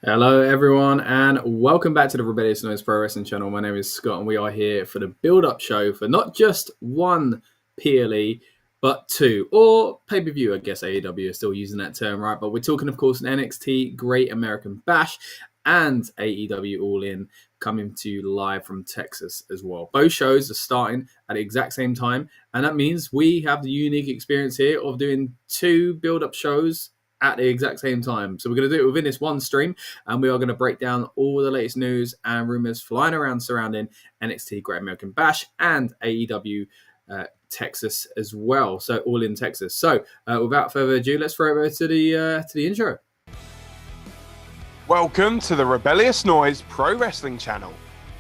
Hello, everyone, and welcome back to the Rebellious Noise Pro Wrestling channel. My name is Scott, and we are here for the build-up show for not just one PLE, but two, or pay-per-view. I guess AEW is still using that term, right? But we're talking, of course, an NXT Great American Bash and AEW All In coming to you live from Texas as well. Both shows are starting at the exact same time, and that means we have the unique experience here of doing two build-up shows at the exact same time. So we're going to do it within this one stream, and we are going to break down all the latest news and rumors flying around surrounding NXT Great American Bash and AEW Texas as well. So all in Texas. So without further ado, let's throw it over to the intro. Welcome to the Rebellious Noise Pro Wrestling channel.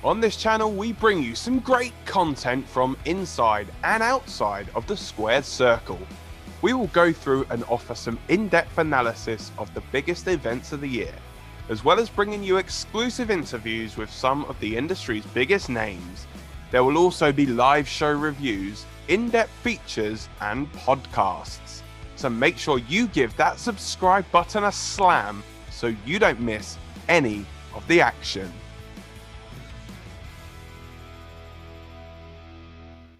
On this channel, we bring you some great content from inside and outside of the squared circle. We will go through and offer some in-depth analysis of the biggest events of the year, as well as bringing you exclusive interviews with some of the industry's biggest names. There will also be live show reviews, in-depth features, and podcasts. So make sure you give that subscribe button a slam so you don't miss any of the action.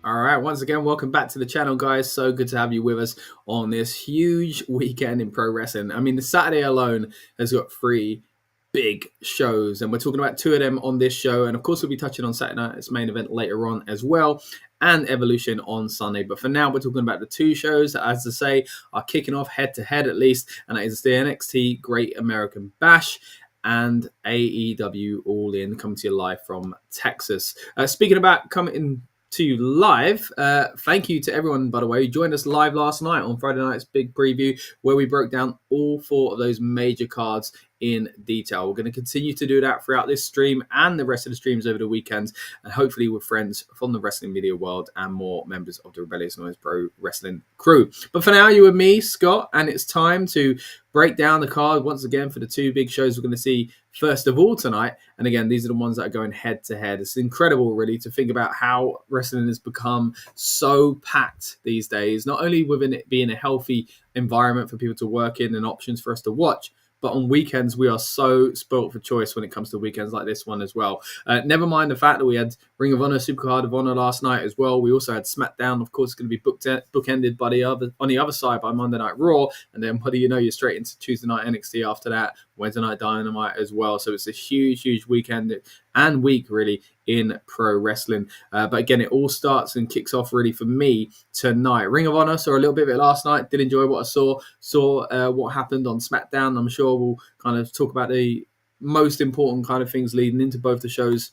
All right, once again, welcome back to the channel, guys. So good to have you with us on this huge weekend in pro wrestling. I mean, the Saturday alone has got three big shows, and we're talking about two of them on this show. And of course, we'll be touching on Saturday night's main event later on as well, and Evolution on Sunday. But for now, we're talking about the two shows that, as I say, are kicking off head-to-head at least, and that is the NXT Great American Bash and AEW All In coming to you live from Texas. Speaking about coming to you live, thank you to everyone, by the way, who joined us live last night on Friday night's big preview, where we broke down all four of those major cards in detail. We're going to continue to do that throughout this stream and the rest of the streams over the weekends, and hopefully with friends from the wrestling media world and more members of the Rebellious Noise Pro Wrestling crew. But for now, you and me, Scott, and it's time to break down the card once again for the two big shows we're going to see first of all tonight. And again, these are the ones that are going head to head. It's incredible, really, to think about how wrestling has become so packed these days, not only within it being a healthy environment for people to work in and options for us to watch, but on weekends, we are so spoilt for choice when it comes to weekends like this one as well. Never mind the fact that we had Ring of Honor, Supercard of Honor last night as well. We also had SmackDown, of course, going to be bookended by on the other side by Monday Night Raw. And then, what do you know, you're straight into Tuesday Night NXT after that, Wednesday Night Dynamite as well. So it's a huge, huge weekend and week, really, in pro wrestling. But again, it all starts and kicks off, really, for me tonight. Ring of Honor, saw a little bit of it last night. Did enjoy what I saw what happened on SmackDown. I'm sure we'll kind of talk about the most important kind of things leading into both the shows,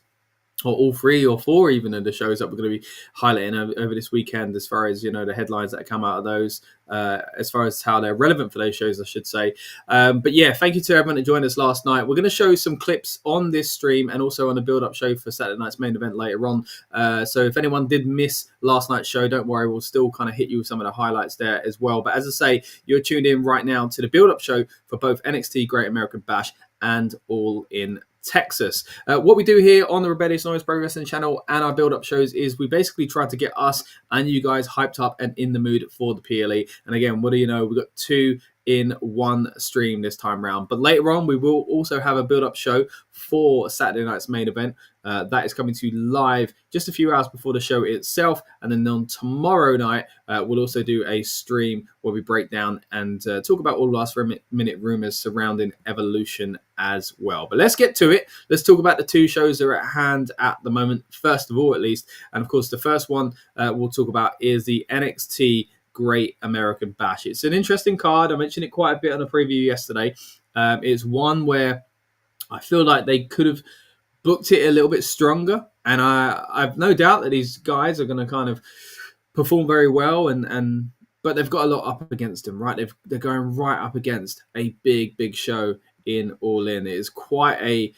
or all three or four even of the shows that we're going to be highlighting over this weekend, as far as, you know, the headlines that come out of those, as far as how they're relevant for those shows, I should say. But yeah, thank you to everyone that joined us last night. We're going to show some clips on this stream and also on the build-up show for Saturday night's main event later on. So if anyone did miss last night's show, don't worry, we'll still kind of hit you with some of the highlights there as well. But as I say, you're tuned in right now to the build-up show for both NXT Great American Bash and All In Texas. What we do here on the Rebellious Noise Pro Wrestling channel and our build-up shows is we basically try to get us and you guys hyped up and in the mood for the PLE. And again, what do you know? We've got two in one stream this time round. But later on, we will also have a build-up show for Saturday night's main event. That is coming to you live just a few hours before the show itself. And then on tomorrow night, we'll also do a stream where we break down and talk about all the last minute rumors surrounding Evolution as well. But let's get to it. Let's talk about the two shows that are at hand at the moment, first of all, at least. And of course, the first one we'll talk about is the NXT Great American Bash. It's an interesting card. I mentioned it quite a bit on the preview yesterday. It's one where I feel like they could have booked it a little bit stronger, and I've no doubt that these guys are going to kind of perform very well, but they've got a lot up against them, right? They're going right up against a big show in All In. It is quite a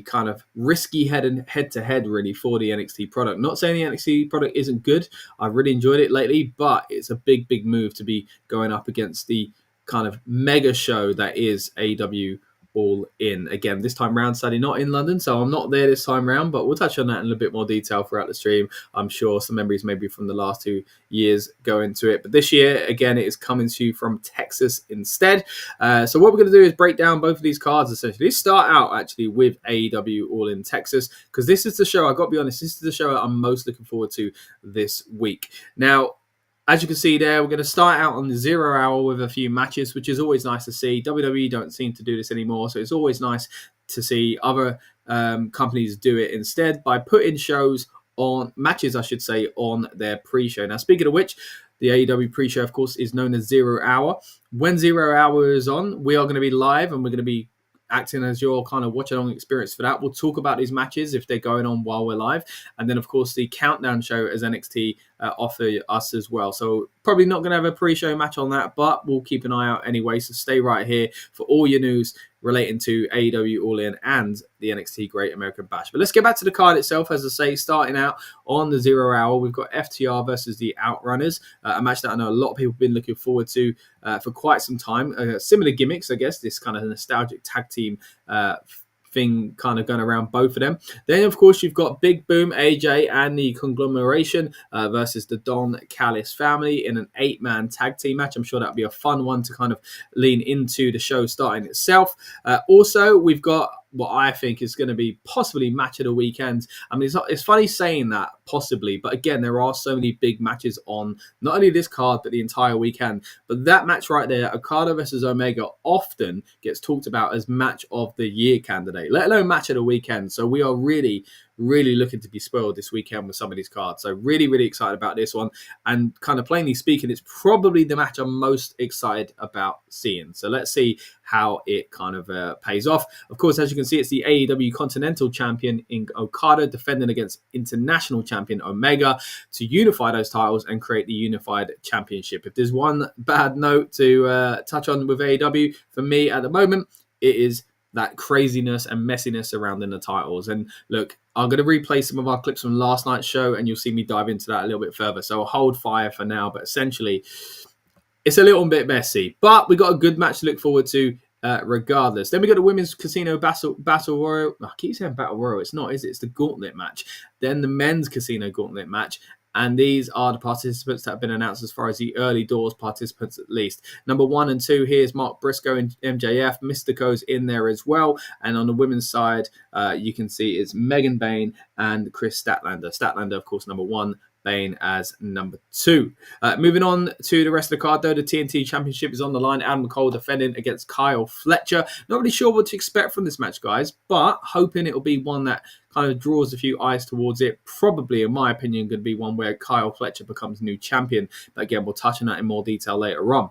kind of risky head-to-head, really, for the NXT product. Not saying the NXT product isn't good. I've really enjoyed it lately, but it's a big move to be going up against the kind of mega show that is AEW All In. Again, this time round, sadly not in London, so I'm not there this time round, but we'll touch on that in a little bit more detail throughout the stream. I'm sure some memories maybe from the last 2 years go into it. But this year, again, it is coming to you from Texas instead. So what we're going to do is break down both of these cards, essentially. Let's start out, actually, with AEW All In Texas, because this is the show, I've got to be honest, this is the show I'm most looking forward to this week. Now, as you can see there, we're going to start out on the 0 hour with a few matches, which is always nice to see. WWE don't seem to do this anymore, so it's always nice to see other companies do it instead by putting matches, I should say, on their pre-show. Now, speaking of which, the AEW pre-show, of course, is known as 0 hour. When 0 hour is on, we are going to be live and we're going to be acting as your kind of watch-along experience for that. We'll talk about these matches if they're going on while we're live. And then, of course, the countdown show as NXT offer us as well. So probably not going to have a pre-show match on that, but we'll keep an eye out anyway. So stay right here for all your news relating to AEW All In and the NXT Great American Bash. But let's get back to the card itself. As I say, starting out on the 0 hour, we've got FTR versus the Outrunners, a match that I know a lot of people have been looking forward to for quite some time. Similar gimmicks, I guess, this kind of nostalgic tag team thing kind of going around both of them. Then, of course, you've got Big Boom, AJ, and the Conglomeration versus the Don Callis family in an 8-man tag team match. I'm sure that'll be a fun one to kind of lean into the show starting itself. Also, we've got what I think is going to be possibly match of the weekend. I mean, it's funny saying that, possibly, but again, there are so many big matches on not only this card, but the entire weekend. But that match right there, Okada versus Omega, often gets talked about as match of the year candidate, let alone match of the weekend. So we are really looking to be spoiled this weekend with some of these cards. So really excited about this one. And kind of plainly speaking, it's probably the match I'm most excited about seeing. So let's see how it kind of pays off. Of course, as you can see, it's the AEW Continental Champion in Okada defending against International Champion Omega to unify those titles and create the Unified Championship. If there's one bad note to touch on with AEW, for me at the moment, it is that craziness and messiness surrounding the titles. And look, I'm going to replay some of our clips from last night's show and you'll see me dive into that a little bit further. So I'll hold fire for now, but essentially it's a little bit messy, but we got a good match to look forward to regardless. Then we got the Women's Casino Battle Royal. I keep saying Battle Royal. It's not, is it? It's the Gauntlet match. Then the Men's Casino Gauntlet match. And these are the participants that have been announced as far as the early doors participants, at least. Number 1 and 2, here's Mark Briscoe and MJF. Mystico's in there as well. And on the women's side, you can see it's Megan Bayne and Chris Statlander. Statlander, of course, number 1. Bayne as number 2. Moving on to the rest of the card, though, the TNT Championship is on the line. Adam Cole defending against Kyle Fletcher. Not really sure what to expect from this match, guys, but hoping it'll be one that kind of draws a few eyes towards it. Probably, in my opinion, going to be one where Kyle Fletcher becomes new champion. But again, we'll touch on that in more detail later on.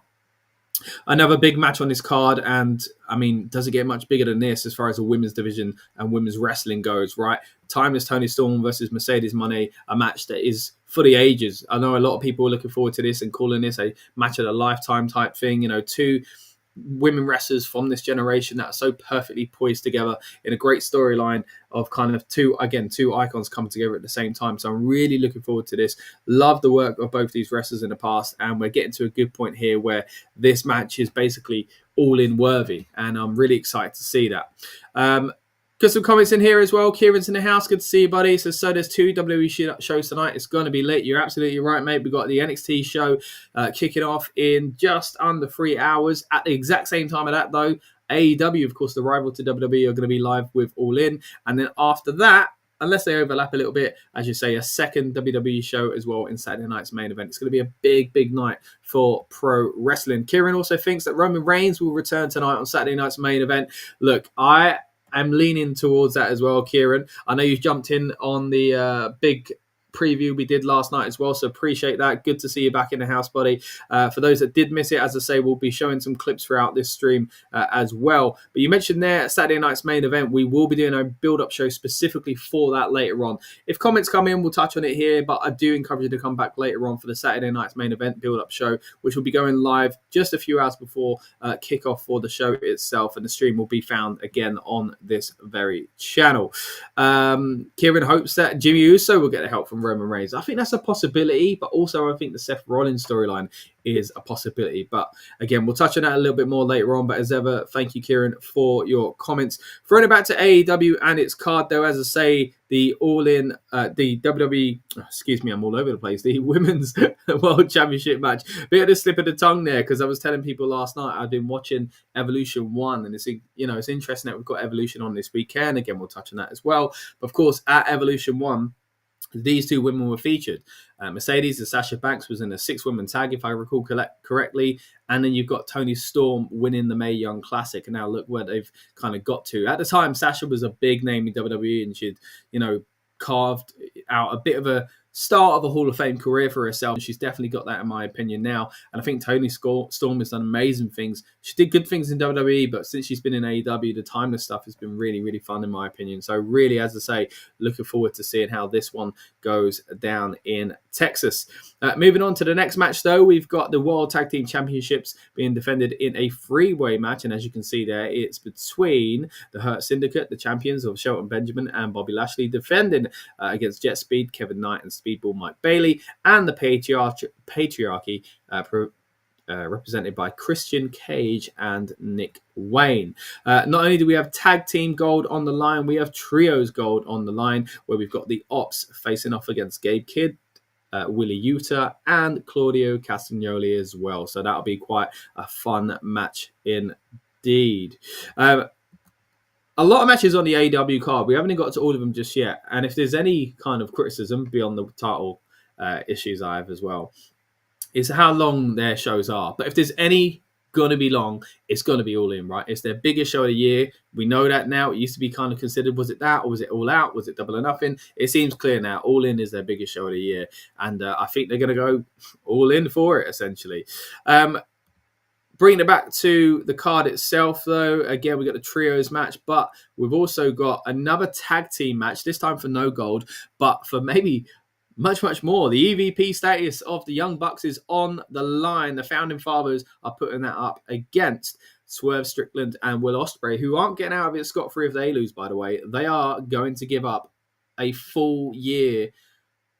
Another big match on this card, and I mean, does it get much bigger than this as far as the women's division and women's wrestling goes, right? Timeless Toni Storm versus Mercedes Moné, a match that is for the ages. I know a lot of people are looking forward to this and calling this a match of a lifetime type thing. You know, two women wrestlers from this generation that are so perfectly poised together in a great storyline of kind of two icons coming together at the same time. So I'm really looking forward to this. Love the work of both these wrestlers in the past, and we're getting to a good point here where this match is basically all in worthy, and I'm really excited to see that. Got some comments in here as well. Kieran's in the house. Good to see you, buddy. So there's 2 WWE shows tonight. It's going to be lit. You're absolutely right, mate. We've got the NXT show kicking off in just under 3 hours. At the exact same time of that, though, AEW, of course, the rival to WWE, are going to be live with All In. And then after that, unless they overlap a little bit, as you say, a second WWE show as well in Saturday night's main event. It's going to be a big night for pro wrestling. Kieran also thinks that Roman Reigns will return tonight on Saturday night's main event. Look, I'm leaning towards that as well, Kieran. I know you've jumped in on the big preview we did last night as well, so appreciate that. Good to see you back in the house, buddy. For those that did miss it, as I say, we'll be showing some clips throughout this stream as well. But you mentioned there Saturday night's main event. We will be doing a build-up show specifically for that later on. If comments come in, we'll touch on it here, but I do encourage you to come back later on for the Saturday night's main event build-up show, which will be going live just a few hours before kickoff for the show itself, and the stream will be found again on this very channel. Kieran hopes that Jimmy Uso will get the help from Roman Reigns. I think that's a possibility, but also I think the Seth Rollins storyline is a possibility. But again, we'll touch on that a little bit more later on. But as ever, thank you, Kieran, for your comments. Throwing it back to AEW and its card, though, as I say, the All In, the WWE, excuse me, I'm all over the place, the Women's World Championship match. Bit of a slip of the tongue there, because I was telling people last night I've been watching Evolution 1, and it's interesting that we've got Evolution on this weekend. Again, we'll touch on that as well. But of course, at Evolution 1, these two women were featured. Mercedes and Sasha Banks was in a 6-woman tag, if I recall correctly. And then you've got Toni Storm winning the Mae Young Classic. And now look where they've kind of got to. At the time, Sasha was a big name in WWE, and she'd, carved out a bit of a start of a Hall of Fame career for herself. She's definitely got that, in my opinion, now. And I think Toni Storm has done amazing things. She did good things in WWE, but since she's been in AEW, the timeless stuff has been really, really fun, in my opinion. So really, as I say, looking forward to seeing how this one goes down in Texas. Moving on to the next match, though, we've got the World Tag Team Championships being defended in a three-way match. And as you can see there, it's between the Hurt Syndicate, the champions of Shelton Benjamin and Bobby Lashley, defending against Jet Speed, Kevin Knight, and Speedball Mike Bailey, and the Patriarchy represented by Christian Cage and Nick Wayne. Not only do we have tag team gold on the line, we have trios gold on the line, where we've got the Ops facing off against Gabe Kidd, Willie Utah, and Claudio Castagnoli as well. So that'll be quite a fun match indeed. A lot of matches on the AEW card. We haven't got to all of them just yet. And if there's any kind of criticism beyond the title issues I have as well, is how long their shows are. But if there's any going to be long, it's going to be All In, right? It's their biggest show of the year. We know that now. It used to be kind of considered, was it that, or was it All Out? Was it Double or Nothing? It seems clear now. All In is their biggest show of the year. And I think they're going to go all in for it, essentially. Bringing it back to the card itself, though, again, we've got the trios match, but we've also got another tag team match, this time for no gold, but for maybe much, much more. The EVP status of the Young Bucks is on the line. The Founding Fathers are putting that up against Swerve Strickland and Will Ospreay, who aren't getting out of it scot-free if they lose, by the way. They are going to give up a full year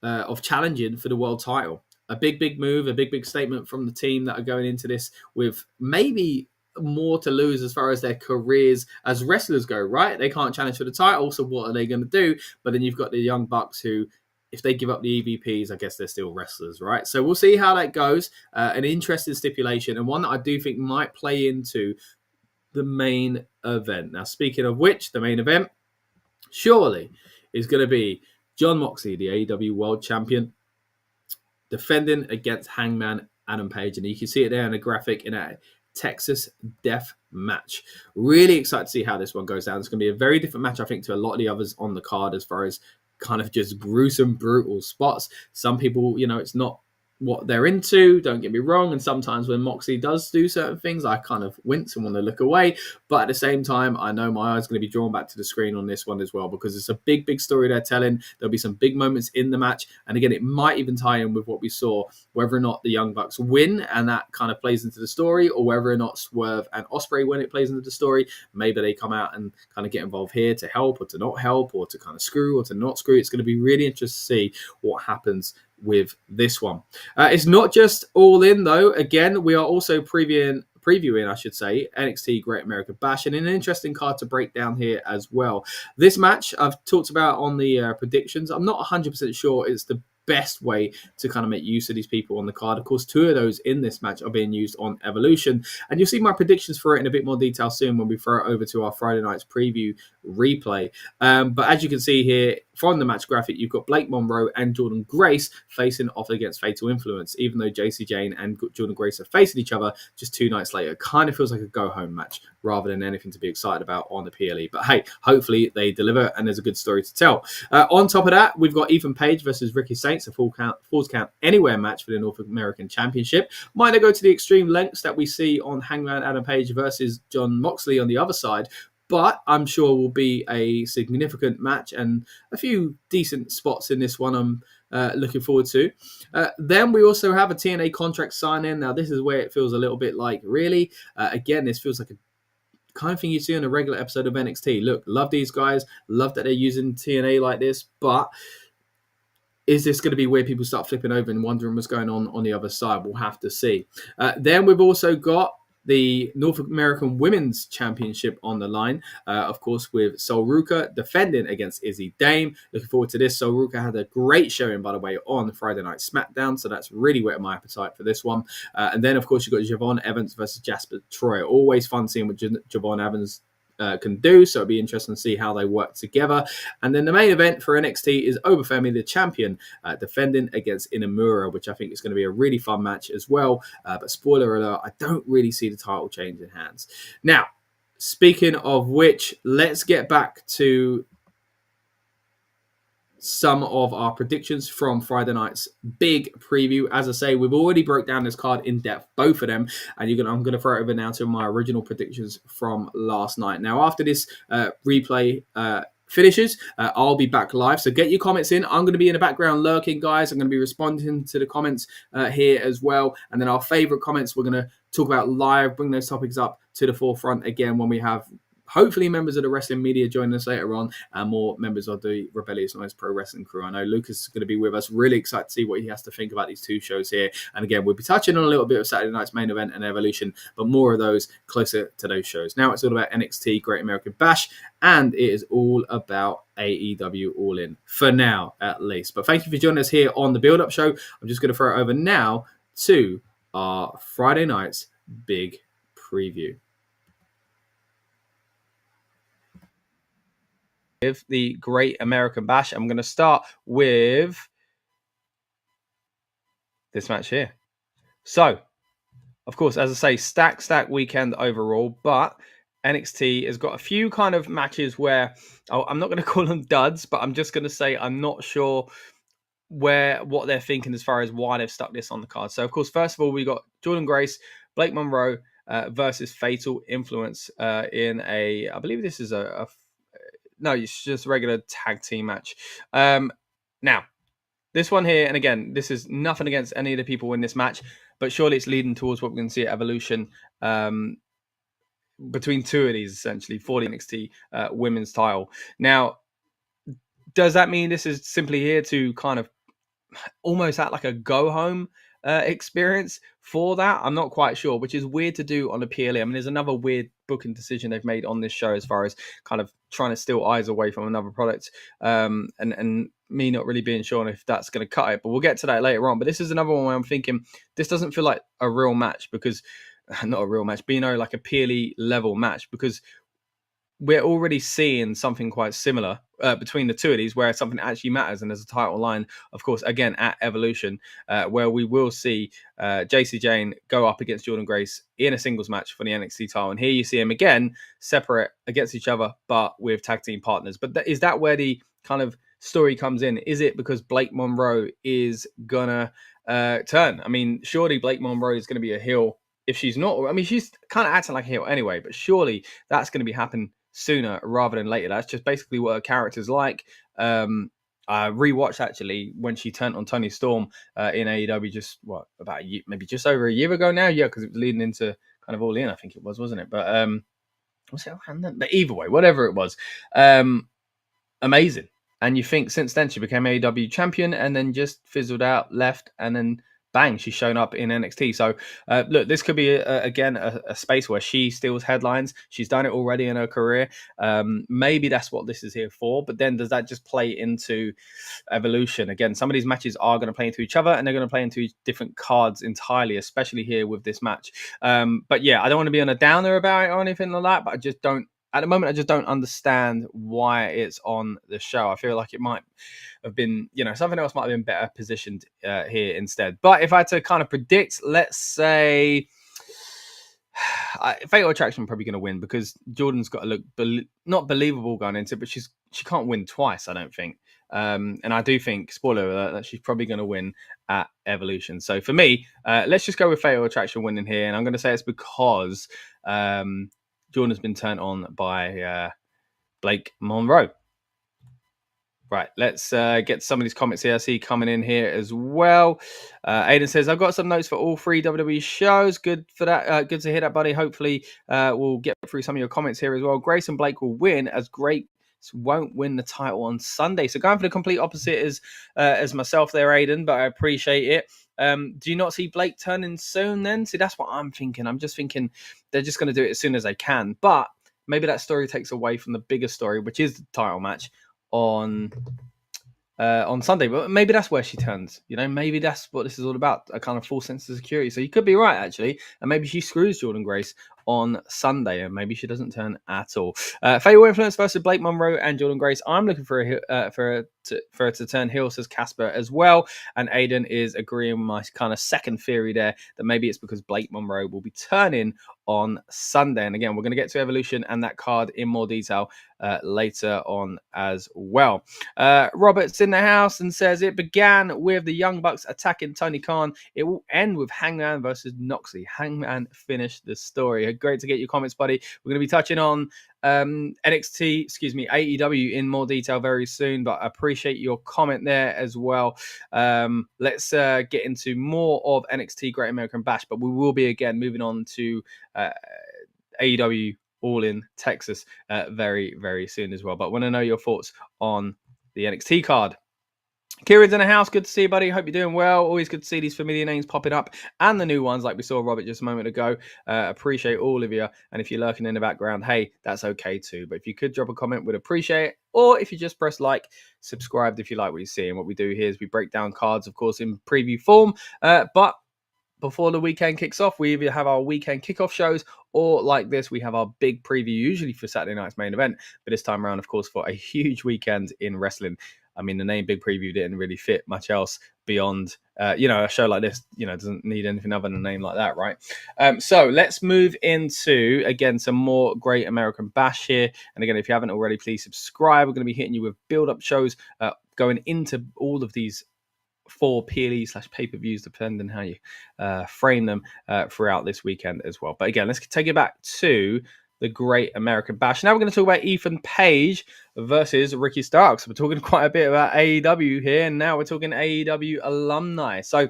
of challenging for the world title. A big, big move, a big, big statement from the team that are going into this with maybe more to lose as far as their careers as wrestlers go, right? They can't challenge for the title, so what are they going to do? But then you've got the Young Bucks who, if they give up the EVPs, I guess they're still wrestlers, right? So we'll see how that goes. An interesting stipulation, and one that I do think might play into the main event. Now, speaking of which, the main event surely is going to be Jon Moxley, the AEW World Champion, defending against Hangman Adam Page. And you can see it there in the graphic in a Texas Death Match. Really excited to see how this one goes down. It's going to be a very different match, I think, to a lot of the others on the card as far as kind of just gruesome, brutal spots. Some people, it's not what they're into, don't get me wrong, and sometimes when Moxley does do certain things, I kind of wince and want to look away, but at the same time, I know my eyes are going to be drawn back to the screen on this one as well, because it's a big, big story they're telling. There'll be some big moments in the match, and again, it might even tie in with what we saw, whether or not the Young Bucks win, and that kind of plays into the story, or whether or not Swerve and Ospreay, when it plays into the story, maybe they come out and kind of get involved here to help, or to not help, or to kind of screw, or to not screw. It's going to be really interesting to see what happens with this one. It's not just All In, though. Again, we are also previewing, I should say, NXT Great American Bash, and an interesting card to break down here as well. This match I've talked about on the predictions. I'm not 100% sure it's the best way to kind of make use of these people on the card. Of course, 2 of those in this match are being used on Evolution, and you'll see my predictions for it in a bit more detail soon when we throw it over to our Friday night's preview replay. But as you can see here from the match graphic, you've got Blake Monroe and Jordynne Grace facing off against Fatal Influence. Even though Jacy, Jayne and Jordynne Grace are facing each other just 2 nights later, it kind of feels like a go-home match rather than anything to be excited about on the PLE. But hey, hopefully they deliver and there's a good story to tell. On top of that, we've got Ethan Page versus Ricky Saints, a Falls Count Anywhere match for the North American Championship. Might they go to the extreme lengths that we see on Hangman Adam Page versus Jon Moxley on the other side, but I'm sure will be a significant match and a few decent spots in this one I'm looking forward to. Then we also have a TNA contract sign-in. Now, this is where it feels a little bit like, really? Again, this feels like a kind of thing you see on a regular episode of NXT. Look, love these guys. Love that they're using TNA like this, but is this going to be where people start flipping over and wondering what's going on the other side? We'll have to see. Then we've also got the North American Women's Championship on the line, of course, with Sol Ruca defending against Izzy Dame. Looking forward to this. Sol Ruca had a great showing, by the way, on Friday Night SmackDown, so that's really whetted my appetite for this one. And then, of course, you've got Javon Evans versus Jasper Troy. Always fun seeing what Javon Evans can do, so it'll be interesting to see how they work together. And then the main event for NXT is Obafemi, the champion, defending against Inamura, which I think is going to be a really fun match as well. But spoiler alert, I don't really see the title changing hands. Now, speaking of which, let's get back to some of our predictions from Friday night's big preview. As I say, we've already broke down this card in depth, both of them, and I'm going to throw it over now to my original predictions from last night. Now, after this replay finishes, I'll be back live, so get your comments in. I'm going to be in the background lurking, guys. I'm going to be responding to the comments here as well, and then our favorite comments we're going to talk about live, bring those topics up to the forefront again when we have hopefully members of the wrestling media joining us later on, and more members of the Rebellious Noise Pro Wrestling crew. I know Lucas is going to be with us. Really excited to see what he has to think about these two shows here. And again, we'll be touching on a little bit of Saturday night's main event and Evolution, but more of those closer to those shows. Now it's all about NXT, Great American Bash, and it is all about AEW All In, for now at least. But thank you for joining us here on the Build-Up Show. I'm just going to throw it over now to our Friday night's big preview. With the Great American Bash, I'm going to start with this match here. So, of course, as I say, stack weekend overall, but NXT has got a few kind of matches where I'm not going to call them duds, but I'm just going to say I'm not sure what they're thinking as far as why they've stuck this on the card. So, of course, first of all, we got Jordynne Grace, Blake Monroe versus Fatal Influence in a, I believe this is no, it's just a regular tag team match. Now, this one here, and again, this is nothing against any of the people in this match, but surely it's leading towards what we're going to see at Evolution between two of these, essentially, for the NXT women's title. Now, does that mean this is simply here to kind of almost act like a go-home experience for that? I'm not quite sure, which is weird to do on a PLE. I mean, there's another weird booking decision they've made on this show as far as kind of trying to steal eyes away from another product, and me not really being sure if that's going to cut it, but we'll get to that later on. But this is another one where I'm thinking this doesn't feel like a real match, because not a real match, but like a PLE level match, because we're already seeing something quite similar between the two of these, where something actually matters, and there's a title line, of course, again at Evolution, where we will see Jacy Jayne go up against Jordynne Grace in a singles match for the NXT title. And here you see them again separate against each other, but with tag team partners. But is that where the kind of story comes in? Is it because Blake Monroe is gonna turn? I mean, surely Blake Monroe is going to be a heel. If she's not, I mean, she's kind of acting like a heel anyway, but surely that's going to be happening sooner rather than later. That's just basically what her character's like. I rewatched actually when she turned on Toni Storm in AEW just about a year, maybe just over a year ago now. Yeah, because it was leading into kind of All In, I think it was, wasn't it? But was it? But either way, whatever it was, amazing. And you think since then she became AEW champion and then just fizzled out, left, and then bang, she's shown up in NXT. So, look, this could be, again, a space where she steals headlines. She's done it already in her career. Maybe that's what this is here for. But then does that just play into Evolution? Again, some of these matches are going to play into each other, and they're going to play into different cards entirely, especially here with this match. But yeah, I don't want to be on a downer about it or anything like that, but I just don't. At the moment, I just don't understand why it's on the show. I feel like it might have been, something else might have been better positioned here instead. But if I had to kind of predict, let's say Fatal Attraction probably going to win, because Jordynne's got to look not believable going into it, but she can't win twice, I don't think. And I do think, spoiler alert, that she's probably going to win at Evolution. So for me, let's just go with Fatal Attraction winning here. And I'm going to say it's because Jordynne has been turned on by Blake Monroe. Right, let's get some of these comments here. I see coming in here as well. Aiden says, I've got some notes for all three WWE shows. Good for that. Good to hear that, buddy. Hopefully, we'll get through some of your comments here as well. Grace and Blake will win as Grace won't win the title on Sunday. So going for the complete opposite as myself there, Aiden, but I appreciate it. Do you not see Blake turning soon then? See, that's what I'm thinking. I'm just thinking they're just going to do it as soon as they can. But maybe that story takes away from the bigger story, which is the title match on Sunday. But maybe that's where she turns. Maybe that's what this is all about, a kind of full sense of security. So you could be right, actually. And maybe she screws Jordynne Grace on Sunday, and maybe she doesn't turn at all. Fatal Influence versus Blake Monroe and Jordynne Grace. I'm looking for her to turn heel, says Casper as well. And Aiden is agreeing with my kind of second theory there, that maybe it's because Blake Monroe will be turning on Sunday. And again, we're going to get to Evolution and that card in more detail later on as well. Robert's in the house and says it began with the Young Bucks attacking Tony Khan. It will end with Hangman versus Moxley. Hangman finished the story. Great to get your comments, buddy. We're going to be touching on AEW in more detail very soon, but I appreciate your comment there as well. Let's get into more of NXT Great American Bash, but we will be again moving on to AEW All In Texas very, very soon as well. But I want to know your thoughts on the NXT card. Kieran's in the house. Good to see you, buddy. Hope you're doing well. Always good to see these familiar names popping up and the new ones like we saw Robert just a moment ago. Appreciate all of you. And if you're lurking in the background, hey, that's okay too. But if you could drop a comment, we'd appreciate it. Or if you just press like, subscribe if you like what you see. And what we do here is we break down cards, of course, in preview form. But before the weekend kicks off, we either have our weekend kickoff shows or like this, we have our big preview, usually for Saturday night's main event. But this time around, of course, for a huge weekend in wrestling. I mean, the name Big Preview didn't really fit much else beyond, a show like this, doesn't need anything other than a name like that, right? So let's move into, again, some more Great American Bash here. And again, if you haven't already, please subscribe. We're going to be hitting you with build-up shows going into all of these 4 PLE/pay-per-views, depending on how you frame them throughout this weekend as well. But again, let's take it back to the Great American Bash. Now we're going to talk about Ethan Page versus Ricky Starks. We're talking quite a bit about AEW here, and now we're talking AEW alumni. So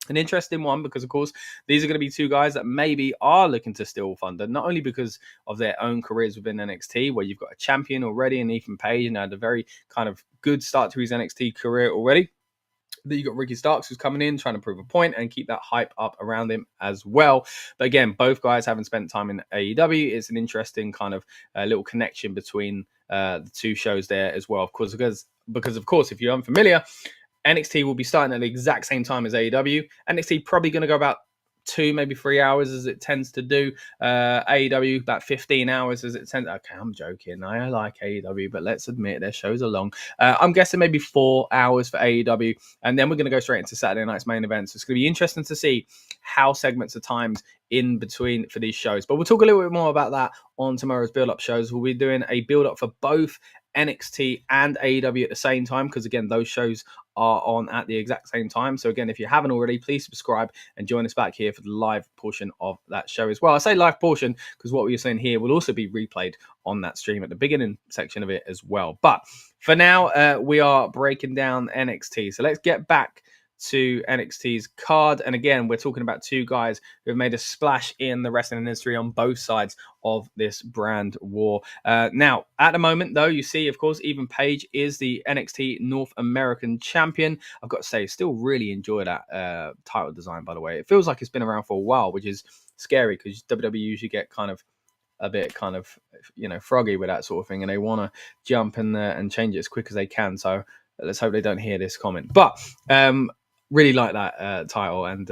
an interesting one, because of course these are going to be 2 guys that maybe are looking to steal thunder, not only because of their own careers within NXT, where you've got a champion already in Ethan Page and had a very kind of good start to his NXT career already. That you got Ricky Starks, who's coming in trying to prove a point and keep that hype up around him as well. But again, both guys haven't spent time in AEW. It's an interesting kind of little connection between the 2 shows there as well. Of course, because of course, if you're unfamiliar, NXT will be starting at the exact same time as AEW. NXT probably going to go about 2, maybe 3 hours as it tends to do. AEW about 15 hours as it tends. Okay, I'm joking. I like AEW, but let's admit their shows are long. I'm guessing maybe 4 hours for AEW, and then we're going to go straight into Saturday night's main event. So it's going to be interesting to see how segments are timed in between for these shows. But we'll talk a little bit more about that on tomorrow's build-up shows. We'll be doing a build-up for both NXT and AEW at the same time, because again, those shows are on at the exact same time. So again, if you haven't already, please subscribe and join us back here for the live portion of that show as well. I say live portion because what we're saying here will also be replayed on that stream at the beginning section of it as well. But for now, we are breaking down NXT. So let's get back to NXT's card. And again, we're talking about 2 guys who have made a splash in the wrestling industry on both sides of this brand war. Now, at the moment, though, you see, of course, Ethan Page is the NXT North American champion. I've got to say, still really enjoy that title design, by the way. It feels like it's been around for a while, which is scary because WWE usually get kind of a bit kind of, froggy with that sort of thing, and they want to jump in there and change it as quick as they can. So let's hope they don't hear this comment. But really like that title, and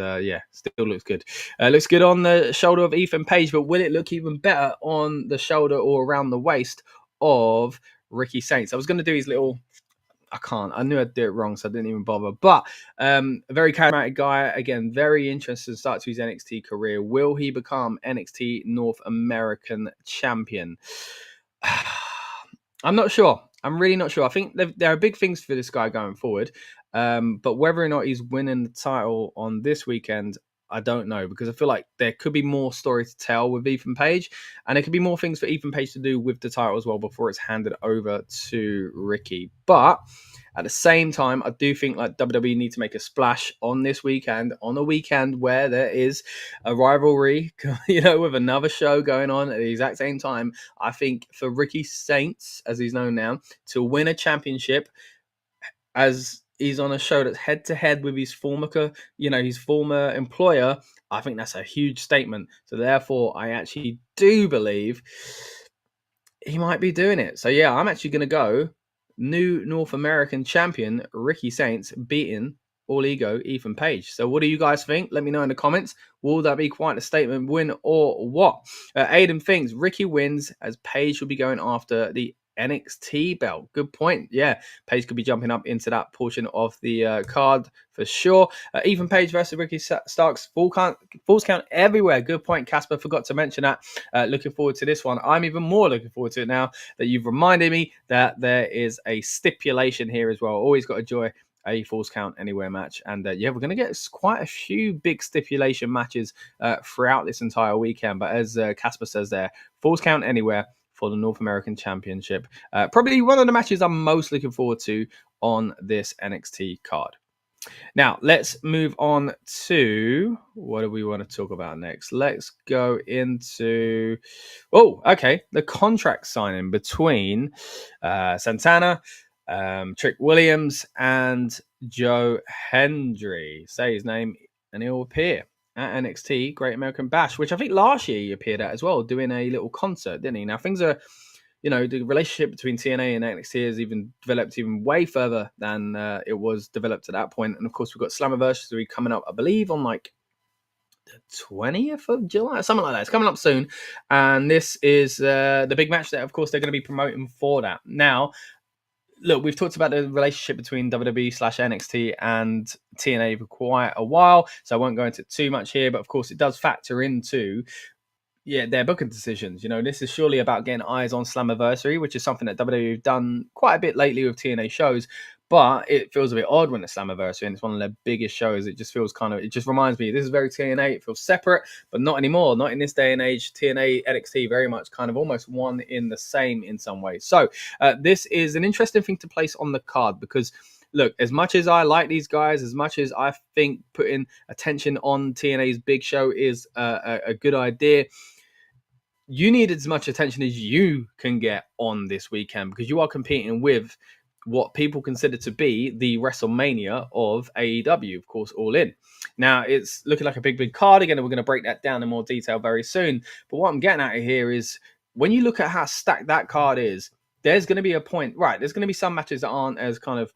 still looks good. Looks good on the shoulder of Ethan Page, but will it look even better on the shoulder or around the waist of Ricky Saints? I was going to do his little... I knew I'd do it wrong, so I didn't even bother. But a very charismatic guy. Again, very interested to start to his NXT career. Will he become NXT North American champion? I'm not sure. I'm really not sure. I think there are big things for this guy going forward. But whether or not he's winning the title on this weekend, I don't know, because I feel like there could be more story to tell with Ethan Page, and there could be more things for Ethan Page to do with the title as well before it's handed over to Ricky. But at the same time, I do think like WWE need to make a splash on this weekend, on a weekend where there is a rivalry, with another show going on at the exact same time. I think for Ricky Saints, as he's known now, to win a championship as he's on a show that's head to head with his former employer, I think that's a huge statement. So therefore, I actually do believe he might be doing it. So yeah, I'm actually going to go new North American champion Ricky Saints beating All Ego Ethan Page. So what do you guys think? Let me know in the comments. Will that be quite a statement win or what? Aiden thinks Ricky wins as Page will be going after the NXT belt. Good point. Yeah, Page could be jumping up into that portion of the card for sure. Ethan Page versus Ricky Starks. Falls count everywhere. Good point, Casper. Forgot to mention that. Looking forward to this one. I'm even more looking forward to it now that you've reminded me that there is a stipulation here as well. Always got a joy a Falls Count Anywhere match. And yeah, we're going to get quite a few big stipulation matches throughout this entire weekend. But as Casper says there, Falls Count Anywhere for the North American Championship. Probably one of the matches I'm most looking forward to on this NXT card. Now, let's move on to what do we want to talk about next? Let's go into, the contract signing between Santana, Trick Williams, and Joe Hendry. Say his name, and he'll appear at NXT Great American Bash, which I think last year he appeared at as well, doing a little concert, didn't he? Now, things are, the relationship between TNA and NXT has even developed even way further than it was developed at that point. And of course, we've got Slammiversary coming up, I believe, on like the 20th of July, something like that. It's coming up soon. And this is the big match that, of course, they're going to be promoting for that. Now, look, we've talked about the relationship between WWE/NXT and TNA for quite a while, so I won't go into it too much here, but of course it does factor into their booking decisions. This is surely about getting eyes on Slammiversary, which is something that WWE have done quite a bit lately with TNA shows, but it feels a bit odd when it's Slammiversary and it's one of their biggest shows. It just feels it just reminds me, this is very TNA. It feels separate, but not anymore. Not in this day and age. TNA, NXT, very much kind of almost one in the same in some ways. So this is an interesting thing to place on the card because, look, as much as I like these guys, as much as I think putting attention on TNA's big show is a good idea, you need as much attention as you can get on this weekend because you are competing with what people consider to be the WrestleMania of AEW, of course, All In. Now, it's looking like a big card. Again, we're going to break that down in more detail very soon. But what I'm getting at here is when you look at how stacked that card is, there's going to be a point, right, there's going to be some matches that aren't as kind of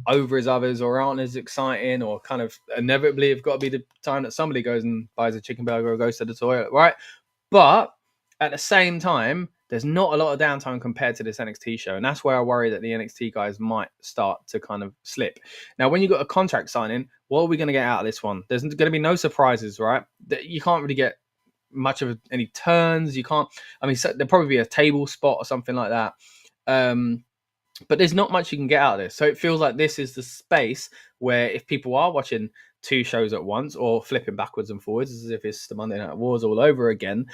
over as others or aren't as exciting or kind of inevitably have got to be the time that somebody goes and buys a chicken burger or goes to the toilet, right? But at the same time, there's not a lot of downtime compared to this NXT show. And that's where I worry that the NXT guys might start to kind of slip. Now, when you got a contract signing, what are we going to get out of this one? There's going to be no surprises, right? You can't really get much of any turns. You can't, there'll probably be a table spot or something like that. But there's not much you can get out of this. So it feels like this is the space where if people are watching two shows at once or flipping backwards and forwards as if it's the Monday Night Wars all over again,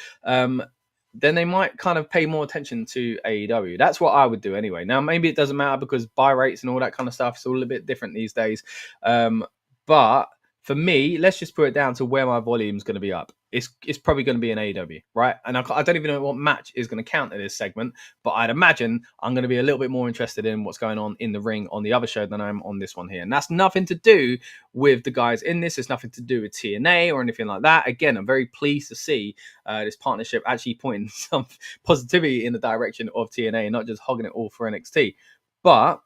then they might kind of pay more attention to AEW. That's what I would do anyway. Now, maybe it doesn't matter because buy rates and all that kind of stuff is all a bit different these days. But for me, let's just put it down to where my volume is going to be up. It's probably going to be an AEW, right? And I don't even know what match is going to count in this segment, but I'd imagine I'm going to be a little bit more interested in what's going on in the ring on the other show than I'm on this one here. And that's nothing to do with the guys in this. It's nothing to do with TNA or anything like that. Again, I'm very pleased to see this partnership actually pointing some positivity in the direction of TNA and not just hogging it all for NXT. But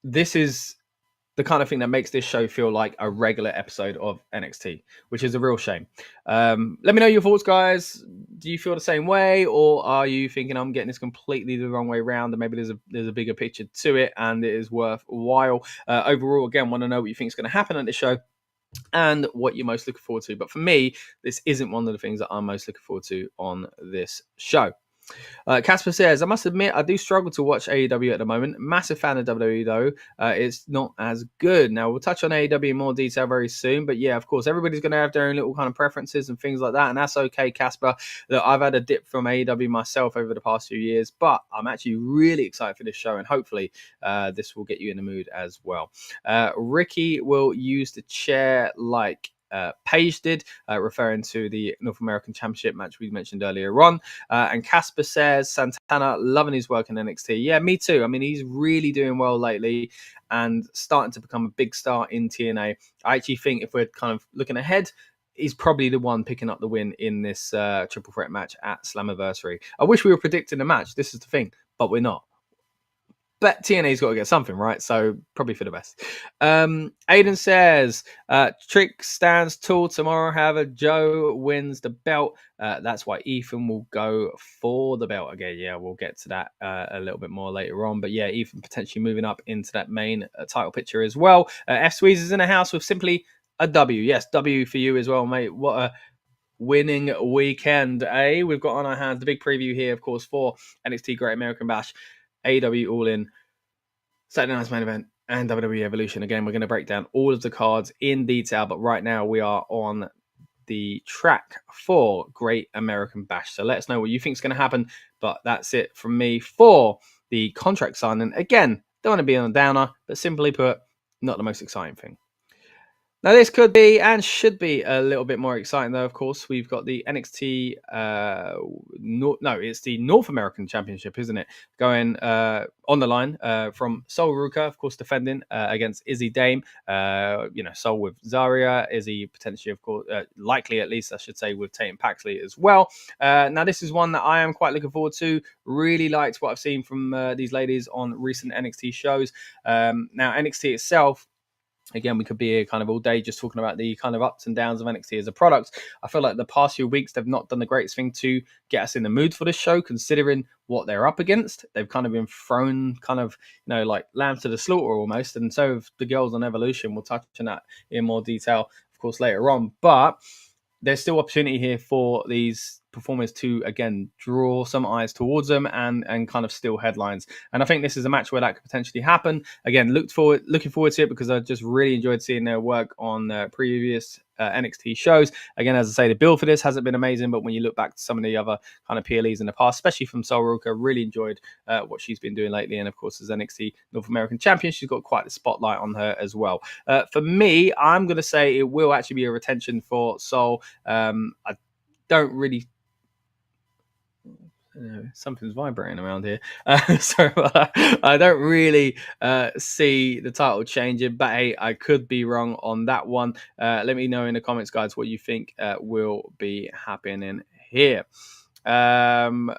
this is the kind of thing that makes this show feel like a regular episode of NXT, which is a real shame. Let me know your thoughts, guys. Do you feel the same way, or are you thinking I'm getting this completely the wrong way around, and maybe there's a bigger picture to it, and it is worthwhile? Overall, again, want to know what you think is going to happen at this show and what you're most looking forward to. But for me, this isn't one of the things that I'm most looking forward to on this show. Casper says, I must admit, I do struggle to watch AEW at the moment. Massive fan of WWE, though. It's not as good. Now, we'll touch on AEW in more detail very soon. But yeah, of course, everybody's going to have their own little kind of preferences and things like that. And that's okay, Casper. Look, I've had a dip from AEW myself over the past few years. But I'm actually really excited for this show. And hopefully this will get you in the mood as well. Ricky will use the chair like Paige did, referring to the North American Championship match we mentioned earlier on. And Casper says, Santana, loving his work in NXT. Yeah, me too. I mean, he's really doing well lately and starting to become a big star in TNA. I actually think if we're kind of looking ahead, he's probably the one picking up the win in this triple threat match at Slammiversary. I wish we were predicting the match. This is the thing, but we're not. But TNA's got to get something, right? So probably for the best. Aiden says, Trick stands tall tomorrow. However, Joe wins the belt. That's why Ethan will go for the belt again. Yeah, we'll get to that a little bit more later on. But yeah, Ethan potentially moving up into that main title picture as well. F Squeeze is in the house with simply a W. Yes, W for you as well, mate. What a winning weekend, eh? We've got on our hands the big preview here, of course, for NXT Great American Bash, AEW All In, Saturday Night's Main Event, and WWE Evolution. Again, we're going to break down all of the cards in detail, but right now we are on the track for Great American Bash. So let us know what you think is going to happen, but that's it from me for the contract signing. Again, don't want to be on a downer, but simply put, not the most exciting thing. Now, this could be and should be a little bit more exciting, though. Of course, we've got the NXT. It's the North American Championship, isn't it? Going on the line from Sol Ruka, of course, defending against Izzy Dame. Sol with Zarya, Izzy potentially, of course, likely at least, I should say, with Tatum Paxley as well. Now, this is one that I am quite looking forward to. Really liked what I've seen from these ladies on recent NXT shows. Now, NXT itself. Again, we could be here kind of all day just talking about the kind of ups and downs of NXT as a product. I feel like the past few weeks, they've not done the greatest thing to get us in the mood for this show, considering what they're up against. They've kind of been thrown kind of, like lambs to the slaughter almost. And so have the girls on Evolution. We'll touch on that in more detail, of course, later on. But there's still opportunity here for these performers to, again, draw some eyes towards them and kind of steal headlines. And I think this is a match where that could potentially happen. Again, looking forward to it because I just really enjoyed seeing their work on previous NXT shows. Again, as I say, the build for this hasn't been amazing, but when you look back to some of the other kind of PLEs in the past, especially from Sol Ruka, really enjoyed what she's been doing lately. And of course, as NXT North American Champion, she's got quite the spotlight on her as well. For me, I'm going to say it will actually be a retention for Sol. I don't really... something's vibrating around here. I don't really see the title changing, but hey, I could be wrong on that one. Let me know in the comments, guys, what you think will be happening here. I'm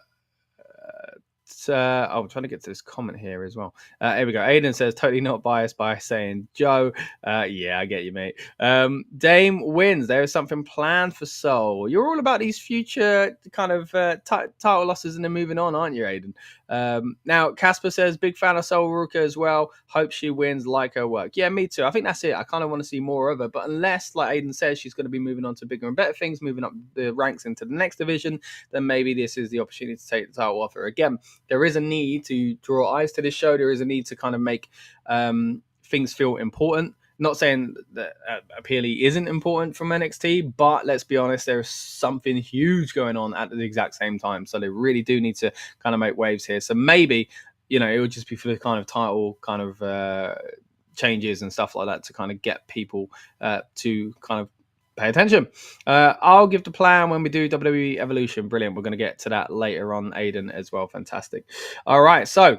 trying to get to this comment here as well. Here we go. Aiden says, totally not biased by saying Joe. Yeah, I get you, mate. Dame wins. There is something planned for Sol. You're all about these future kind of title losses and then moving on, aren't you, Aiden? Now, Casper says, big fan of Sol Ruka as well. Hope she wins, like her work. Yeah, me too. I think that's it. I kind of want to see more of her. But unless, like Aiden says, she's going to be moving on to bigger and better things, moving up the ranks into the next division, then maybe this is the opportunity to take the title off her again. There is a need to draw eyes to this show. There is a need to kind of make things feel important. Not saying that PLE isn't important from NXT, but let's be honest, there's something huge going on at the exact same time. So they really do need to kind of make waves here. So maybe, it would just be for the kind of title kind of changes and stuff like that to kind of get people to kind of pay attention. I'll give the plan when we do WWE Evolution. Brilliant. We're going to get to that later on, Aiden, as well. Fantastic. All right. So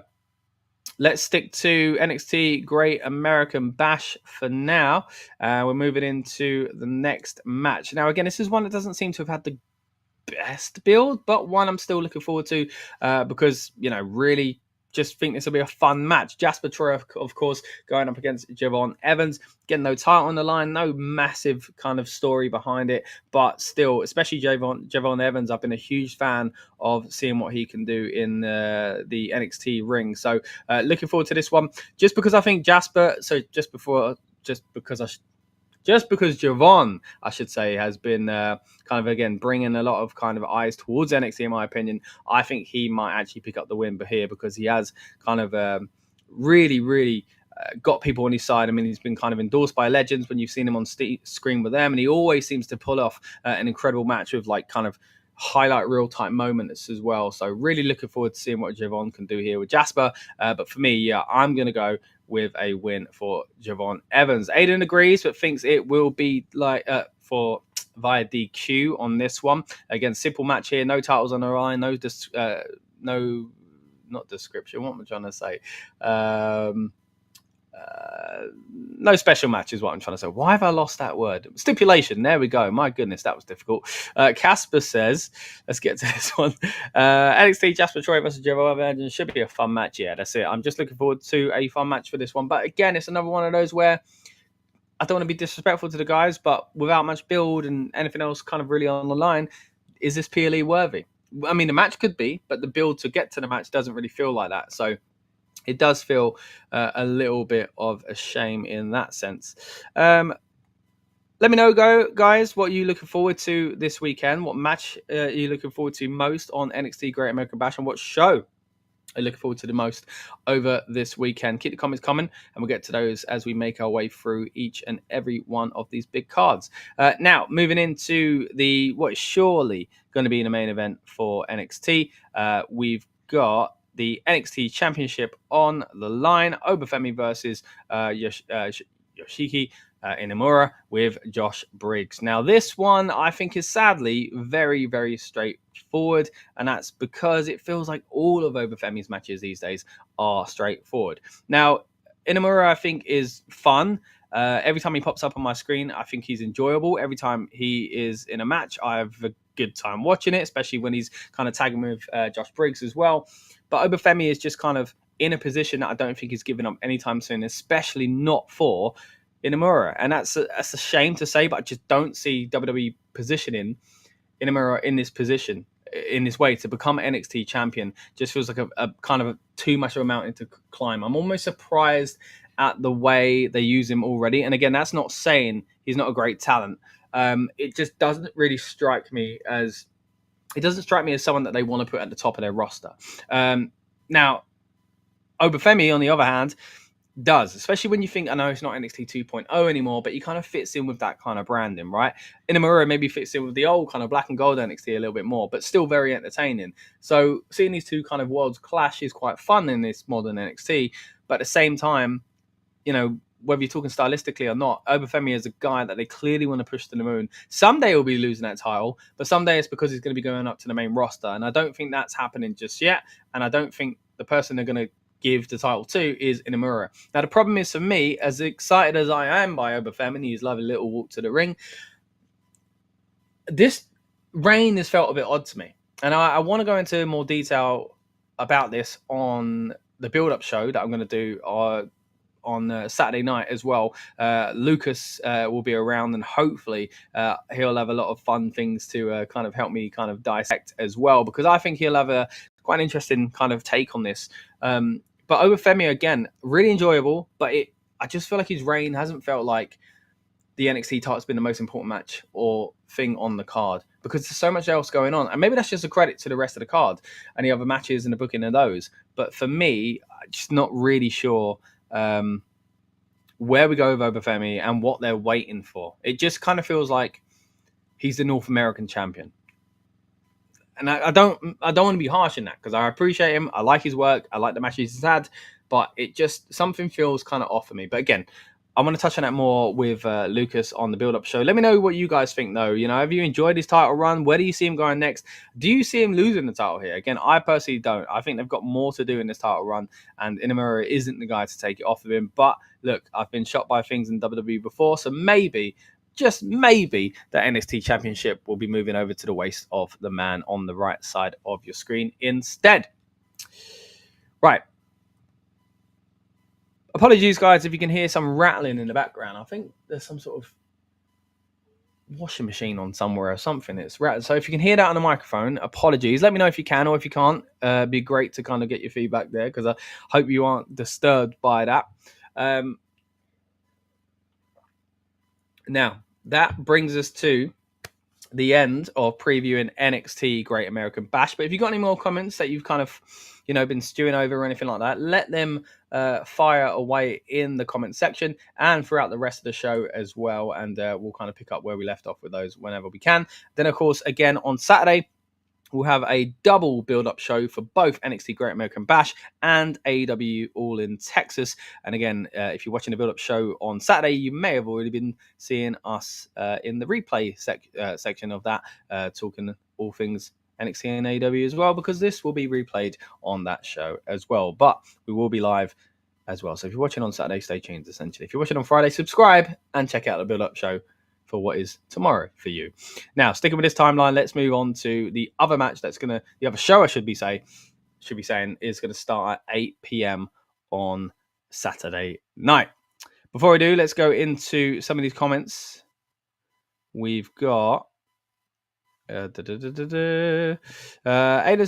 let's stick to NXT Great American Bash for now. We're moving into the next match. Now, again, this is one that doesn't seem to have had the best build, but one I'm still looking forward to because, really just think this will be a fun match. Jasper Troy, of course, going up against Javon Evans. Getting no title on the line, no massive kind of story behind it, but still, especially Javon Evans, I've been a huge fan of seeing what he can do in the NXT ring. So looking forward to this one. Just because I think Jasper, just because Javon, I should say, has been kind of, again, bringing a lot of kind of eyes towards NXT, in my opinion, I think he might actually pick up the win here because he has kind of really got people on his side. I mean, he's been kind of endorsed by legends when you've seen him on screen with them, and he always seems to pull off an incredible match with like kind of highlight reel type moments as well. So really looking forward to seeing what Javon can do here with Jasper. But for me, yeah, I'm going to go with a win for Javon Evans. Aiden agrees, but thinks it will be like for via DQ on this one. Again, simple match here, no titles on the line, no, not description. What am I trying to say? No special match is what I'm trying to say. Why have I lost that word? Stipulation. There we go. My goodness, that was difficult. Casper says, let's get to this one. NXT Jasper Troy versus Javon Evans should be a fun match. Yeah, that's it. I'm just looking forward to a fun match for this one. But again, it's another one of those where I don't want to be disrespectful to the guys, but without much build and anything else kind of really on the line, is this PLE worthy? I mean, the match could be, but the build to get to the match doesn't really feel like that. So it does feel a little bit of a shame in that sense. Let me know, guys, what are you looking forward to this weekend? What match are you looking forward to most on NXT Great American Bash? And what show are you looking forward to the most over this weekend? Keep the comments coming, and we'll get to those as we make our way through each and every one of these big cards. Now, moving into what is surely going to be the main event for NXT, we've got the NXT Championship on the line. Obafemi versus Yoshiki Inamura with Josh Briggs. Now, this one I think is sadly very, very straightforward, and that's because it feels like all of Obafemi's matches these days are straightforward. Now, Inamura, I think, is fun. Every time he pops up on my screen, I think he's enjoyable. Every time he is in a match, I have a good time watching it, especially when he's kind of tagging with Josh Briggs as well. But Obafemi is just kind of in a position that I don't think he's giving up anytime soon, especially not for Inamura. And that's a shame to say, but I just don't see WWE positioning Inamura in this position, in this way, to become NXT champion. Just feels like a kind of too much of a mountain to climb. I'm almost surprised at the way they use him already. And again, that's not saying he's not a great talent. It just doesn't really strike me as... It doesn't strike me as someone that they want to put at the top of their roster. Now, Obafemi, on the other hand, does, especially when you think, I know it's not NXT 2.0 anymore, but he kind of fits in with that kind of branding, right? Inamura maybe fits in with the old kind of black and gold NXT a little bit more, but still very entertaining. So seeing these two kind of worlds clash is quite fun in this modern NXT, but at the same time, you know, whether you're talking stylistically or not, Obafemi is a guy that they clearly want to push to the moon. Someday he'll be losing that title, but someday it's because he's going to be going up to the main roster. And I don't think that's happening just yet. And I don't think the person they're going to give the title to is Inamura. Now, the problem is, for me, as excited as I am by Obafemi, he's loving a little walk to the ring, this reign has felt a bit odd to me. And I want to go into more detail about this on the build-up show that I'm going to do on Saturday night as well. Lucas will be around, and hopefully he'll have a lot of fun things to kind of help me kind of dissect as well, because I think he'll have quite an interesting kind of take on this. But Obafemi, again, really enjoyable, but I just feel like his reign hasn't felt like the NXT title's been the most important match or thing on the card, because there's so much else going on. And maybe that's just a credit to the rest of the card and the other matches and the booking of those. But for me, I'm just not really sure where we go with Obafemi and what they're waiting for. It just kind of feels like he's the North American champion. And I don't want to be harsh in that, because I appreciate him. I like his work. I like the matches he's had. But it just, something feels kind of off for me. But again, I want to touch on that more with Lucas on the build-up show. Let me know what you guys think, though. You know, have you enjoyed his title run? Where do you see him going next? Do you see him losing the title here? Again, I personally don't. I think they've got more to do in this title run, and Inamura isn't the guy to take it off of him. But look, I've been shocked by things in WWE before, so maybe, just maybe, the NXT Championship will be moving over to the waist of the man on the right side of your screen instead. Right. Apologies, guys, if you can hear some rattling in the background. I think there's some sort of washing machine on somewhere or something. It's rattling. So if you can hear that on the microphone, apologies. Let me know if you can, or if you can't. It'd be great to kind of get your feedback there, because I hope you aren't disturbed by that. Now, that brings us to the end of previewing NXT Great American Bash. But if you've got any more comments that you've kind of, been stewing over or anything like that, let them fire away in the comment section and throughout the rest of the show as well. And we'll kind of pick up where we left off with those whenever we can. Then, of course, again on Saturday, we'll have a double build-up show for both NXT Great American Bash and AEW All In Texas. And again, if you're watching the build-up show on Saturday, you may have already been seeing us in the replay section of that, talking all things NXT and AEW as well, because this will be replayed on that show as well. But we will be live as well. So if you're watching on Saturday, stay tuned, essentially. If you're watching on Friday, subscribe and check out the build-up show for what is tomorrow for you. Now, sticking with this timeline, let's move on to the other match the other show I should be saying is going to start at 8 p.m. on Saturday night. Before we do, let's go into some of these comments. We've got Aiden's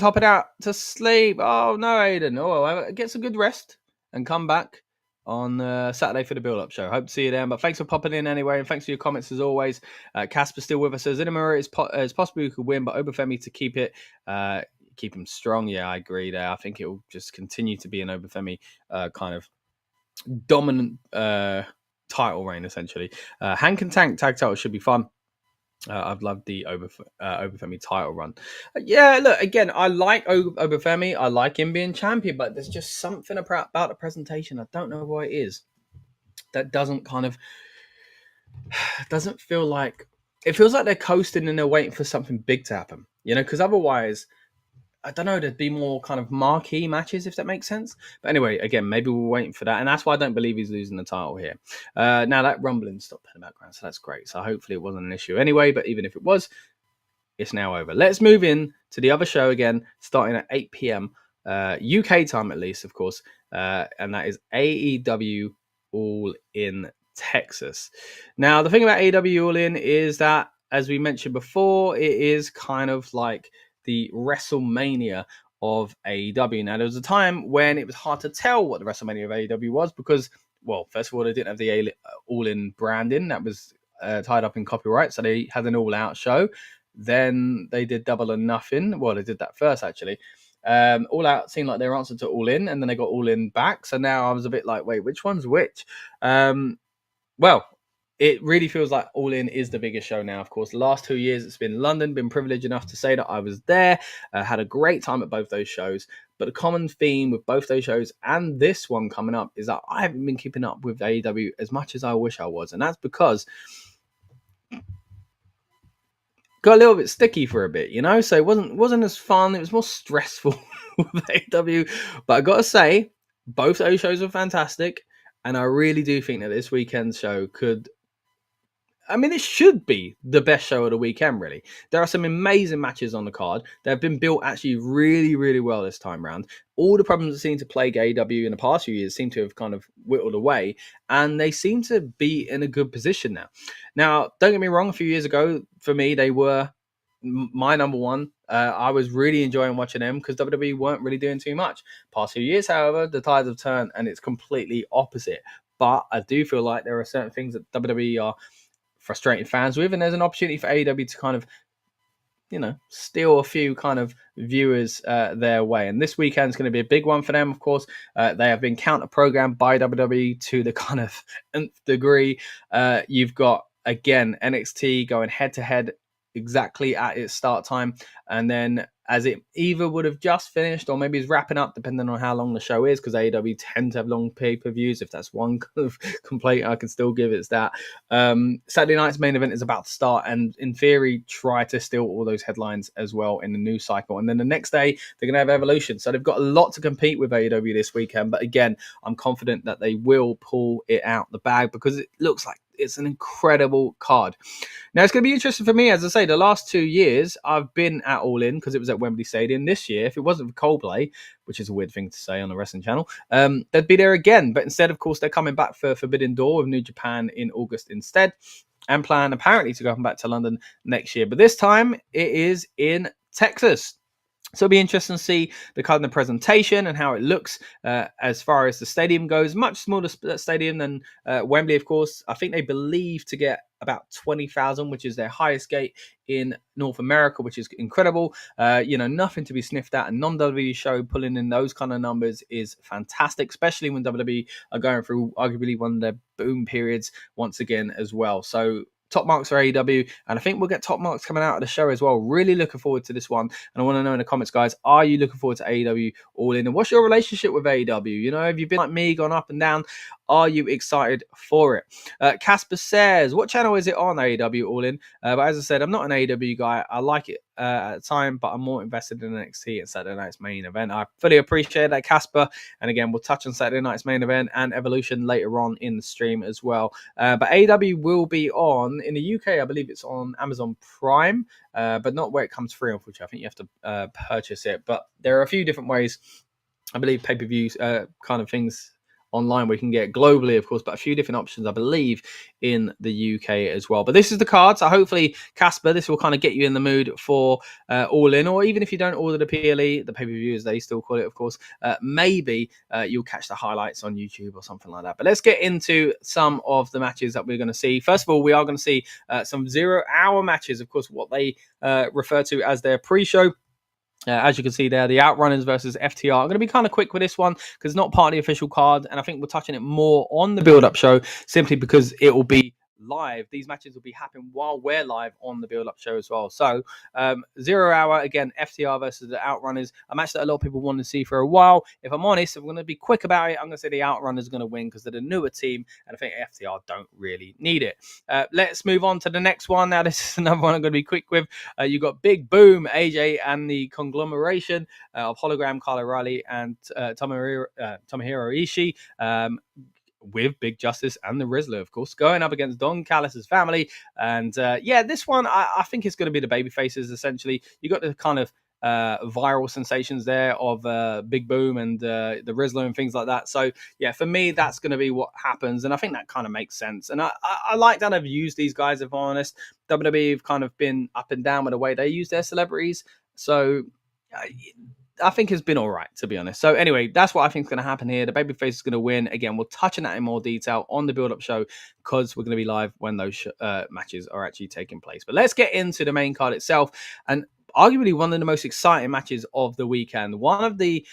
hopping out to sleep. Oh no, Aiden. Oh, get some good rest and come back on Saturday for the build-up show. Hope to see you then. But thanks for popping in anyway, and thanks for your comments as always. Casper's still with us. Says Inamura is possible who could win, but Obafemi to keep him strong. Yeah, I agree there. I think it will just continue to be an Obafemi kind of dominant title reign, essentially. Hank and Tank tag title should be fun. I've loved the Obafemi title run. Yeah, look, again, I like Obafemi. I like him being champion, but there's just something about the presentation. I don't know what it is. That doesn't feel like... It feels like they're coasting and they're waiting for something big to happen. Because otherwise... I don't know, there'd be more kind of marquee matches, if that makes sense. But anyway, again, maybe we're waiting for that. And that's why I don't believe he's losing the title here. Now, that rumbling stopped in the background, so that's great. So hopefully it wasn't an issue anyway. But even if it was, it's now over. Let's move in to the other show again, starting at 8 p.m. UK time, at least, of course. And that is AEW All In Texas. Now, the thing about AEW All In is that, as we mentioned before, it is kind of like the WrestleMania of AEW. Now, there was a time when it was hard to tell what the WrestleMania of AEW was because, well, first of all, they didn't have the All-In branding. That was tied up in copyright, so they had an all-out show. Then they did Double or Nothing. Well, they did that first, actually. All Out seemed like their answer to All In, and then they got All In back. So now I was a bit like, wait, which one's which? Well, it really feels like All In is the biggest show now. Of course, the last 2 years it's been London. Been privileged enough to say that I was there. Had a great time at both those shows. But a common theme with both those shows and this one coming up is that I haven't been keeping up with AEW as much as I wish I was. And that's because got a little bit sticky for a bit, so it wasn't as fun. It was more stressful with AEW. But I gotta say, both those shows were fantastic. And I really do think that this weekend's show it should be the best show of the weekend, really. There are some amazing matches on the card. They've been built actually really, really well this time around. All the problems that seem to plague AEW in the past few years seem to have kind of whittled away, and they seem to be in a good position now. Now, don't get me wrong, a few years ago, for me, they were my number one. I was really enjoying watching them because WWE weren't really doing too much. Past few years, however, the tides have turned, and it's completely opposite. But I do feel like there are certain things that WWE are frustrating fans with, and there's an opportunity for AEW to kind of, steal a few kind of viewers their way. And this weekend's going to be a big one for them, of course. They have been counter-programmed by WWE to the kind of nth degree. You've got, again, NXT going head-to-head exactly at its start time, and then as it either would have just finished or maybe is wrapping up, depending on how long the show is, because AEW tend to have long pay-per-views. If that's one kind of complaint I can still give, it's that. Saturday night's main event is about to start, and in theory, try to steal all those headlines as well in the news cycle. And then the next day, they're going to have Evolution. So they've got a lot to compete with AEW this weekend. But again, I'm confident that they will pull it out the bag because it looks like it's an incredible card. Now, it's going to be interesting for me. As I say, the last 2 years, I've been at All In because it was at Wembley Stadium. This year, if it wasn't for Coldplay, which is a weird thing to say on a wrestling channel, they'd be there again. But instead, of course, they're coming back for Forbidden Door with New Japan in August instead, and plan apparently to go back to London next year. But this time, it is in Texas. So it'll be interesting to see the kind of presentation and how it looks as far as the stadium goes. Much smaller stadium than Wembley, of course. I think they believe to get about 20,000, which is their highest gate in North America, which is incredible. Nothing to be sniffed at. A non-WWE show pulling in those kind of numbers is fantastic, especially when WWE are going through arguably one of their boom periods once again as well. So top marks for AEW, and I think we'll get top marks coming out of the show as well. Really looking forward to this one, and I want to know in the comments, guys, are you looking forward to AEW All In, and what's your relationship with AEW? Have you been like me, gone up and down? Are you excited for it? Casper says, what channel is it on, AEW All In? But as I said, I'm not an AEW guy. I like it at the time, but I'm more invested in NXT and Saturday night's main event. I fully appreciate that, Casper. And again, we'll touch on Saturday night's main event and Evolution later on in the stream as well. But AEW will be on, in the UK, I believe it's on Amazon Prime, but not where it comes free, unfortunately. I think you have to purchase it. But there are a few different ways, I believe, pay-per-views kind of things online where you can get globally, of course, but a few different options, I believe, in the UK as well. But this is the card, so hopefully, Casper, this will kind of get you in the mood for All In, or even if you don't order the PLE, the pay-per-view as they still call it, of course, maybe you'll catch the highlights on YouTube or something like that. But let's get into some of the matches that we're going to see. First of all, we are going to see some 0-hour matches, of course, what they refer to as their pre-show. As you can see there, the Outrunners versus FTR. I'm going to be kind of quick with this one because it's not part of the official card, and I think we're touching it more on the build-up show simply because it will be live. These matches will be happening while we're live on the build-up show as well. So 0 hour, again, FTR versus the Outrunners, a match that a lot of people want to see for a while. If I'm honest, I'm going to be quick about it. I'm going to say the Outrunners are going to win because they're the newer team, and I think FTR don't really need it. Let's move on to the next one. Now, this is another one I'm going to be quick with. You've got Big Boom, AJ, and the conglomeration of Hologram, Kyle O'Reilly, and Tomohiro Ishii. With Big Justice and the Rizzler, of course, going up against Don Callis' family. And this one, I think it's going to be the baby faces, essentially. You got the kind of viral sensations there of Big Boom and the Rizzler and things like that. So, yeah, for me, that's going to be what happens. And I think that kind of makes sense. And I like that I've used these guys, if I'm honest. WWE have kind of been up and down with the way they use their celebrities. So, I think it's been all right, to be honest. So anyway, that's what I think is going to happen here. The babyface is going to win. Again, we'll touch on that in more detail on the build-up show because we're going to be live when those matches are actually taking place. But let's get into the main card itself. And arguably one of the most exciting matches of the weekend. One of the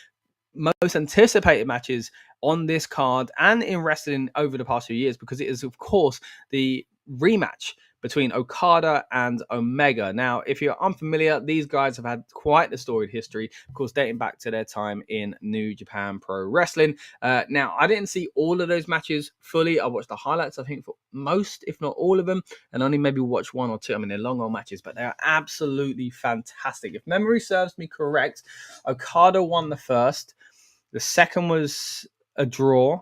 most anticipated matches on this card and in wrestling over the past few years because it is, of course, the rematch between Okada and Omega. Now, if you're unfamiliar, these guys have had quite the storied history, of course, dating back to their time in New Japan Pro Wrestling. Now, I didn't see all of those matches fully. I watched the highlights, I think, for most, if not all of them, and only maybe watch one or two. I mean, they're long old matches, but they're absolutely fantastic. If memory serves me correct, Okada won the first. The second was a draw.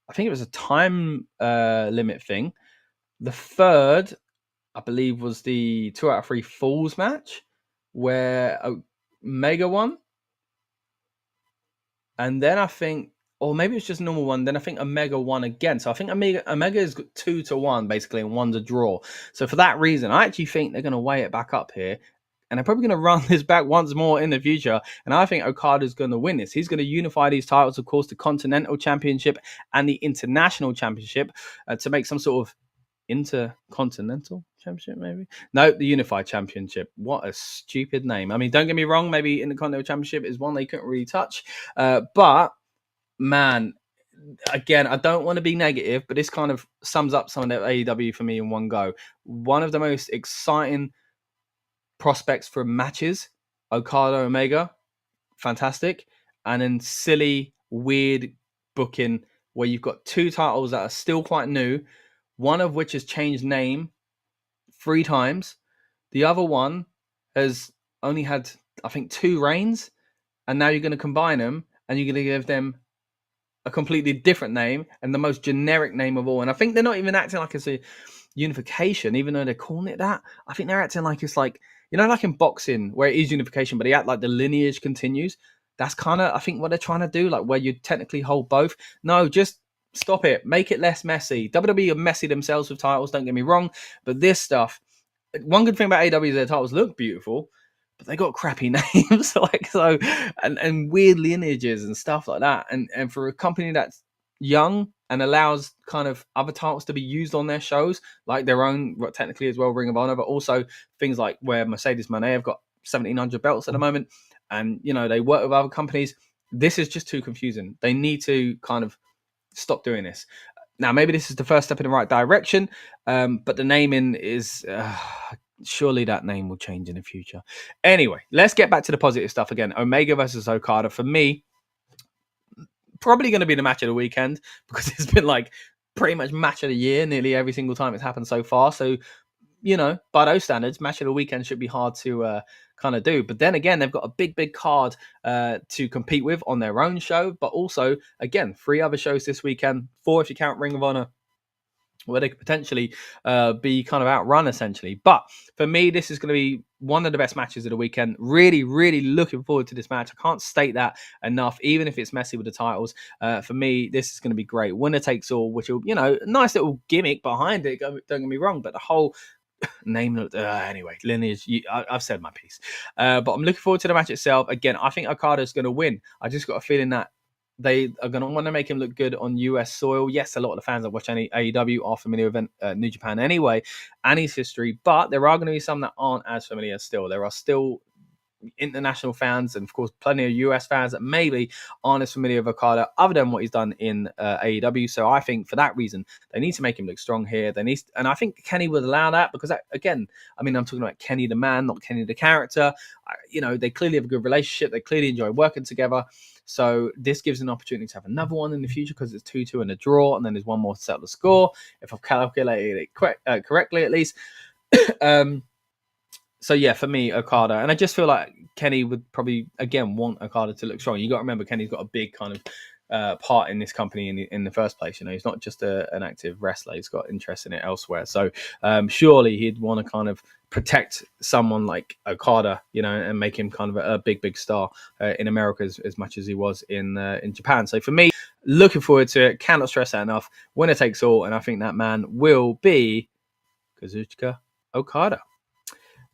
I think it was a time limit thing. The third, I believe, was the 2 out of 3 falls match where Omega won. And then I think, or maybe it's just a normal one. Then I think Omega won again. So I think Omega is 2-1 basically, and one's a draw. So for that reason, I actually think they're going to weigh it back up here. And they're probably going to run this back once more in the future. And I think Okada's going to win this. He's going to unify these titles, of course, the Continental Championship and the International Championship to make some sort of Intercontinental Championship, maybe? No, the Unified Championship. What a stupid name. I mean, don't get me wrong, maybe Intercontinental Championship is one they couldn't really touch. But, man, again, I don't want to be negative, but this kind of sums up some of the AEW for me in one go. One of the most exciting prospects for matches, Okada Omega, fantastic. And then silly, weird booking where you've got two titles that are still quite new, one of which has changed name 3 times. The other one has only had, I think, 2 reigns. And now you're going to combine them and you're going to give them a completely different name and the most generic name of all. And I think they're not even acting like it's a unification, even though they're calling it that. I think they're acting like it's like, like in boxing where it is unification, but they act like the lineage continues. That's kind of, I think, what they're trying to do, like where you technically hold both. No, just stop it. Make it less messy. WWE are messy themselves with titles, don't get me wrong. But this stuff, one good thing about AEW is their titles look beautiful, but they got crappy names, and weird lineages and stuff like that. And for a company that's young and allows kind of other titles to be used on their shows, like their own, technically as well, Ring of Honor, but also things like where Mercedes Moné have got 1,700 belts at the moment, and they work with other companies. This is just too confusing. They need to kind of stop doing this. Now, maybe this is the first step in the right direction, but the naming is... surely that name will change in the future. Anyway, let's get back to the positive stuff again. Omega versus Okada, for me, probably going to be the match of the weekend, because it's been like pretty much match of the year nearly every single time it's happened so far. So, by those standards, match of the weekend should be hard to kind of do. But then again, they've got a big card to compete with on their own show, but also, again, 3 other shows this weekend, 4 if you count Ring of Honor, where they could potentially be kind of outrun, essentially. But for me, this is going to be one of the best matches of the weekend. Really, really looking forward to this match. I can't state that enough, even if it's messy with the titles. For me, this is going to be great. Winner takes all, which will, nice little gimmick behind it, don't get me wrong, but the whole name, anyway, lineage, I've said my piece. But I'm looking forward to the match itself. Again, I think Okada's going to win. I just got a feeling that they are going to want to make him look good on US soil. Yes, a lot of the fans that watch any AEW are familiar with New Japan anyway, and his history, but there are going to be some that aren't as familiar still. There are still international fans and, of course, plenty of US fans that maybe aren't as familiar with Okada other than what he's done in AEW. So I think for that reason, they need to make him look strong here. And I think Kenny would allow that, because, again, I'm talking about Kenny the man, not Kenny the character. They clearly have a good relationship. They clearly enjoy working together. So this gives an opportunity to have another one in the future, because it's 2-2 and a draw, and then there's one more to settle the score, if I've calculated it correctly at least. So yeah, for me, Okada, and I just feel like Kenny would probably again want Okada to look strong. You got to remember, Kenny's got a big kind of part in this company in the first place. He's not just an active wrestler; he's got interest in it elsewhere. So surely he'd want to kind of protect someone like Okada, and make him kind of a big star in America as much as he was in Japan. So for me, looking forward to it. Cannot stress that enough. Winner takes all, and I think that man will be Kazuchika Okada.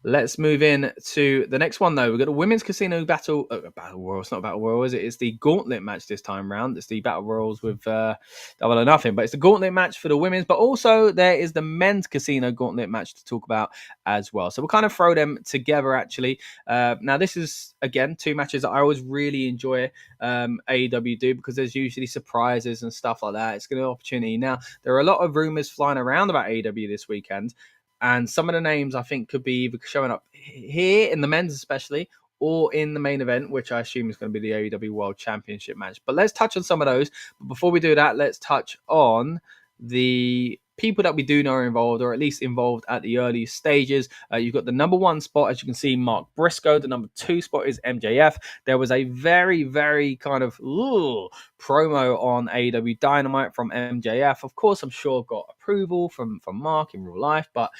Let's move in to the next one, though. We've got a women's casino battle royal. It's not a battle royal, is it? It's the gauntlet match this time round. It's the battle royals with Double or Nothing, but it's the gauntlet match for the women's. But also there is the men's casino gauntlet match to talk about as well. So we'll kind of throw them together, actually. Now, this is, again, 2 matches that I always really enjoy AEW do, because there's usually surprises and stuff like that. It's going to be an opportunity. Now, there are a lot of rumors flying around about AEW this weekend. And some of the names I think could be either showing up here in the men's especially, or in the main event, which I assume is going to be the AEW World Championship match. But let's touch on some of those. But before we do that, let's touch on the people that we do know are involved, or at least involved at the early stages. You've got the number 1 spot, as you can see, Mark Briscoe. The number 2 spot is MJF. There was a very, very kind of promo on AEW Dynamite from MJF. Of course, I'm sure got approval from Mark in real life, but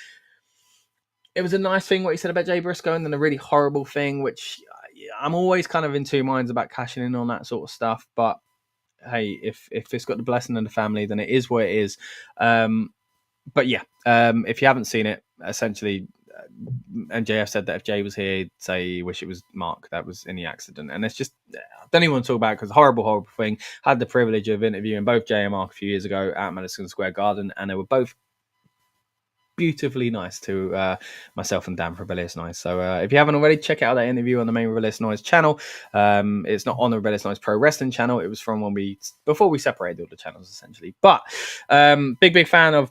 it was a nice thing what he said about Jay Briscoe, and then a really horrible thing, which I'm always kind of in 2 minds about cashing in on that sort of stuff. But hey, if it's got the blessing of the family, then it is what it is. But yeah, if you haven't seen it, essentially, MJF said that if Jay was here, he'd say he wish it was Mark that was in the accident. And it's just, I don't even want to talk about it, because horrible thing. Had the privilege of interviewing both Jay and Mark a few years ago at Madison Square Garden, and they were both beautifully nice to myself and Dan for Rebellious Noise. So if you haven't already, check out that interview on the main Rebellious Noise channel. It's not on the Rebellious Noise Pro Wrestling channel. It was from before we separated all the channels, essentially. But big fan of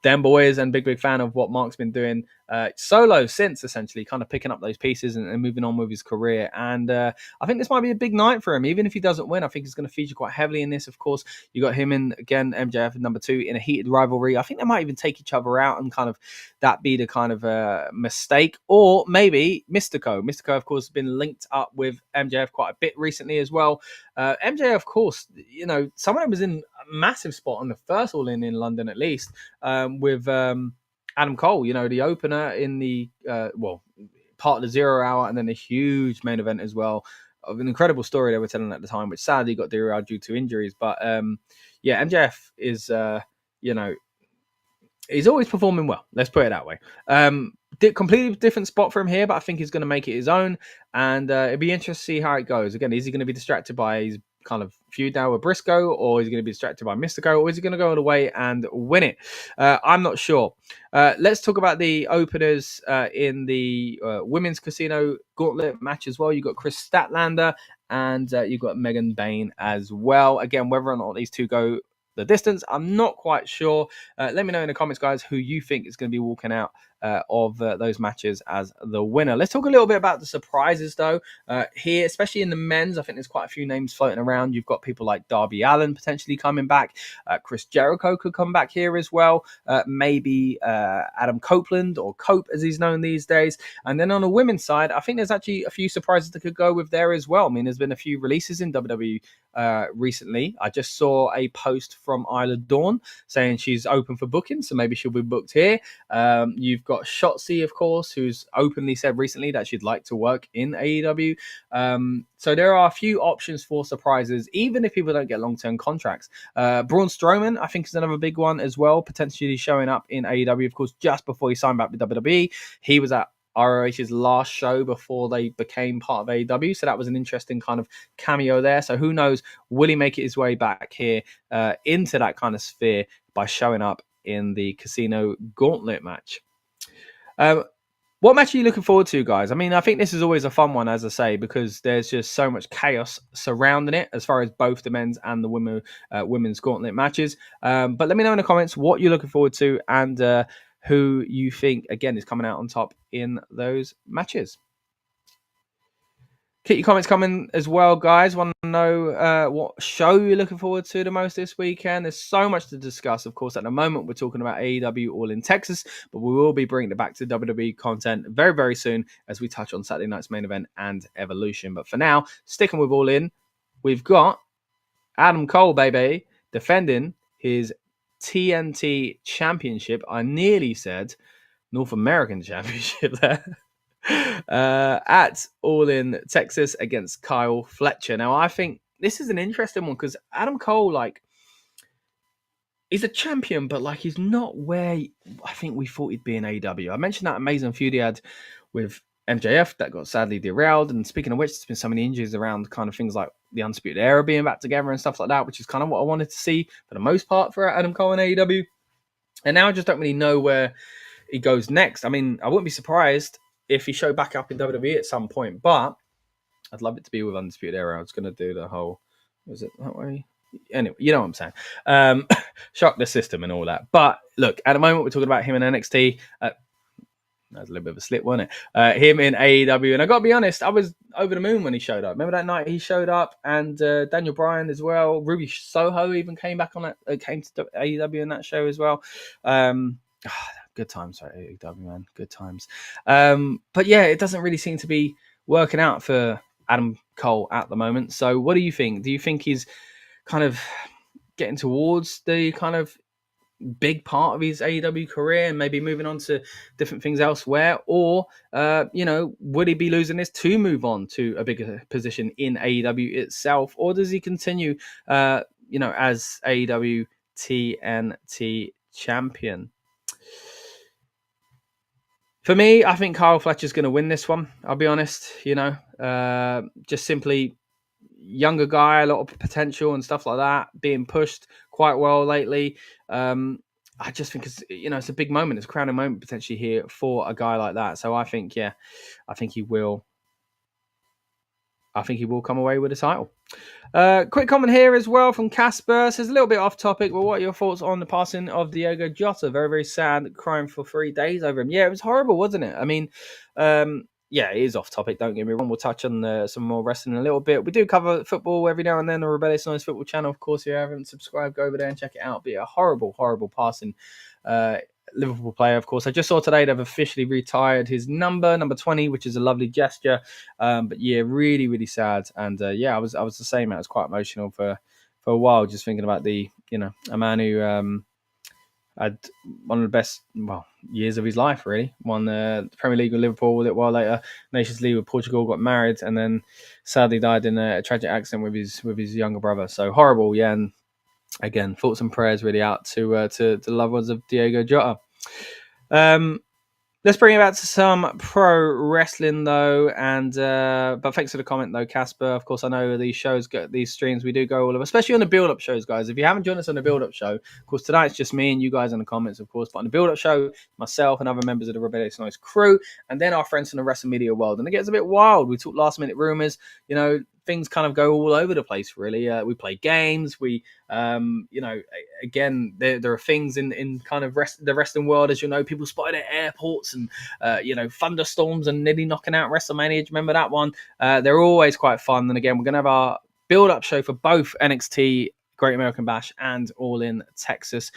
them boys, and big fan of what Mark's been doing solo since, essentially kind of picking up those pieces and moving on with his career. And I think this might be a big night for him. Even if he doesn't win, I think he's going to feature quite heavily in this. Of course, you got him in, again, MJF at number 2 in a heated rivalry. I think they might even take each other out, and kind of that be the kind of mistake. Or maybe Mystico, of course, has been linked up with MJF quite a bit recently as well. MJF, of course, someone who was in a massive spot on the first All In London, at least, with Adam Cole, the opener in the part of the 0 hour, and then a huge main event as well, of an incredible story they were telling at the time, which sadly got derailed due to injuries. But MJF is he's always performing well, let's put it that way. Completely different spot for him here, but I think he's going to make it his own, and it'd be interesting to see how it goes. Again, is he going to be distracted by his kind of feud now with Briscoe, or is he going to be distracted by Mystico, or is he going to go all the way and win it? I'm not sure. Let's talk about the openers in the women's casino gauntlet match as well. You've got Chris Statlander and you've got Megan Bain as well. Again, whether or not these two go the distance, I'm not quite sure. Let me know in the comments, guys, who you think is going to be walking out of those matches as the winner. Let's talk a little bit about the surprises, though, here, especially in the men's. I think there's quite a few names floating around. You've got people like Darby Allin potentially coming back. Chris Jericho could come back here as well. Maybe Adam Copeland, or Cope as he's known these days. And then on the women's side, I think there's actually a few surprises that could go with there as well. I mean, there's been a few releases in WWE recently. I just saw a post from Isla Dawn saying she's open for booking, so maybe she'll be booked here. You've got Shotzi, of course, who's openly said recently that she'd like to work in AEW. So there are a few options for surprises, even if people don't get long-term contracts. Braun Strowman, I think, is another big one as well, potentially showing up in AEW. Of course, just before he signed back with WWE, he was at ROH's last show before they became part of AEW. So that was an interesting kind of cameo there. So who knows, will he make it his way back here into that kind of sphere by showing up in the Casino Gauntlet match? What match are you looking forward to, guys? I mean, I think this is always a fun one, as I say, because there's just so much chaos surrounding it as far as both the men's and the women's gauntlet matches. But let me know in the comments what you're looking forward to and who you think, again, is coming out on top in those matches. Keep your comments coming as well, guys. Want to know what show you're looking forward to the most this weekend? There's so much to discuss. Of course, at the moment, we're talking about AEW All In Texas, but we will be bringing it back to WWE content very, very soon as we touch on Saturday night's main event and Evolution. But for now, sticking with All In, we've got Adam Cole, baby, defending his TNT Championship. I nearly said North American Championship there. At All In Texas against Kyle Fletcher. Now, I think this is an interesting one because Adam Cole, like, he's a champion, but like he's not where I think we thought he'd be in AEW. I mentioned that amazing feud he had with MJF that got sadly derailed. And speaking of which, there's been so many injuries around kind of things like the Undisputed Era being back together and stuff like that, which is kind of what I wanted to see for the most part for Adam Cole in AEW. And now I just don't really know where he goes next. I mean, I wouldn't be surprised if he showed back up in WWE at some point, but I'd love it to be with Undisputed Era. I was going to do the whole, was it that way? Anyway, you know what I'm saying. Shock the system and all that. But look, at the moment, we're talking about him in NXT. That was a little bit of a slip, wasn't it? Him in AEW. And I got to be honest, I was over the moon when he showed up. Remember that night he showed up, and Daniel Bryan as well. Ruby Soho even came back on that, came to AEW in that show as well. Good times, right? AEW, man. Good times. But yeah, it doesn't really seem to be working out for Adam Cole at the moment. So what do you think? Do you think he's kind of getting towards the kind of big part of his AEW career and maybe moving on to different things elsewhere? Or, would he be losing this to move on to a bigger position in AEW itself? Or does he continue, as AEW TNT champion? For me, I think Kyle Fletcher's going to win this one. I'll be honest, just simply younger guy, a lot of potential and stuff like that, being pushed quite well lately. I just think it's a big moment. It's a crowning moment potentially here for a guy like that. So I think he will come away with a title. Quick comment here as well from Casper. Says a little bit off topic, but what are your thoughts on the passing of Diogo Jota? Very, very sad, crying for 3 days over him. Yeah, it was horrible, wasn't it? I mean, it is off topic, don't get me wrong. We'll touch on some more wrestling in a little bit. We do cover football every now and then, the Rebellious Noise Football channel. Of course, if you haven't subscribed, go over there and check it out. But a horrible, horrible passing Liverpool player, of course. I just saw today they've officially retired his number 20, which is a lovely gesture. But yeah, really, really sad. And I was the same. I was quite emotional for a while, just thinking about a man who had one of the best years of his life. Really won the Premier League with Liverpool a little while later, Nations League with Portugal, got married, and then sadly died in a tragic accident with his younger brother. So horrible, yeah. And again, thoughts and prayers really out to the loved ones of Diogo Jota. Let's bring it back to some pro wrestling though, and but thanks for the comment though, Casper. Of course, I know these shows, these streams, we do go all of, especially on the build-up shows, guys. If you haven't joined us on the build-up show, of course, tonight's just me and you guys in the comments, of course. But on the build-up show, myself and other members of the Rebellious Noise crew, and then our friends from the wrestling media world, and it gets a bit wild. We talk last-minute rumors, you know. Things kind of go all over the place, really. We play games. We, you know, again, there are things in kind of the wrestling world, as you know, people spotted at airports and, you know, thunderstorms and nearly knocking out WrestleMania. Do you remember that one? They're always quite fun. And again, we're going to have our build-up show for both NXT Great American Bash and All In Texas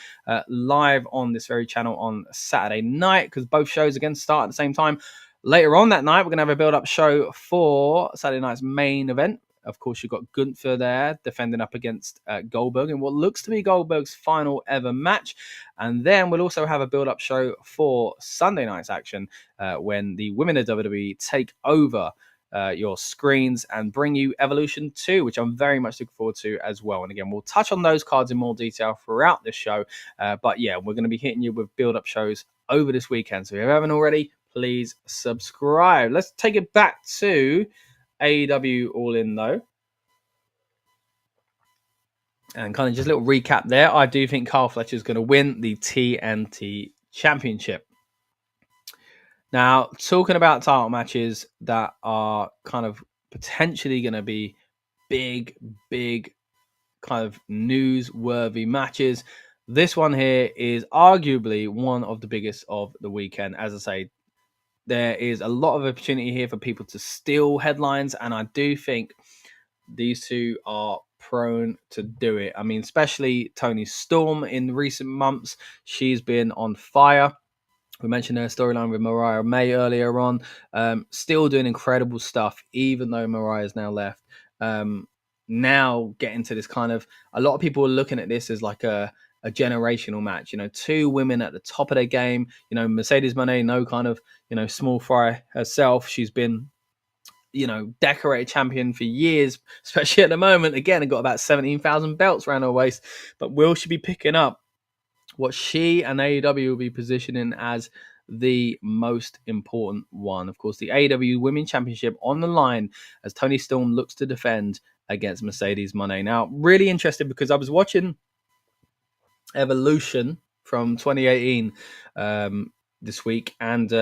live on this very channel on Saturday night, because both shows again start at the same time. Later on that night, we're going to have a build-up show for Saturday night's main event. Of course, you've got Gunther there defending up against Goldberg in what looks to be Goldberg's final ever match. And then we'll also have a build-up show for Sunday night's action when the women of WWE take over your screens and bring you Evolution 2, which I'm very much looking forward to as well. And again, we'll touch on those cards in more detail throughout this show. But yeah, we're going to be hitting you with build-up shows over this weekend. So if you haven't already, please subscribe. Let's take it back to AEW All In, though. And kind of just a little recap there. I do think Kyle Fletcher is going to win the TNT Championship. Now, talking about title matches that are kind of potentially going to be big kind of newsworthy matches. This one here is arguably one of the biggest of the weekend. As I say, there is a lot of opportunity here for people to steal headlines, and I do think these two are prone to do it. I mean, especially Toni Storm in recent months. She's been on fire. We mentioned her storyline with Mariah May earlier on. Still doing incredible stuff, even though Mariah's now left. Now getting to this kind of, a lot of people are looking at this as like a generational match. You know, two women at the top of their game. You know, Mercedes Moné, no kind of, you know, small fry herself. She's been, you know, decorated champion for years, especially at the moment. Again, got about 17,000 belts around her waist. But will she be picking up what she and AEW will be positioning as the most important one? Of course, the AEW Women's Championship on the line as Toni Storm looks to defend against Mercedes Moné. Now, really interested because I was watching Evolution from 2018 this week, and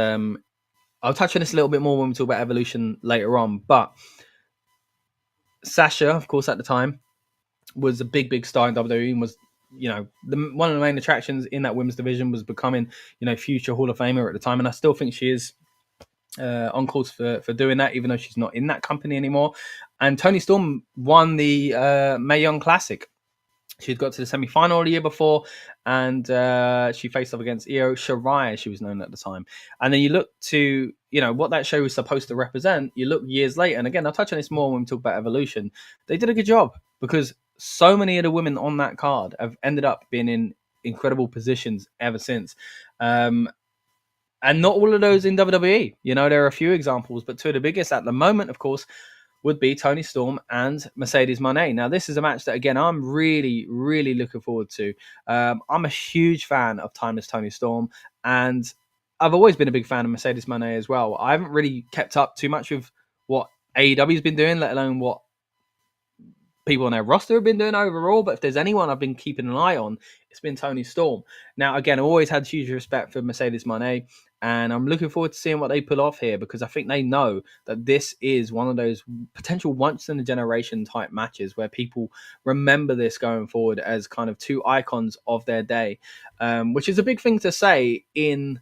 I'll touch on this a little bit more when we talk about Evolution later on. But Sasha, of course, at the time was a big star in WWE and was, you know, one of the main attractions in that women's division, was becoming, you know, future Hall of Famer at the time. And I still think she is on course for doing that, even though she's not in that company anymore. And Toni Storm won the Mae Young Classic. She'd got to the semi-final the year before, and she faced off against Io Shirai, as she was known at the time. And then you look to, you know, what that show was supposed to represent. You look years later, and again, I'll touch on this more when we talk about Evolution. They did a good job because so many of the women on that card have ended up being in incredible positions ever since. And not all of those in WWE. You know, there are a few examples, but two of the biggest at the moment, of course, would be Toni Storm and Mercedes Moné. Now, this is a match that, again, I'm really looking forward to. I'm a huge fan of timeless Toni Storm, and I've always been a big fan of Mercedes Moné as well. I haven't really kept up too much with what AEW's been doing, let alone what people on their roster have been doing overall. But if there's anyone I've been keeping an eye on, it's been Toni Storm. Now, again, I've always had huge respect for Mercedes Moné, and I'm looking forward to seeing what they pull off here, because I think they know that this is one of those potential once-in-a-generation type matches where people remember this going forward as kind of two icons of their day, which is a big thing to say in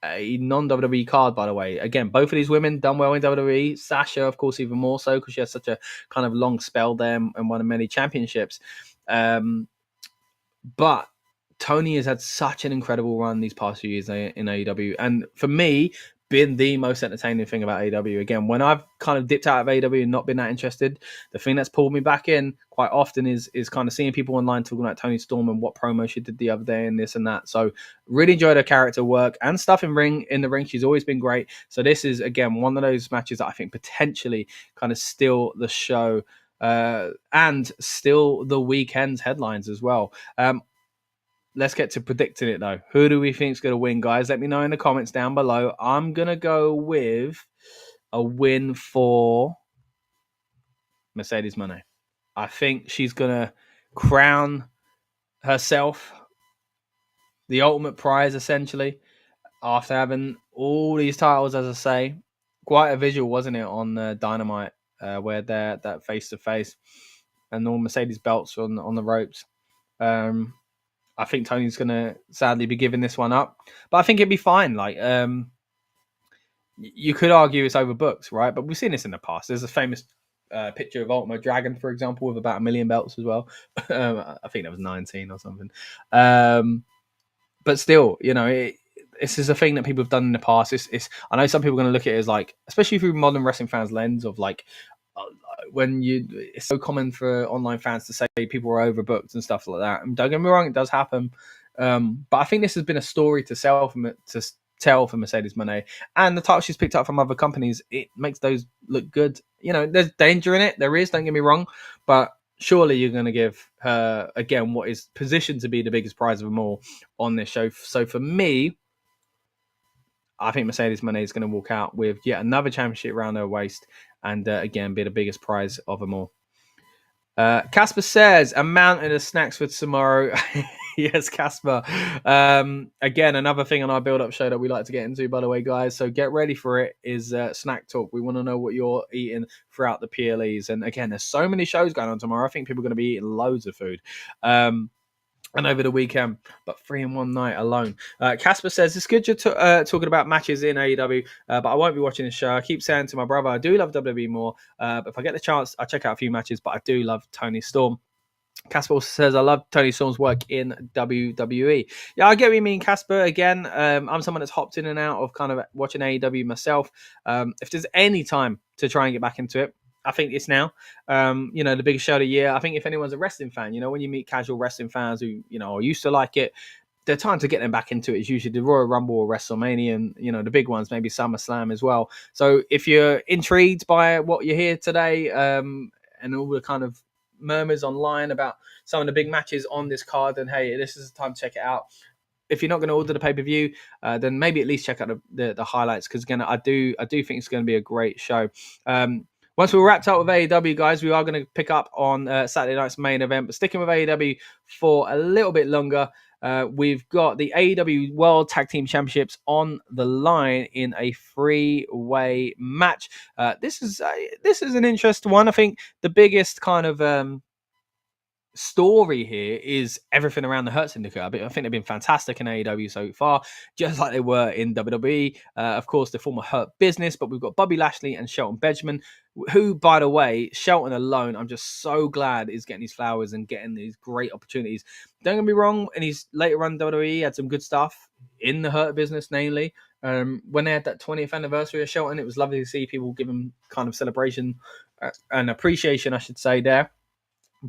a non-WWE card, by the way. Again, both of these women done well in WWE. Sasha, of course, even more so because she has such a kind of long spell there and won many championships. But Toni has had such an incredible run these past few years in AEW. And for me, been the most entertaining thing about AEW. Again, when I've kind of dipped out of AEW and not been that interested, the thing that's pulled me back in quite often is kind of seeing people online talking about Toni Storm and what promo she did the other day and this and that. So really enjoyed her character work and stuff in the ring. She's always been great. So this is, again, one of those matches that I think potentially kind of steal the show and steal the weekend's headlines as well. let's get to predicting it though. Who do we think is going to win, guys? Let me know in the comments down below. I'm going to go with a win for Mercedes Moné. I think she's going to crown herself the ultimate prize, essentially, after having all these titles, as I say. Quite a visual, wasn't it, on Dynamite, where they're that face-to-face and all Mercedes belts on the ropes. I think Tony's going to sadly be giving this one up, but I think it'd be fine. Like, you could argue it's overbooked, right? But we've seen this in the past. There's a famous picture of Ultimo Dragon, for example, with about 1 million belts as well. I think that was 19 or something. But still, you know, this is a thing that people have done in the past. I know some people are going to look at it as like, especially through modern wrestling fans' lens of like, it's so common for online fans to say people are overbooked and stuff like that. And don't get me wrong, it does happen. But I think this has been a story to tell for Mercedes Moné, and the title she's picked up from other companies, it makes those look good. You know, there's danger in it. There is, don't get me wrong, but surely you're going to give her, again, what is positioned to be the biggest prize of them all on this show. So for me, I think Mercedes Moné is going to walk out with yet another championship around her waist and, again, be the biggest prize of them all. Casper says, a mountain of snacks for tomorrow. Yes, Casper. Again, another thing on our build-up show that we like to get into, by the way, guys. So get ready for it, is Snack Talk. We want to know what you're eating throughout the PLEs. And again, there's so many shows going on tomorrow. I think people are going to be eating loads of food. And over the weekend, but 3 in one night alone. Casper says, it's good you're talking about matches in AEW, but I won't be watching the show. I keep saying to my brother, I do love WWE more, but if I get the chance, I'll check out a few matches, but I do love Tony Storm. Casper also says, I love Tony Storm's work in WWE. Yeah, I get what you mean, Casper. Again, I'm someone that's hopped in and out of kind of watching AEW myself. If there's any time to try and get back into it, I think it's now. You know, the biggest show of the year. I think if anyone's a wrestling fan, you know, when you meet casual wrestling fans who, you know, are used to like it, the time to get them back into it is usually the Royal Rumble or WrestleMania, and, you know, the big ones, maybe SummerSlam as well. So if you're intrigued by what you hear today, and all the kind of murmurs online about some of the big matches on this card, and hey, this is the time to check it out. If you're not going to order the pay-per-view, then maybe at least check out the highlights, because again, I do think it's going to be a great show. Once we're wrapped up with AEW, guys, we are going to pick up on Saturday night's main event. But sticking with AEW for a little bit longer, we've got the AEW World Tag Team Championships on the line in a 3-way match. This is an interesting one. I think the biggest kind of story here is everything around the Hurt Syndicate. I think they've been fantastic in AEW so far, just like they were in WWE. Of course, the former Hurt Business, but we've got Bobby Lashley and Shelton Benjamin, who, by the way, Shelton alone, I'm just so glad is getting these flowers and getting these great opportunities. Don't get me wrong, in his later run WWE, he had some good stuff in the Hurt Business, namely. When they had that 20th anniversary of Shelton, it was lovely to see people give him kind of celebration and appreciation, I should say, there.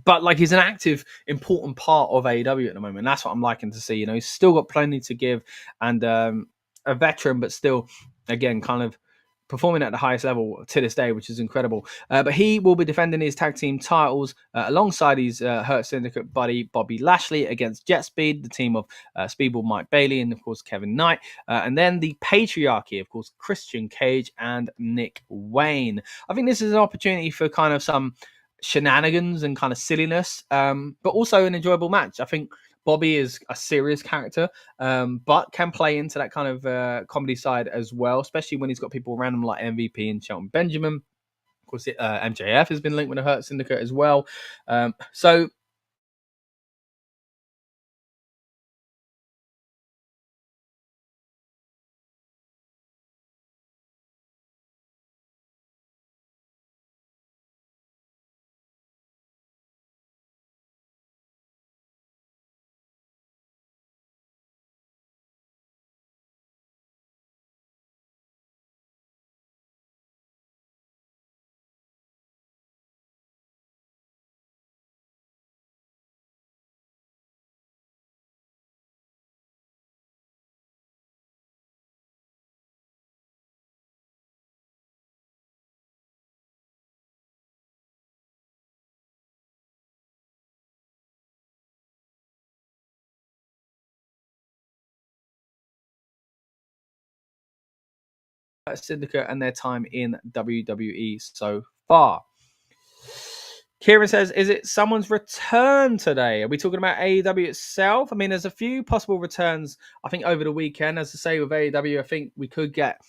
But like, he's an active, important part of AEW at the moment. That's what I'm liking to see. You know, he's still got plenty to give, and a veteran, but still, again, kind of performing at the highest level to this day, which is incredible. But he will be defending his tag team titles alongside his Hurt Syndicate buddy Bobby Lashley against Jet Speed, the team of Speedball Mike Bailey, and of course Kevin Knight, and then the Patriarchy, of course, Christian Cage and Nick Wayne. I think this is an opportunity for kind of some shenanigans and kind of silliness, but also an enjoyable match. I think Bobby is a serious character, but can play into that kind of comedy side as well, especially when he's got people around him like MVP and Shelton Benjamin. Of course, MJF has been linked with the Hurt Syndicate as well. So Syndicate and their time in WWE so far. Kieran says, is it someone's return today? Are we talking about AEW itself? I mean, there's a few possible returns, I think, over the weekend. As I say, with AEW, I think we could get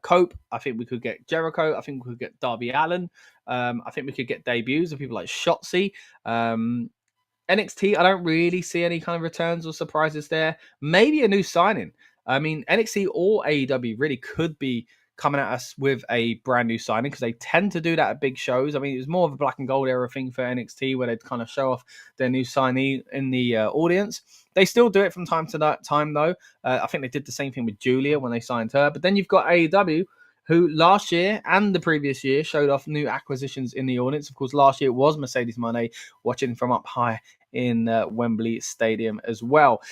Cope. I think we could get Jericho. I think we could get Darby Allin. I think we could get debuts of people like Shotzi. NXT, I don't really see any kind of returns or surprises there. Maybe a new signing. I mean, NXT or AEW really could be coming at us with a brand new signing because they tend to do that at big shows. I mean, it was more of a black and gold era thing for NXT where they'd kind of show off their new signee in the audience. They still do it from time to time, though. I think they did the same thing with Julia when they signed her. But then you've got AEW, who last year and the previous year showed off new acquisitions in the audience. Of course, last year it was Mercedes Moné watching from up high in Wembley Stadium as well.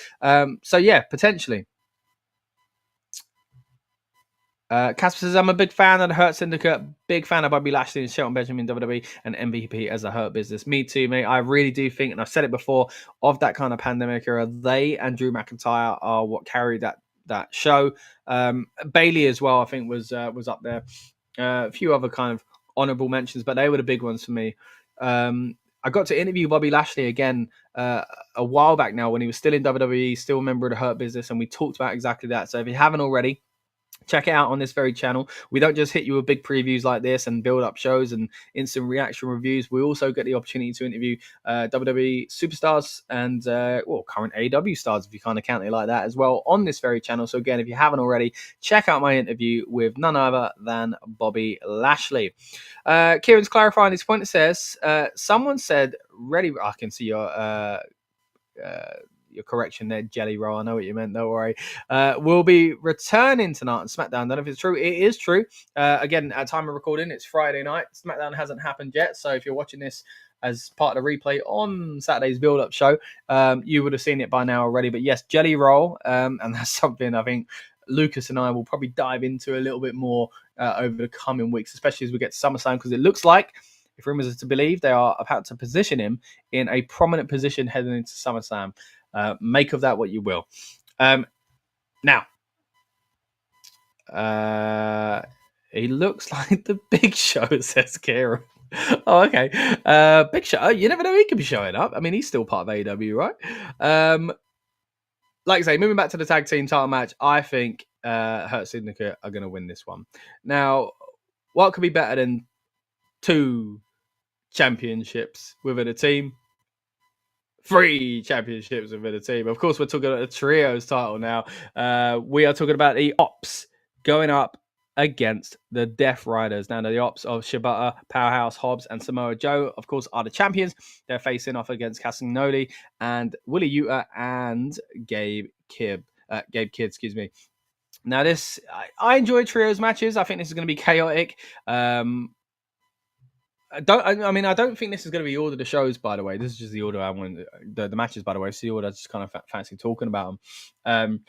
So, yeah, potentially. Casper says, I'm a big fan of the Hurt Syndicate, big fan of Bobby Lashley and Shelton Benjamin WWE and MVP as a Hurt Business. Me too, mate. I really do think, and I've said it before, of that kind of pandemic era, they and Drew McIntyre are what carried that show. Bailey as well, I think, was up there. A few other kind of honorable mentions, but they were the big ones for me. I got to interview Bobby Lashley again a while back now when he was still in WWE, still a member of the Hurt Business, and we talked about exactly that. So if you haven't already, check it out on this very channel. We don't just hit you with big previews like this and build up shows and instant reaction reviews. We also get the opportunity to interview WWE superstars and current AEW stars, if you kind of count it like that, as well on this very channel. So again, if you haven't already, check out my interview with none other than Bobby Lashley. Kieran's clarifying his point. It says, someone said, ready. I can see your correction there, Jelly Roll. I know what you meant. Don't worry. Will be returning tonight on SmackDown. I don't know if it's true. It is true. Again, at time of recording, it's Friday night. SmackDown hasn't happened yet. So if you're watching this as part of the replay on Saturday's build-up show, you would have seen it by now already. But yes, Jelly Roll. And that's something I think Lucas and I will probably dive into a little bit more over the coming weeks, especially as we get to SummerSlam, because it looks like, if rumors are to believe, they are about to position him in a prominent position heading into SummerSlam. Make of that what you will. Now, he looks like the Big Show, says Kieran. Oh, okay. Big Show. You never know, he could be showing up. I mean, he's still part of AEW, right? Like I say, moving back to the tag team title match, I think Hurt Syndicate are going to win this one. Now, what could be better than 2 championships within a team? 3 championships within a team. Of course, we're talking about a trios title now. We are talking about the Ops going up against the Death Riders. Now, the Ops of Shibata, Powerhouse, Hobbs, and Samoa Joe, of course, are the champions. They're facing off against Castagnoli and Willie Yuta and Gabe Kidd, excuse me. Now, this I enjoy trios matches. I think this is going to be chaotic. I don't think this is going to be the order of the shows, by the way. This is just the order I want, the matches, by the way. So the order I just kind of fancy talking about them.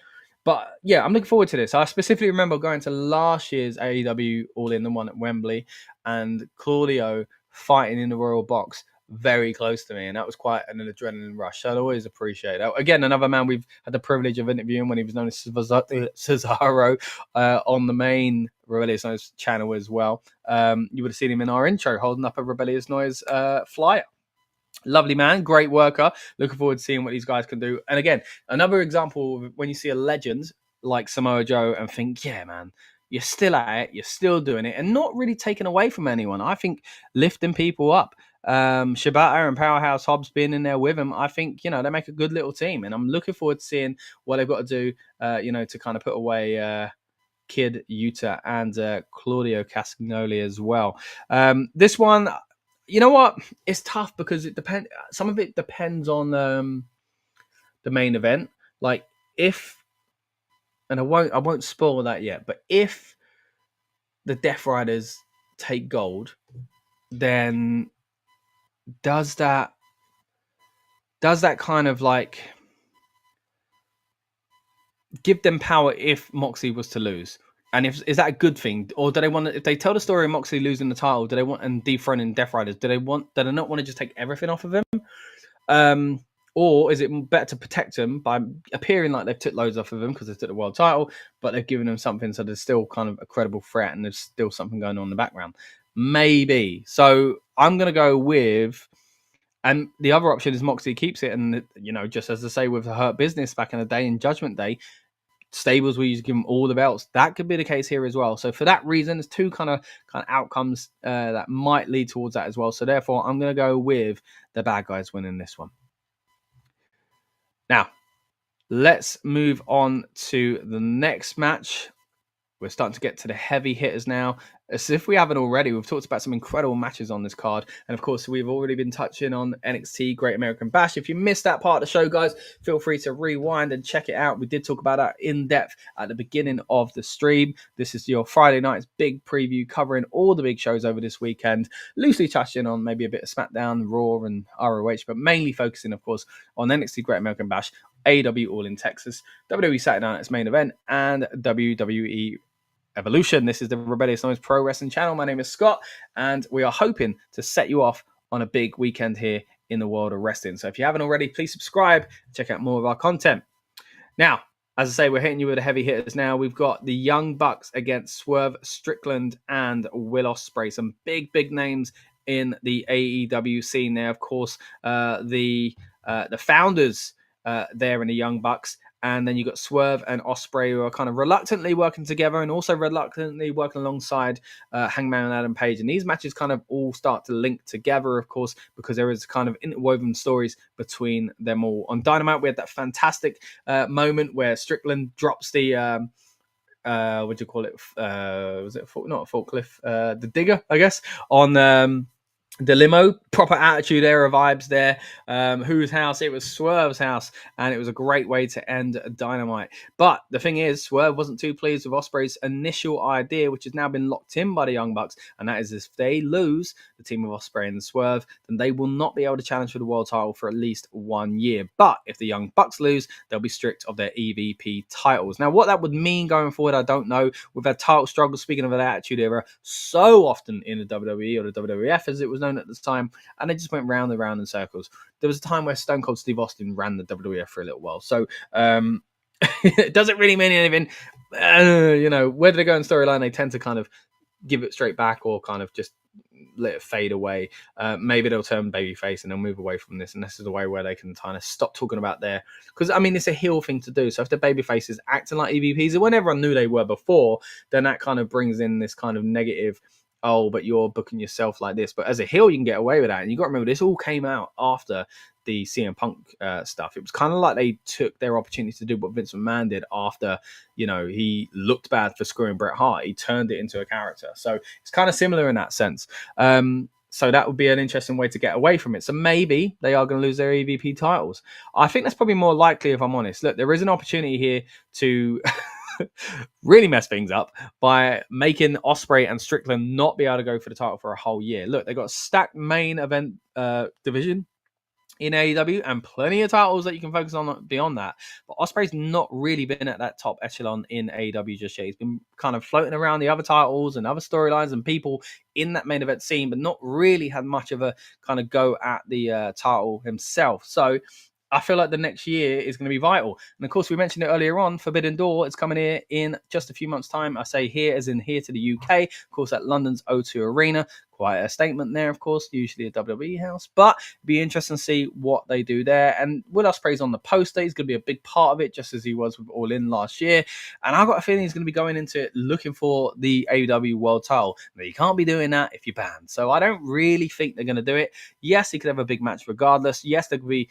But yeah, I'm looking forward to this. I specifically remember going to last year's AEW All In, the one at Wembley, and Claudio fighting in the Royal Box very close to me, and that was quite an adrenaline rush. So I'd always appreciate that. Again, another man we've had the privilege of interviewing when he was known as Cesaro on the main Rebellious Noise channel as well. You would have seen him in our intro holding up a Rebellious Noise flyer. Lovely man, great worker. Looking forward to seeing what these guys can do. And again, another example of when you see a legend like Samoa Joe and think, yeah, man, you're still at it, you're still doing it, and not really taken away from anyone. I think lifting people up. Shibata and Powerhouse Hobbs being in there with him, I think, they make a good little team. And I'm looking forward to seeing what they've got to do, to kind of put away Kid Yuta and Claudio Castagnoli as well. This one, you know what? It's tough because it depends. Some of it depends on the main event. Like if, and I won't spoil that yet. But if the Death Riders take gold, then does that kind of like give them power if Moxley was to lose? And is that a good thing, or do they want to? If they tell the story of Moxley losing the title, do they want and dethroning Death Riders? Do they not want to just take everything off of him? Or is it better to protect them by appearing like they've took loads off of them because they took the world title, but they've given them something so there's still kind of a credible threat and there's still something going on in the background? Maybe. So I'm going to go with, and the other option is Moxley keeps it. And, just as I say with the Hurt Business back in the day in Judgment Day, stables where you give them all the belts. That could be the case here as well. So for that reason, there's two kind of outcomes that might lead towards that as well. So therefore, I'm going to go with the bad guys winning this one. Now, let's move on to the next match. We're starting to get to the heavy hitters now. As if we haven't already, we've talked about some incredible matches on this card. And of course, we've already been touching on NXT Great American Bash. If you missed that part of the show, guys, feel free to rewind and check it out. We did talk about that in depth at the beginning of the stream. This is your Friday night's big preview covering all the big shows over this weekend. Loosely touching on maybe a bit of SmackDown, Raw, and ROH, but mainly focusing, of course, on NXT Great American Bash, AEW All In Texas, WWE Saturday Night's main event, and WWE Evolution. This is the Rebellious Noise Pro Wrestling channel. My name is Scott, and we are hoping to set you off on a big weekend here in the world of wrestling. So if you haven't already, please subscribe and check out more of our content. Now, as I say, we're hitting you with the heavy hitters now. We've got the Young Bucks against Swerve Strickland and Will Ospreay. Some big names in the AEW scene there. Of course, the founders there in the Young Bucks. And then you've got Swerve and Ospreay, who are kind of reluctantly working together and also reluctantly working alongside Hangman and Adam Page. And these matches kind of all start to link together, of course, because there is kind of interwoven stories between them all. On Dynamite, we had that fantastic moment where Strickland drops the... what do you call it? Was it not a forklift? The digger, I guess, on... the limo, proper attitude era vibes there. Whose house? It was Swerve's house, and it was a great way to end Dynamite. But the thing is, Swerve wasn't too pleased with Ospreay's initial idea, which has now been locked in by the Young Bucks, and that is if they lose, the team of Ospreay and Swerve, then they will not be able to challenge for the world title for at least 1 year. But if the Young Bucks lose, they'll be stripped of their EVP titles. Now, what that would mean going forward, I don't know. We've had title struggles, speaking of the attitude era, so often in the WWE or the WWF, as it was known at the time, and they just went round and round in circles. There was a time where Stone Cold Steve Austin ran the WWF for a little while, so it doesn't really mean anything. Whether they go in storyline, they tend to kind of give it straight back or kind of just let it fade away. Maybe they'll turn babyface and they'll move away from this, and this is the way where they can kind of stop talking about because I mean, it's a heel thing to do. So if the babyface is acting like EVPs, and when everyone knew they were before, then that kind of brings in this kind of negative, oh, but you're booking yourself like this. But as a heel, you can get away with that. And you got to remember, this all came out after the CM Punk stuff. It was kind of like they took their opportunity to do what Vince McMahon did after, he looked bad for screwing Bret Hart. He turned it into a character. So it's kind of similar in that sense. So that would be an interesting way to get away from it. So maybe they are going to lose their EVP titles. I think that's probably more likely, if I'm honest. Look, there is an opportunity here to... really mess things up by making Ospreay and Strickland not be able to go for the title for a whole year. Look, they've got a stacked main event division in AEW and plenty of titles that you can focus on beyond that. But Ospreay's not really been at that top echelon in AEW just yet. He's been kind of floating around the other titles and other storylines and people in that main event scene, but not really had much of a kind of go at the title himself. So I feel like the next year is going to be vital. And of course, we mentioned it earlier on, Forbidden Door is coming here in just a few months' time. I say here as in here to the UK. Of course, at London's O2 Arena. Quite a statement there, of course, usually a WWE house. But it'd be interesting to see what they do there. And Will Ospreay's on the poster. He's going to be a big part of it, just as he was with All In last year. And I've got a feeling he's going to be going into it looking for the AEW World title. Now, you can't be doing that if you're banned. So I don't really think they're going to do it. Yes, he could have a big match regardless. Yes, there could be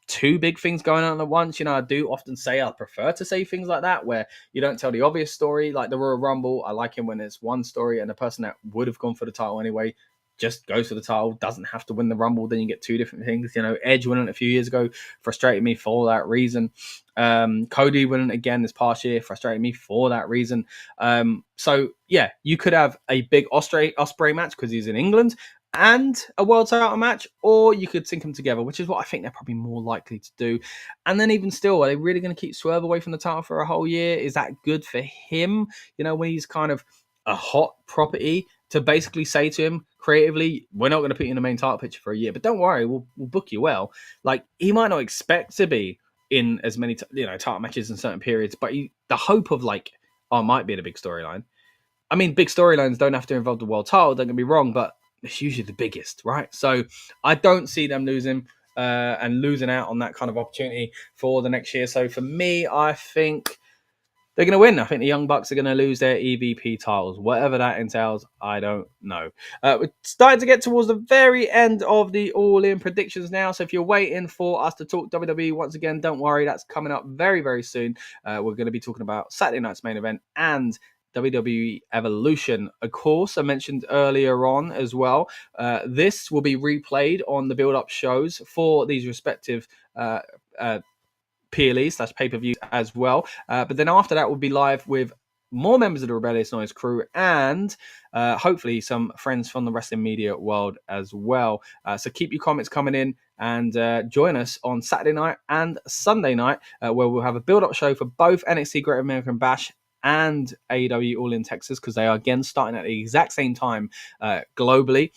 two big things going on at once. I do often say I prefer to say things like that where you don't tell the obvious story, like the Royal Rumble. I like it when it's one story and the person that would have gone for the title anyway just goes for the title, doesn't have to win the Rumble. Then you get two different things. Edge winning a few years ago frustrated me for that reason. Cody winning again this past year frustrated me for that reason. So yeah, you could have a big Ospreay match because he's in England and a world title match, or you could sync them together, which is what I think they're probably more likely to do. And then even still, are they really going to keep Swerve away from the title for a whole year? Is that good for him? When he's kind of a hot property, to basically say to him creatively, we're not going to put you in the main title picture for a year, but don't worry, we'll book you well. Like, he might not expect to be in as many title matches in certain periods, but the hope of like, it might be in a big storyline. I mean, big storylines don't have to involve the world title, don't get me wrong, but it's usually the biggest, right? So I don't see them losing and losing out on that kind of opportunity for the next year. So for me, I think they're going to win. I think the Young Bucks are going to lose their EVP titles. Whatever that entails, I don't know. We're starting to get towards the very end of the All In predictions now. So if you're waiting for us to talk WWE once again, don't worry. That's coming up very, very soon. We're going to be talking about Saturday night's main event and WWE Evolution. Of course, I mentioned earlier on as well, this will be replayed on the build-up shows for these respective PLEs / pay-per-views as well. But then after that, we'll be live with more members of the Rebellious Noise crew and hopefully some friends from the wrestling media world as well. So keep your comments coming in and join us on Saturday night and Sunday night where we'll have a build-up show for both NXT Great American Bash and AEW All In Texas, because they are again starting at the exact same time globally.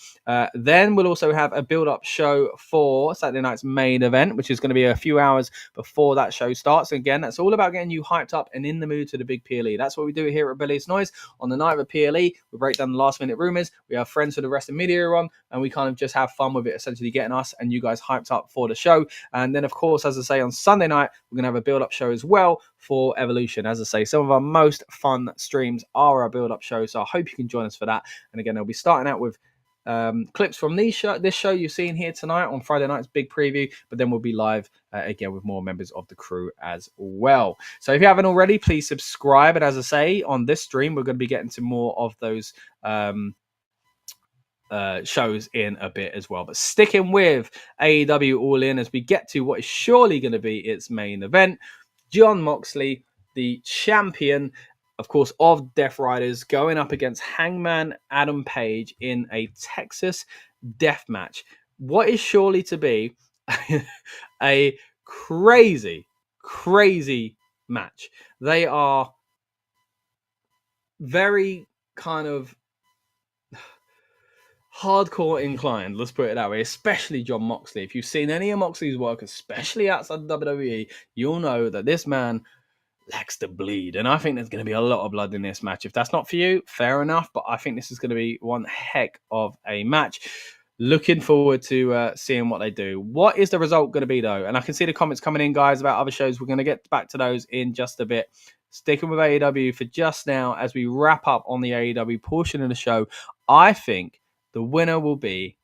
Then we'll also have a build-up show for Saturday night's main event, which is going to be a few hours before that show starts. Again, that's all about getting you hyped up and in the mood to the big PLE. That's what we do here at Rebellious Noise. On the night of a PLE, we break down the last-minute rumors. We have friends for the wrestling media on, and we kind of just have fun with it, essentially getting us and you guys hyped up for the show. And then, of course, as I say, on Sunday night, we're going to have a build-up show as well for Evolution. As I say, some of our most fun streams are our build-up shows, so I hope you can join us for that. And again, they'll be starting out with clips from this show you're seeing here tonight on Friday night's big preview, but then we'll be live again with more members of the crew as well. So if you haven't already, please subscribe. And as I say, on this stream, we're going to be getting to more of those shows in a bit as well. But sticking with AEW All In as we get to what is surely going to be its main event, Jon Moxley, the champion, of course, of Death Riders, going up against Hangman Adam Page in a Texas death match. What is surely to be a crazy, crazy match. They are very kind of hardcore inclined, let's put it that way, especially Jon Moxley. If you've seen any of Moxley's work, especially outside the WWE, you'll know that this man likes to bleed. And I think there's going to be a lot of blood in this match. If that's not for you, fair enough. But I think this is going to be one heck of a match. Looking forward to seeing what they do. What is the result going to be, though? And I can see the comments coming in, guys, about other shows. We're going to get back to those in just a bit. Sticking with AEW for just now as we wrap up on the AEW portion of the show. I think the winner will be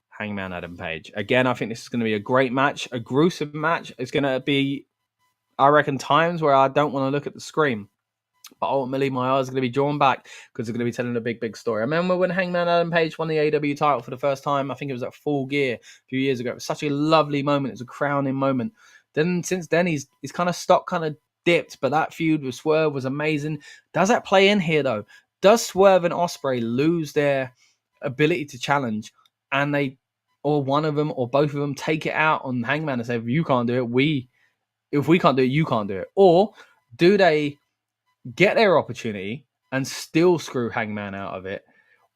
Hangman Adam Page. Again, I think this is going to be a great match, a gruesome match. It's going to be, I reckon, times where I don't want to look at the screen. But ultimately, my eyes are going to be drawn back because they're going to be telling a big, big story. I remember when Hangman Adam Page won the AEW title for the first time. I think it was at Full Gear a few years ago. It was such a lovely moment. It was a crowning moment. Then since then, he's kind of stock kind of dipped. But that feud with Swerve was amazing. Does that play in here, though? Does Swerve and Ospreay lose their ability to challenge, and they, or one of them or both of them, take it out on Hangman and say, if you can't do it, if we can't do it, you can't do it? Or do they get their opportunity and still screw Hangman out of it?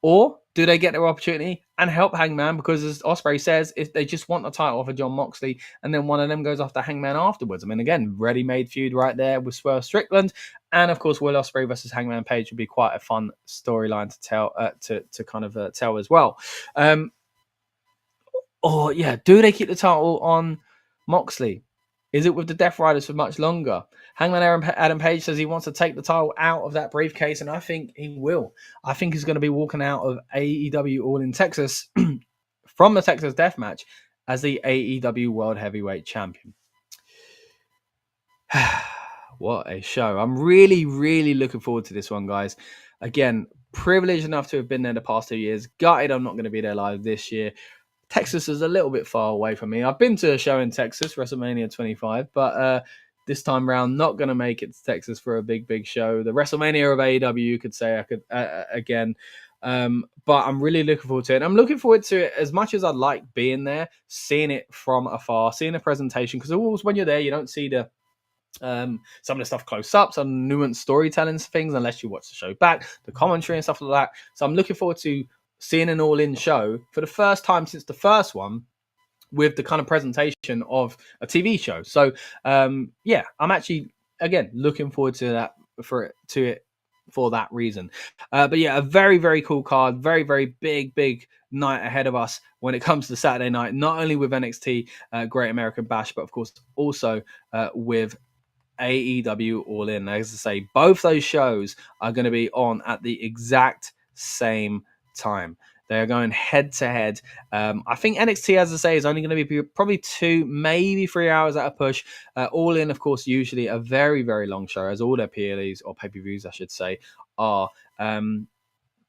Or do they get their opportunity and help Hangman? Because as Ospreay says, if they just want the title off of Jon Moxley, and then one of them goes after Hangman afterwards. I mean, again, ready-made feud right there with Swerve Strickland. And of course, Will Ospreay versus Hangman Page would be quite a fun storyline to tell, to kind of tell as well. Or yeah, do they keep the title on Moxley? Is it with the Death Riders for much longer? Hangman Adam Page says he wants to take the title out of that briefcase, and I think he will. I think he's going to be walking out of AEW All In Texas from the Texas Death Match as the AEW World Heavyweight Champion. What a show. I'm really, really looking forward to this one, guys. Again, privileged enough to have been there the past 2 years. Gutted I'm not going to be there live this year. Texas is a little bit far away from me. I've been to a show in Texas, WrestleMania 25, but this time round, not going to make it to Texas for a big, big show. The WrestleMania of AEW, you could say, again. But I'm really looking forward to it. I'm looking forward to it as much as I like being there, seeing it from afar, seeing the presentation. Because always when you're there, you don't see the some of the stuff close up, some nuanced storytelling things, unless you watch the show back, the commentary and stuff like that. So I'm looking forward to seeing an all-in show for the first time since the first one, with the kind of presentation of a TV show. So yeah, I'm actually again looking forward to that for that reason. But yeah, a very, very cool card, very, very big night ahead of us when it comes to Saturday night, not only with NXT Great American Bash, but of course also with AEW All In. As I say, both those shows are going to be on at the exact same time. They are going head to head. I think NXT, as I say, is only going to be probably 2, maybe 3 hours at a push. All In, of course, usually a very, very long show, as all their PLEs, or pay-per-views, I should say, are.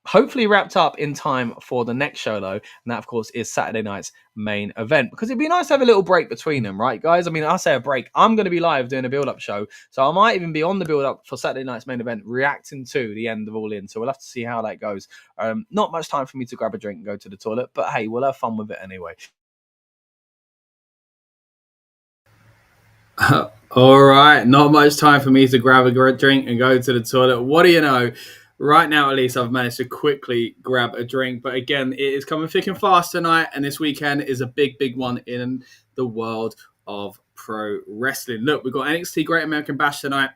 Hopefully wrapped up in time for the next show, though, and that, of course, is Saturday night's main event, because it'd be nice to have a little break between them, right, guys? I mean, I say a break. I'm going to be live doing a build-up show, so I might even be on the build-up for Saturday night's main event, reacting to the end of All In, so we'll have to see how that goes. Not much time for me to grab a drink and go to the toilet, but hey, we'll have fun with it anyway. All right, not much time for me to grab a drink and go to the toilet. What do you know? Right now, at least, I've managed to quickly grab a drink. But again, it is coming thick and fast tonight. And this weekend is a big one in the world of pro wrestling. Look, we've got NXT Great American Bash tonight.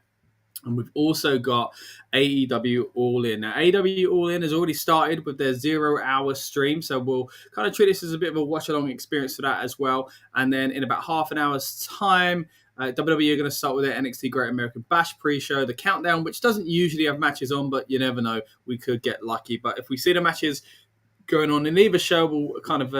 And we've also got AEW All In. Now, AEW All In has already started with their 0-hour stream. So we'll kind of treat this as a bit of a watch-along experience for that as well. And then in about half an hour's time, WWE are going to start with their NXT Great American Bash pre-show, the countdown, which doesn't usually have matches on, but you never know. We could get lucky. But if we see the matches going on in either show, we'll kind of,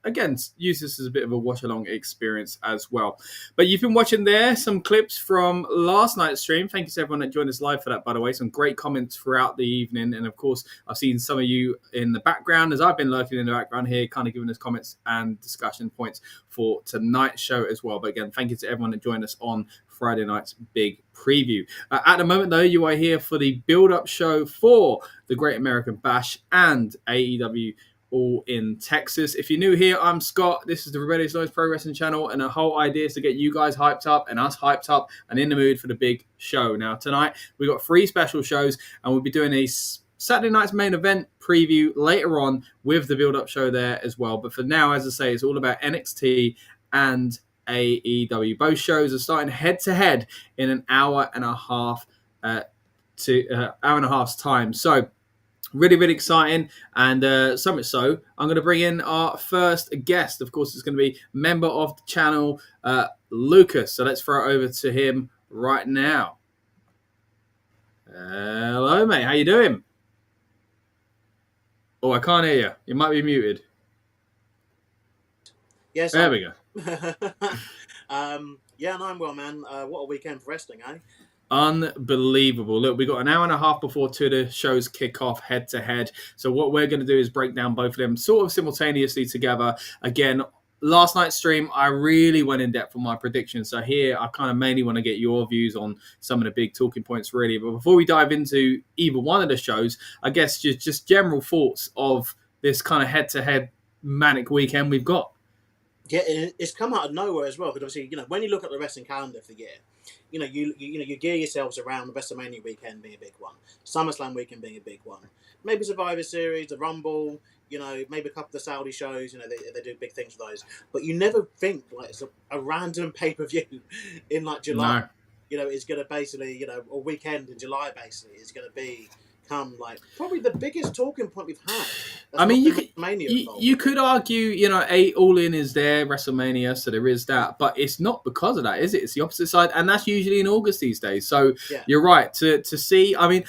again, use this as a bit of a watch-along experience as well. But you've been watching there some clips from last night's stream. Thank you to everyone that joined us live for that, by the way. Some great comments throughout the evening. And, of course, I've seen some of you in the background as I've been lurking in the background here, kind of giving us comments and discussion points for tonight's show as well. But, again, thank you to everyone that joined us on Friday night's big preview. At the moment, though, you are here for the build-up show for the Great American Bash and AEW All In Texas. If you're new here, I'm Scott. This is the Rebellious Noise Pro Wrestling channel, and the whole idea is to get you guys hyped up and us hyped up and in the mood for the big show. Now, tonight, we've got 3 special shows, and we'll be doing a Saturday night's main event preview later on with the build-up show there as well. But for now, as I say, it's all about NXT and AEW. Both shows are starting head-to-head in an hour and a half hour and a half's time. So really exciting, and so much so, I'm going to bring in our first guest. Of course, it's going to be member of the channel, Lucas. So let's throw it over to him right now. Hello, mate. How you doing? Oh, I can't hear you. You might be muted. Yes. There we go. Yeah, no, I'm well, man. What a weekend for wrestling, eh? Unbelievable. Look, we got an hour and a half before 2 of the shows kick off head to head. So what we're going to do is break down both of them sort of simultaneously together. Again, last night's stream, I really went in depth on my predictions. So here, I kind of mainly want to get your views on some of the big talking points, really. But before we dive into either one of the shows, I guess just general thoughts of this kind of head to head manic weekend we've got. Yeah, it's come out of nowhere as well. Because obviously, when you look at the wrestling calendar for the year, you gear yourselves around the WrestleMania weekend being a big one, SummerSlam weekend being a big one, maybe Survivor Series, the Rumble, maybe a couple of the Saudi shows. They do big things for those. But you never think like it's a random pay-per-view in like July. No. It's going to basically, a weekend in July basically is going to become like probably the biggest talking point we've had. I mean, you could argue, All In is there, WrestleMania, so there is that, but it's not because of that, is it? It's the opposite side, and that's usually in August these days. So yeah. You're right to see. I mean,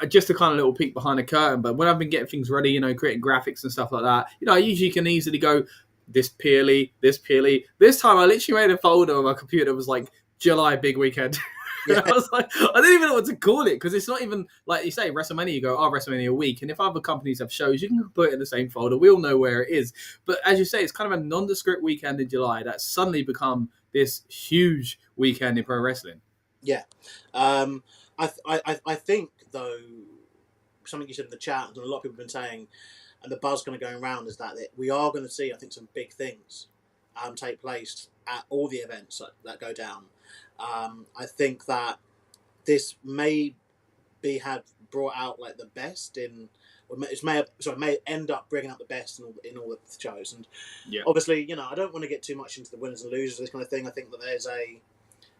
just a kind of little peek behind the curtain, but when I've been getting things ready, creating graphics and stuff like that, I usually can easily go this purely. This time I literally made a folder on my computer that was like July big weekend. Yeah. I was like, I didn't even know what to call it, because it's not even like you say WrestleMania. You go, WrestleMania week, and if other companies have shows, you can put it in the same folder. We all know where it is. But as you say, it's kind of a nondescript weekend in July that's suddenly become this huge weekend in pro wrestling. Yeah, I think though something you said in the chat, and a lot of people have been saying, and the buzz kind of going around is that we are going to see, I think, some big things take place at all the events that go down. I think that this may have brought out like the best in, or may end up bringing out the best in all the shows. And obviously, I don't want to get too much into the winners and losers, this kind of thing. I think that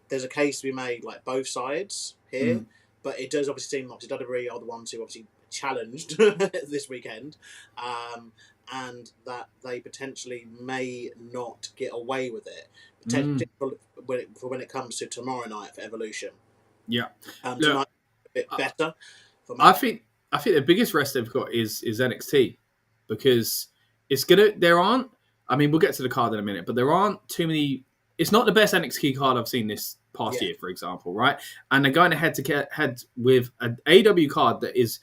there's a case to be made, like both sides here, but it does obviously seem like WWE are the ones who obviously challenged this weekend, and that they potentially may not get away with it, potentially when it comes to tomorrow night for Evolution. Yeah, tonight a bit better. For me. I think the biggest rest they've got is NXT, because there aren't. I mean, we'll get to the card in a minute, but there aren't too many. It's not the best NXT card I've seen this past year, for example, right? And they're going head to head with an AEW card that is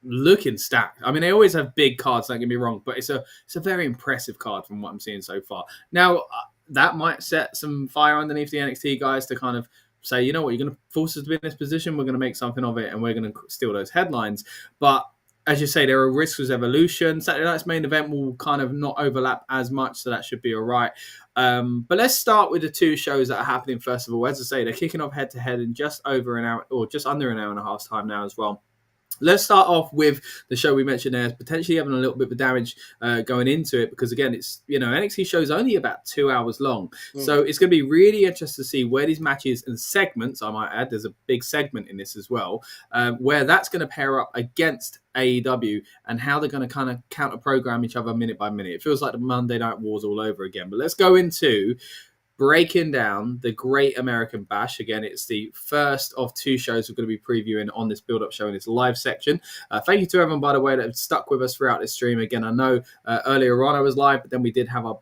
looking stacked. I mean, they always have big cards, don't get me wrong, but it's a very impressive card from what I'm seeing so far. Now, that might set some fire underneath the NXT guys to kind of say, you know what, you're going to force us to be in this position, we're going to make something of it, and we're going to steal those headlines. But as you say, there are risks with Evolution. Saturday night's main event will kind of not overlap as much, so that should be all right. But let's start with the two shows that are happening first of all. As I say, they're kicking off head-to-head in just over an hour, or just under an hour and a half time now as well. Let's start off with the show we mentioned there, potentially having a little bit of damage going into it, because again, it's NXT show's only about 2 hours long, so it's going to be really interesting to see where these matches and segments, I might add, there's a big segment in this as well, where that's going to pair up against AEW and how they're going to kind of counter program each other minute by minute. It feels like the Monday Night Wars all over again. But let's go into breaking down the Great American Bash. Again, it's the first of two shows we're going to be previewing on this build-up show in this live section. Thank you to everyone, by the way, that have stuck with us throughout this stream. Again, I know earlier on I was live, but then we did have our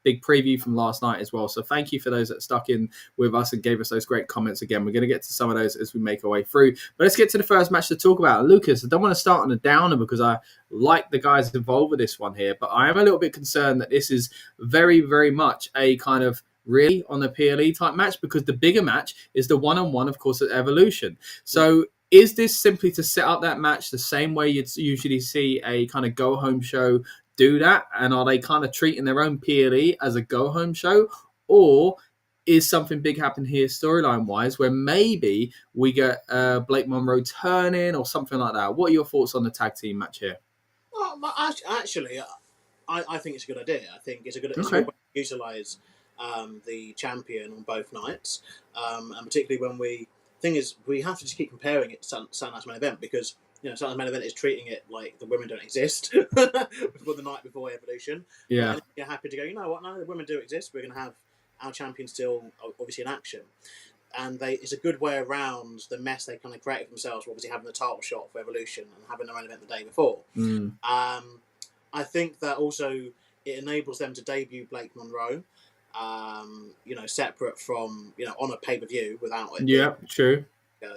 big preview from last night as well. So thank you for those that stuck in with us and gave us those great comments. Again, we're going to get to some of those as we make our way through. But let's get to the first match to talk about. Lucas, I don't want to start on a downer because I like the guys involved with this one here, but I am a little bit concerned that this is very, very much a kind of really on the PLE type match, because the bigger match is the one-on-one, of course, at Evolution. So is this simply to set up that match the same way you'd usually see a kind of go-home show do that? And are they kind of treating their own PLE as a go-home show? Or is something big happening here storyline-wise where maybe we get Blake Monroe turning or something like that? What are your thoughts on the tag team match here? Well, actually, I think it's a good idea. I think it's a good way to utilise the champion on both nights. And particularly when we have to just keep comparing it to Saturday Night's Main Event, because Saturday Main Event is treating it like the women don't exist before the night before Evolution. Yeah. And you're happy to go, you know what, no, the women do exist. We're going to have our champion still obviously in action. And it's a good way around the mess they kind of created for themselves, obviously having the title shot for Evolution and having their own event the day before. I think that also it enables them to debut Blake Monroe, separate from, on a pay-per-view without it. Yeah, true.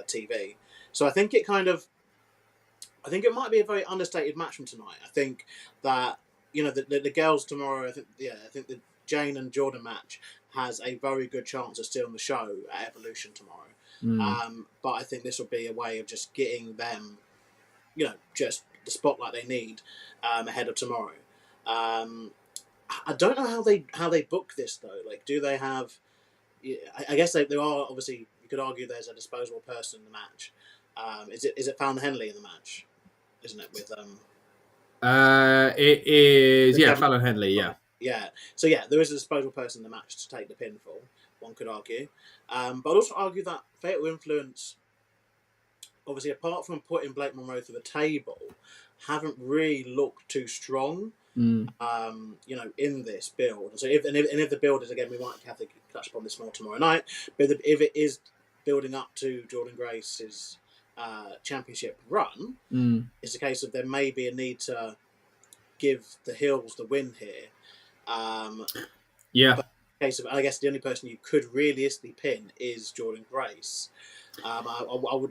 TV. So I think it might be a very understated match from tonight. I think that the girls tomorrow. I think the Jayne and Jordynne match has a very good chance of stealing the show at Evolution tomorrow. But I think this will be a way of just getting them, just the spotlight they need ahead of tomorrow. I don't know how they book this though. Like, do they have? I guess they are obviously. You could argue there's a disposable person in the match. Is it Fallon Henley in the match? Isn't it with It is Fallon Henley, yeah. Yeah. So there is a disposable person in the match to take the pinfall, one could argue. But I'd also argue that Fatal Influence, obviously apart from putting Blake Monroe to the table, haven't really looked too strong. In this build. So if the build is, again, we might have to touch upon this more tomorrow night, but if it is building up to Jordynne Grace's championship run, it's a case of there may be a need to give the heels the win here. But in the case of, I guess the only person you could realistically pin is Jordynne Grace. I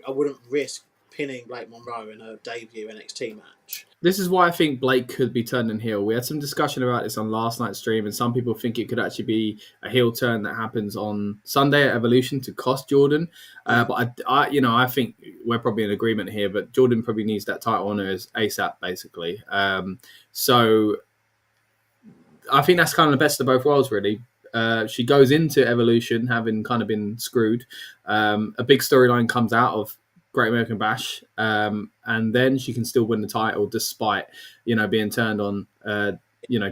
wouldn't risk pinning Blake Monroe in a debut NXT match. This is why I think Blake could be turning heel. We had some discussion about this on last night's stream, and some people think it could actually be a heel turn that happens on Sunday at Evolution to cost Jordynne. But I think we're probably in agreement here. But Jordynne probably needs that title on her as ASAP, basically. So I think that's kind of the best of both worlds, really. She goes into Evolution having kind of been screwed. A big storyline comes out of Great American Bash, and then she can still win the title despite being turned on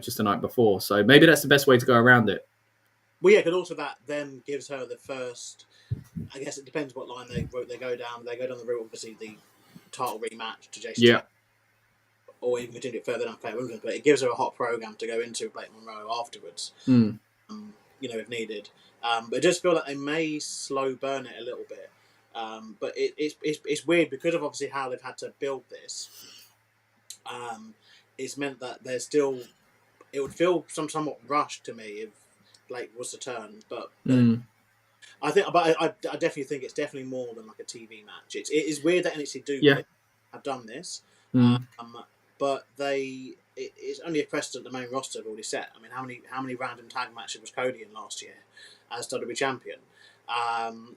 just the night before. So maybe that's the best way to go around it. Well, yeah, because also that then gives her the first. I guess it depends what line they go down. They go down the route, obviously, the title rematch to Jacy, Yeah. or even continue it further down Fair Women's, but it gives her a hot program to go into Blake Monroe afterwards, Mm. If needed. But I just feel like they may slow burn it a little bit. But it's weird because of obviously how they've had to build this. It's meant that there's still. It would feel somewhat rushed to me if Blake was to turn, but I think, but I definitely think it's definitely more than like a TV match. It is weird that NXT have done this, but it's only a precedent the main roster have already set. I mean, how many random tag matches was Cody in last year as WWE champion?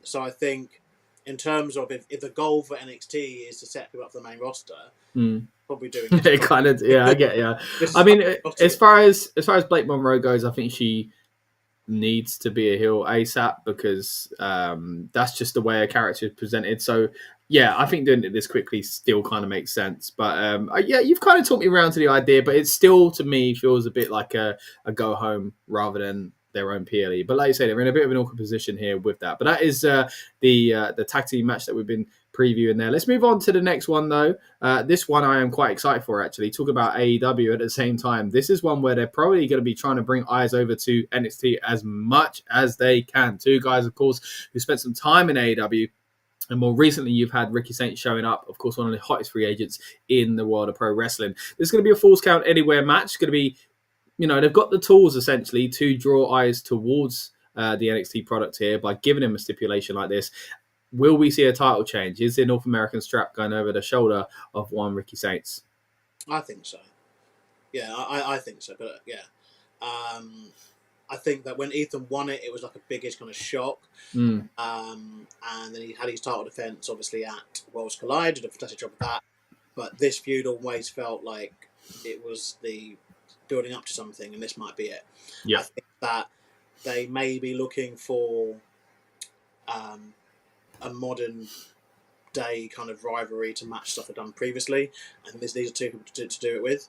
So I think in terms of if the goal for NXT is to set people up for the main roster, probably doing this. It kind of, I get I mean, as far as Blake Monroe goes, I think she needs to be a heel ASAP because that's just the way a character is presented. So yeah, I think doing it this quickly still kind of makes sense. But yeah, you've kind of talked me around to the idea, but it still to me feels a bit like a go home rather than their own PLE. But like you say, they're in a bit of an awkward position here with that. But that is the tag team match that we've been previewing there. Let's move on to the next one though. This one I am quite excited for actually. Talk about AEW at the same time. This is one where they're probably going to be trying to bring eyes over to NXT as much as they can. Two guys, of course, who spent some time in AEW. And more recently, you've had Ricky Saints showing up, of course, one of the hottest free agents in the world of pro wrestling. There's going to be a Falls Count Anywhere match. It's going to be, they've got the tools essentially to draw eyes towards the NXT product here by giving him a stipulation like this. Will we see a title change? Is the North American strap going over the shoulder of one Ricky Saints? I think so. Yeah, I think so. But yeah, I think that when Ethan won it, it was like a biggest kind of shock. And then he had his title defense, obviously, at Worlds Collide, did a fantastic job of that. But this feud always felt like it was the building up to something, and this might be it. Yeah. I think that they may be looking for a modern day kind of rivalry to match stuff they've done previously, and these are two people to do it with.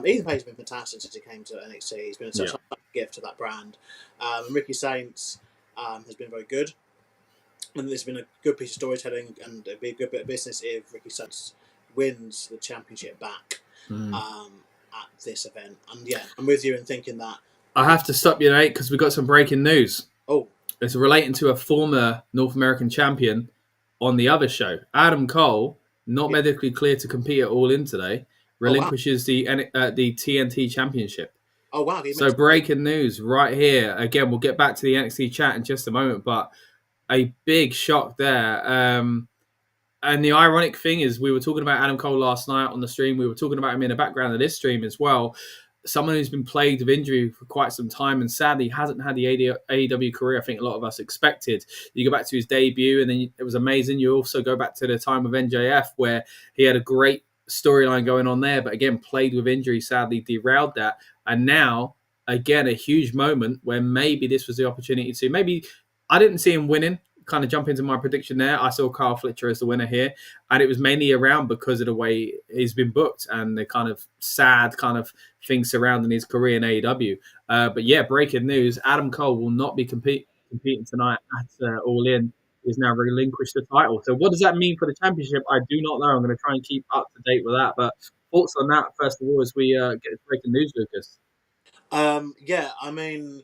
Ethan Page has been fantastic since he came to NXT. He's been such a gift to that brand. And Ricky Saints has been very good, and there's been a good piece of storytelling, and it'd be a good bit of business if Ricky Saints wins the championship back at this event. And yeah, I'm with you in thinking that. I have to stop you, Nate, because we've got some breaking news. Oh. It's relating to a former North American champion on the other show. Adam Cole, not medically cleared to compete at All In today, relinquishes the TNT Championship. Oh, wow. So breaking news right here. Again, we'll get back to the NXT chat in just a moment, but a big shock there. And the ironic thing is we were talking about Adam Cole last night on the stream. We were talking about him in the background of this stream as well. Someone who's been plagued with injury for quite some time and sadly hasn't had the AEW career I think a lot of us expected. You go back to his debut and then it was amazing. You also go back to the time of NJF where he had a great storyline going on there, but again, plagued with injury, sadly derailed that. And now, again, a huge moment where maybe this was the opportunity to maybe, I didn't see him winning, kind of jump into my prediction there. I saw Kyle Fletcher as the winner here, and it was mainly around because of the way he's been booked and the kind of sad kind of things surrounding his career in AEW. But yeah, breaking news, Adam Cole will not be competing tonight at All In. He's now relinquished the title. So what does that mean for the championship? I do not know. I'm going to try and keep up to date with that. But thoughts on that, first of all, as we get this breaking news, Lucas? Yeah, I mean,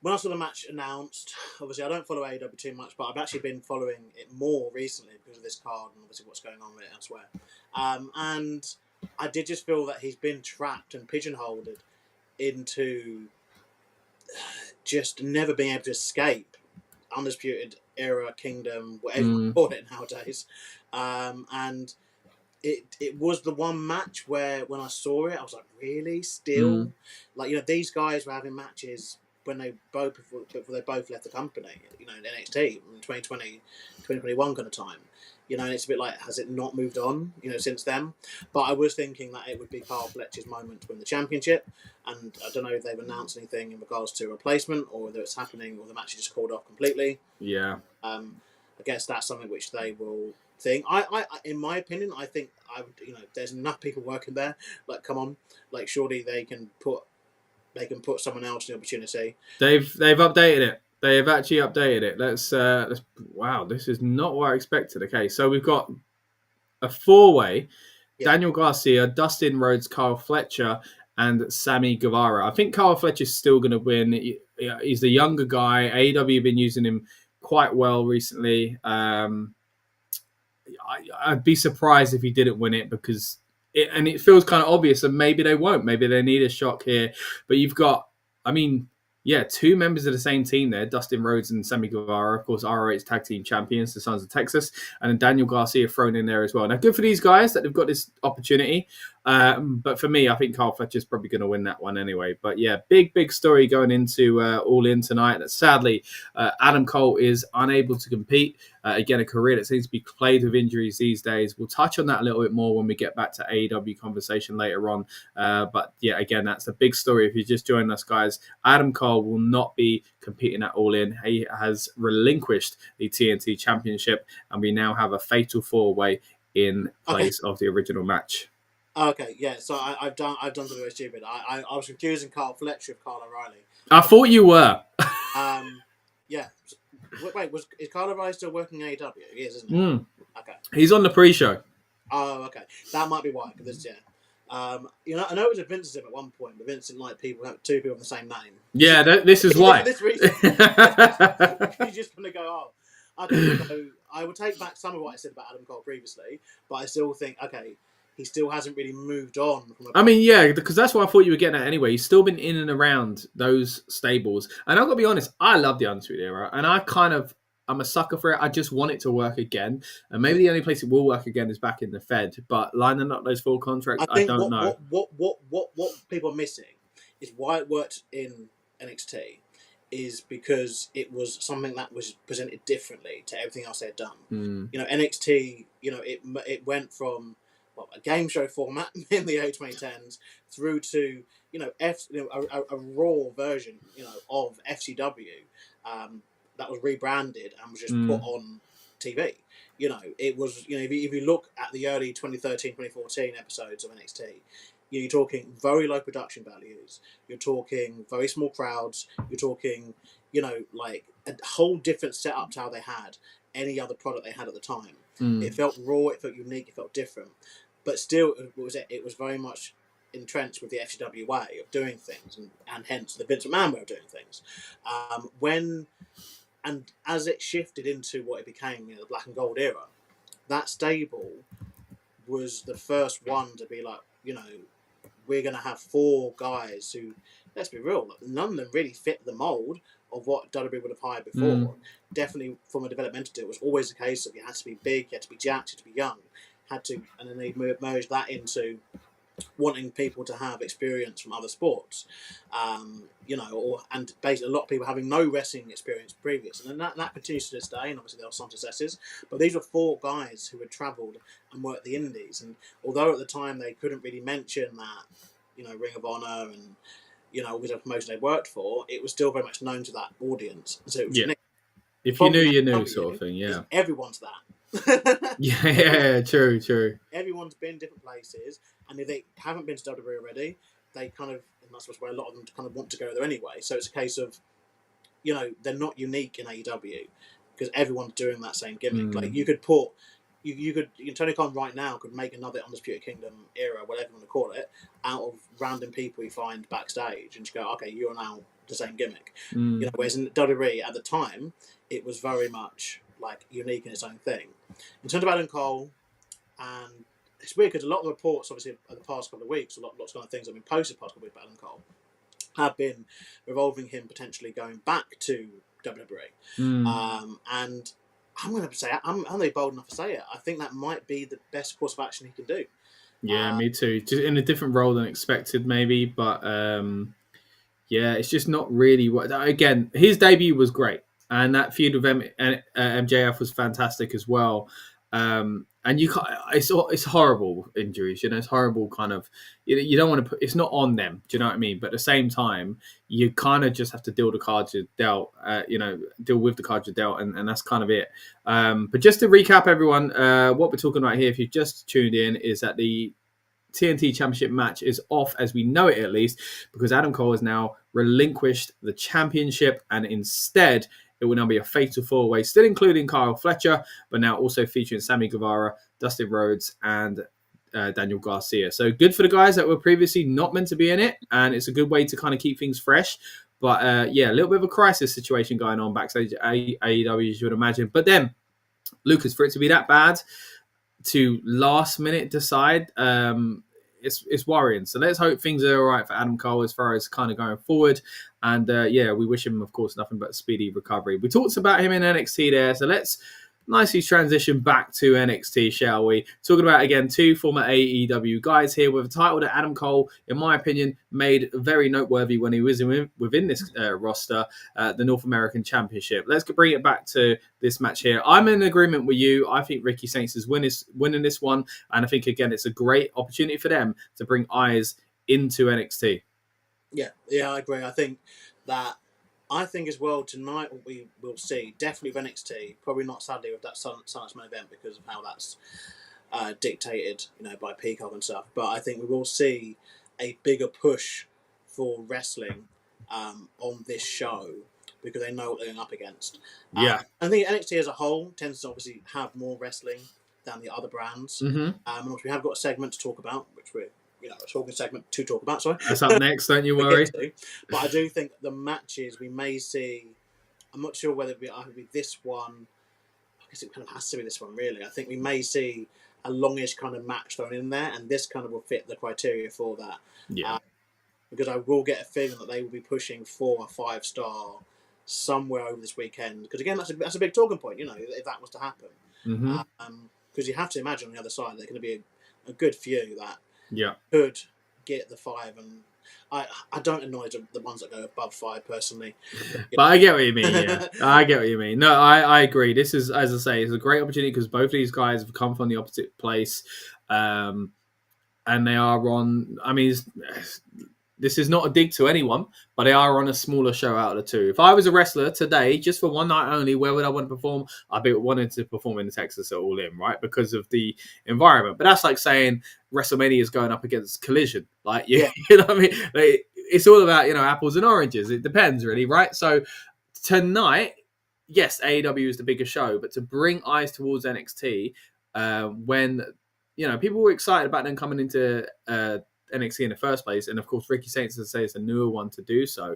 when I saw the match announced, obviously I don't follow AEW too much, but I've actually been following it more recently because of this card and obviously what's going on with it elsewhere. And I did just feel that he's been trapped and pigeonholed into just never being able to escape Undisputed Era, Kingdom, whatever you call it nowadays. And it was the one match where when I saw it, I was like, really? Still? Like, these guys were having matches when they both before they both left the company, in NXT in 2020, 2021 kind of time. And it's a bit like, has it not moved on, since then? But I was thinking that it would be Carl Fletcher's moment to win the championship, and I don't know if they've announced anything in regards to a replacement, or whether it's happening, or the match is just called off completely. Yeah. I guess that's something which they will think. I in my opinion, I think there's enough people working there. Like, come on, like, surely they can put someone else in the opportunity. They've updated it. They have actually updated it. Let's wow, this is not what I expected. Okay, so we've got a 4-way: Daniel Garcia, Dustin Rhodes, Kyle Fletcher, and Sammy Guevara. I think Kyle Fletcher's still going to win. He's the younger guy. AEW have been using him quite well recently. I'd be surprised if he didn't win it, because it feels kind of obvious, and maybe they won't. Maybe they need a shock here. But you've got, two members of the same team there, Dustin Rhodes and Sammy Guevara, of course, ROH Tag Team Champions, the Sons of Texas, and then Daniel Garcia thrown in there as well. Now, good for these guys that they've got this opportunity. But for me, I think Kyle Fletcher's probably going to win that one anyway. But yeah, big story going into All In tonight. Sadly, Adam Cole is unable to compete. Again, a career that seems to be plagued with injuries these days. We'll touch on that a little bit more when we get back to AEW conversation later on. But yeah, again, that's the big story. If you're just joining us, guys, Adam Cole will not be competing at All In. He has relinquished the TNT Championship, and we now have a fatal 4-way in place of the original match. Okay, yeah. So I've done something very stupid. I was confusing Carl Fletcher with Kyle O'Reilly. I thought you were. Yeah. Wait, is Kyle O'Reilly still working AEW? He is, isn't he? Okay. He's on the pre-show. Oh, okay. That might be why. Because I know it was a Vince's at one point, but Vince didn't like two people with the same name. Yeah, this is why. This reason. He's just going to go, okay, so I would take back some of what I said about Adam Cole previously, but I still think, okay, he still hasn't really moved on. Because that's what I thought you were getting at anyway. He's still been in and around those stables. And I've got to be honest, I love the Undisputed Era. And I'm a sucker for it. I just want it to work again. And maybe the only place it will work again is back in the Fed. But lining up those full contracts, I don't know. What people are missing is why it worked in NXT is because it was something that was presented differently to everything else they'd done. NXT, it went from a game show format in the early 2010s through to a raw version of FCW that was rebranded and was just put on TV. It was if you look at the early 2013 2014 episodes of NXT, you're talking very low production values, you're talking very small crowds, you're talking like a whole different setup to how they had any other product they had at the time. It felt raw, it felt unique, it felt different. But still, it was very much entrenched with the FCW way of doing things, and hence the Vince McMahon way of doing things. And as it shifted into what it became, the Black and Gold era, that stable was the first one to be like, we're going to have 4 guys who, let's be real, none of them really fit the mold of what WWE would have hired before. Definitely from a developmental deal, it was always the case of you had to be big, you had to be jacked, you had to be young. And then they merged that into wanting people to have experience from other sports, and basically a lot of people having no wrestling experience previous, and then that continues to this day. And obviously there are some successes, but these were 4 guys who had travelled and worked the indies. And although at the time they couldn't really mention that, Ring of Honor and with the promotion they worked for, it was still very much known to that audience. So it was unique. If you knew, you knew, sort of thing. Yeah, everyone's that. yeah, true. Everyone's been different places, and if they haven't been to WWE already, they kind of, and that's why a lot of them kind of want to go there anyway. So it's a case of, they're not unique in AEW because everyone's doing that same gimmick. Like you could put, Tony Khan right now could make another Undisputed Kingdom era, whatever you want to call it, out of random people you find backstage, and just go, okay, you're now the same gimmick. Whereas in WWE at the time, it was very much like unique in its own thing. In terms of Adam Cole, and it's weird because a lot of the reports, obviously, of the past couple of weeks, lots of kind of things that have been posted the past couple of weeks about Adam Cole, have been revolving him potentially going back to WWE. And I'm going to say, I'm only bold enough to say it, I think that might be the best course of action he can do. Yeah, me too. Just in a different role than expected, maybe, but Yeah, it's just not really what. Again, his debut was great, and that feud with MJF was fantastic as well. And you can't. It's horrible injuries. It's horrible kind of. You don't want to put. It's not on them. Do you know what I mean? But at the same time, you kind of just have to deal the cards you're dealt. Deal with the cards you're dealt, and that's kind of it. But just to recap, everyone, what we're talking about here, if you've just tuned in, is that the TNT Championship match is off as we know it, at least, because Adam Cole has now relinquished the championship, and instead it will now be a fatal four-way, still including Kyle Fletcher, but now also featuring Sammy Guevara, Dustin Rhodes, and Daniel Garcia. So good for the guys that were previously not meant to be in it, and it's a good way to kind of keep things fresh. But a little bit of a crisis situation going on backstage at AEW, as you would imagine. But then, Lucas, for it to be that bad, to last minute decide, it's worrying. So let's hope things are all right for Adam Cole as far as kind of going forward. And we wish him, of course, nothing but speedy recovery. We talked about him in NXT there, so let's nicely transition back to NXT, shall we? Talking about, again, two former AEW guys here with a title that Adam Cole, in my opinion, made very noteworthy when he was within this roster, the North American Championship. Let's bring it back to this match here. I'm in agreement with you. I think Ricky Saints is winning this one, and I think, again, it's a great opportunity for them to bring eyes into NXT. Yeah, I agree. I think as well tonight what we will see, definitely with NXT, probably not sadly with that Sunday's main event because of how that's dictated, by Peacock and stuff. But I think we will see a bigger push for wrestling on this show because they know what they're going up against. Yeah. I think NXT as a whole tends to obviously have more wrestling than the other brands. Mm-hmm. And also we have got a segment to talk about, which we're a talking segment to talk about. Sorry, that's up next. Don't you worry. But I do think the matches we may see. I'm not sure whether it will be this one. I guess it kind of has to be this one, really. I think we may see a longish kind of match thrown in there, and this kind of will fit the criteria for that. Yeah. Because I will get a feeling that they will be pushing 4 or 5 star somewhere over this weekend. Because again, that's a big talking point. If that was to happen. Mm-hmm. Because you have to imagine on the other side there's going to be a good few that. Yeah, could get the 5, and I don't acknowledge the ones that go above 5 personally. But I get what you mean. Yeah, I get what you mean. No, I agree. This is, as I say, it's a great opportunity because both of these guys have come from the opposite place, and they are on. I mean, this is not a dig to anyone, but they are on a smaller show out of the two. If I was a wrestler today, just for one night only, where would I want to perform? I'd be wanting to perform in Texas at All In, right? Because of the environment. But that's like saying WrestleMania is going up against Collision. Like, you know what I mean? Like, it's all about, apples and oranges. It depends, really, right? So tonight, yes, AEW is the biggest show, but to bring eyes towards NXT when, people were excited about them coming into NXT in the first place, and of course Ricky Saints, as I say, is a newer one to do so.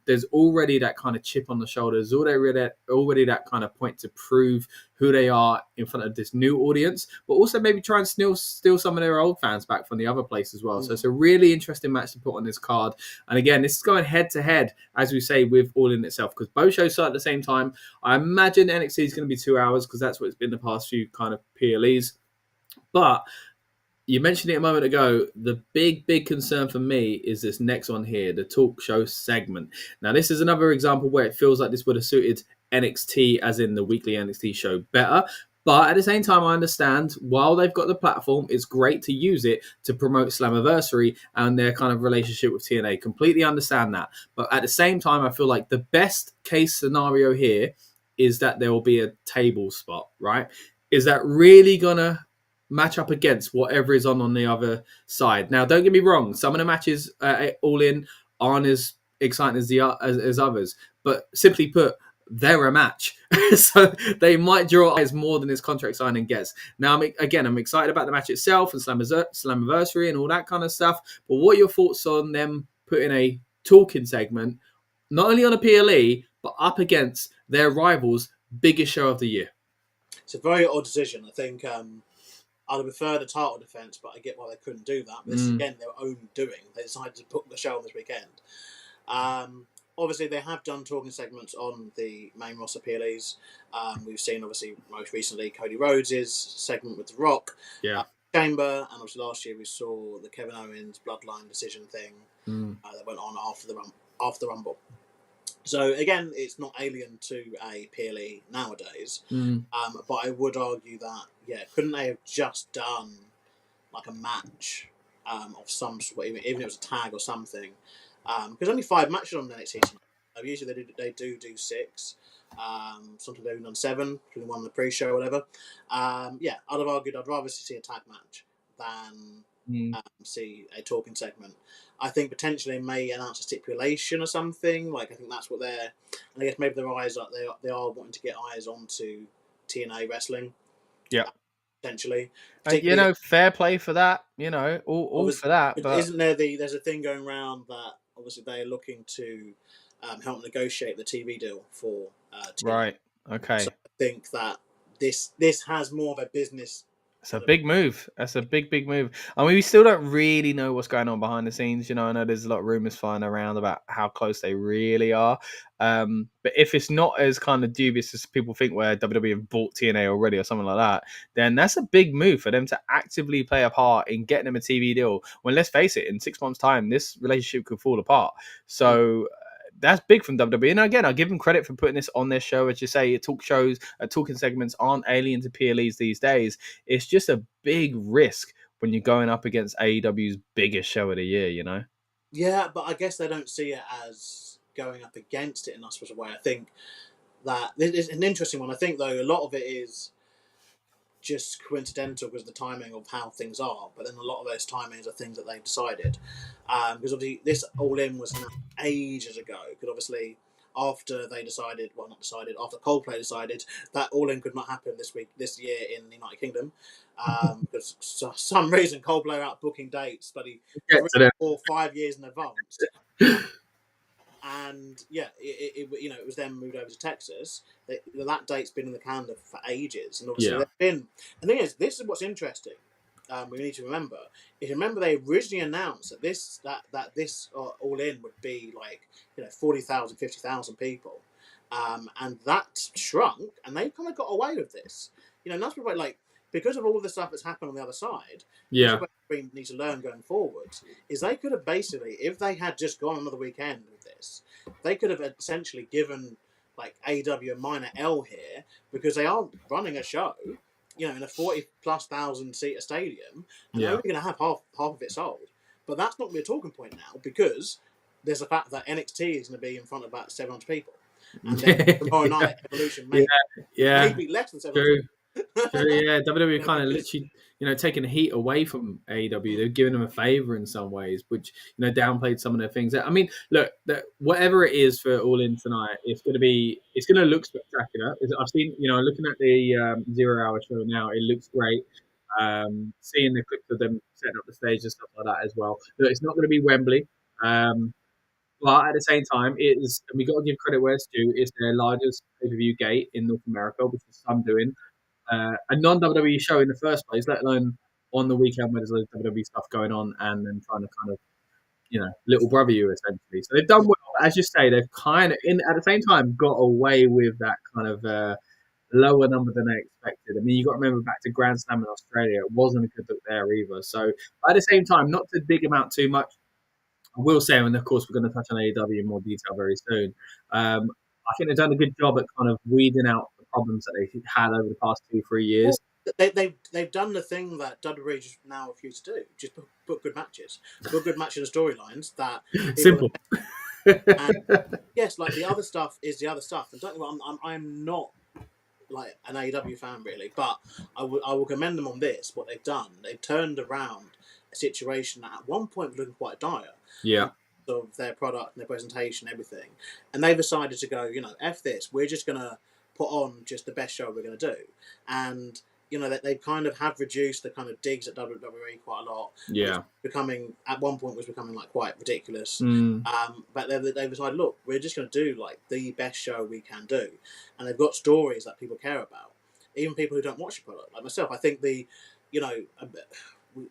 There's already that kind of chip on the shoulders, already that kind of point to prove who they are in front of this new audience, but also maybe try and steal some of their old fans back from the other place as well. So it's a really interesting match to put on this card. And again, this is going head to head, as we say, with All In itself, because both shows start at the same time. I imagine NXT is going to be 2 hours because that's what it's been the past few kind of PLEs. But you mentioned it a moment ago. The big concern for me is this next one here, the talk show segment. Now, this is another example where it feels like this would have suited NXT, as in the weekly NXT show, better. But at the same time, I understand while they've got the platform, it's great to use it to promote Slammiversary and their kind of relationship with TNA. Completely understand that. But at the same time, I feel like the best case scenario here is that there will be a table spot, right? Is that really going to match up against whatever is on the other side? Now, don't get me wrong, some of the matches All In aren't as exciting as others, but simply put, they're a match. So they might draw eyes more than this contract signing gets. Now, I'm excited about the match itself and Slammiversary and all that kind of stuff, but what are your thoughts on them putting a talking segment not only on a PLE but up against their rivals' biggest show of the year? It's a very odd decision. I think I'd prefer the title defense, but I get why they couldn't do that. But this is, again, their own doing. They decided to put the show on this weekend. Obviously, they have done talking segments on the main roster PLEs. We've seen, obviously, most recently, Cody Rhodes' segment with The Rock. Yeah. Chamber, and obviously last year we saw the Kevin Owens Bloodline decision thing that went on after the after the Rumble. So again, it's not alien to a PLE nowadays, but I would argue that couldn't they have just done like a match of some sort, even if it was a tag or something? Because only 5 matches on the NXT tonight. Usually they do 6. Sometimes they've done 7, including one on the pre-show or whatever. I'd have argued I'd rather see a tag match than see a talking segment. I think potentially they may announce a stipulation or something. Like I think that's what they're. And I guess maybe their eyes are they are wanting to get eyes onto TNA wrestling. Yeah. Potentially. Fair play for that. All for that. But isn't there's a thing going around that obviously they're looking to help negotiate the TV deal for TNA. Right. Okay. So I think that this has more of a business. It's a big move. That's a big move. I mean, we still don't really know what's going on behind the scenes. I know there's a lot of rumors flying around about how close they really are. But if it's not as kind of dubious as people think, where WWE have bought TNA already or something like that, then that's a big move for them to actively play a part in getting them a TV deal. When, let's face it, in 6 months' time, this relationship could fall apart. So that's big from WWE. And again, I give them credit for putting this on their show. As you say, talking segments aren't alien to PLEs these days. It's just a big risk when you're going up against AEW's biggest show of the year, Yeah, but I guess they don't see it as going up against it in that sort of way. I think that it's an interesting one. I think, though, a lot of it is just coincidental because of the timing of how things are. But then a lot of those timings are things that they've decided. Because obviously this All In was announced ages ago. Because obviously after after Coldplay decided that All In could not happen this year in the United Kingdom. Because for some reason Coldplay are out booking dates, but 3 or 5 years in advance. And it was then moved over to Texas. That date's been in the calendar for ages, and obviously they've been. The thing is, this is what's interesting. We need to remember. If you remember, they originally announced that this All In would be like 40,000, 50,000 people, and that shrunk, and they kind of got away with this. And that's probably like because of all the stuff that's happened on the other side. Yeah. We need to learn going forward is they could have basically, if they had just gone another weekend with this, they could have essentially given like AEW a minor L here because they are running a show, in a 40,000+ seater stadium, and they're only going to have half of it sold. But that's not going to be a talking point now because there's the fact that NXT is going to be in front of about 700 people, and then tomorrow night Evolution maybe less than 700. True, yeah. WWE kind of literally, taking the heat away from AEW. They're giving them a favor in some ways, which downplayed some of their things. I mean, look, whatever it is for All In tonight, it's going to look spectacular. I've seen, looking at the 0 hour show now, it looks great. Seeing the clips of them setting up the stage and stuff like that as well. Look, it's not going to be Wembley. But at the same time, it is, and we got to give credit where it's due. It's their largest pay-per-view gate in North America, which is some doing. A non-WWE show in the first place, let alone on the weekend where there's a WWE stuff going on and then trying to kind of, little brother you essentially. So they've done well. As you say, they've kind of, at the same time, got away with that kind of lower number than they expected. I mean, you got to remember back to Grand Slam in Australia, it wasn't a good look there either. So at the same time, not to dig them out too much, I will say, and of course we're going to touch on AEW in more detail very soon. I think they've done a good job at kind of weeding out the problems that they've had over the past 2-3 years. Well, they've done the thing that WWE just now refuse to do, just put good matches, and storylines that simple. And yes, like the other stuff is the other stuff, and don't get me wrong, I'm not like an AEW fan really, but I will commend them on this. What they've done, they've turned around a situation that at one point was looking quite dire. Yeah. Of their product and their presentation, everything, and they've decided to go, F this. We're just gonna put on just the best show we're gonna do, and that they kind of have reduced the kind of digs at WWE quite a lot. Yeah, at one point was becoming like quite ridiculous. But they've decided, look, we're just gonna do like the best show we can do, and they've got stories that people care about, even people who don't watch the product, like myself. I think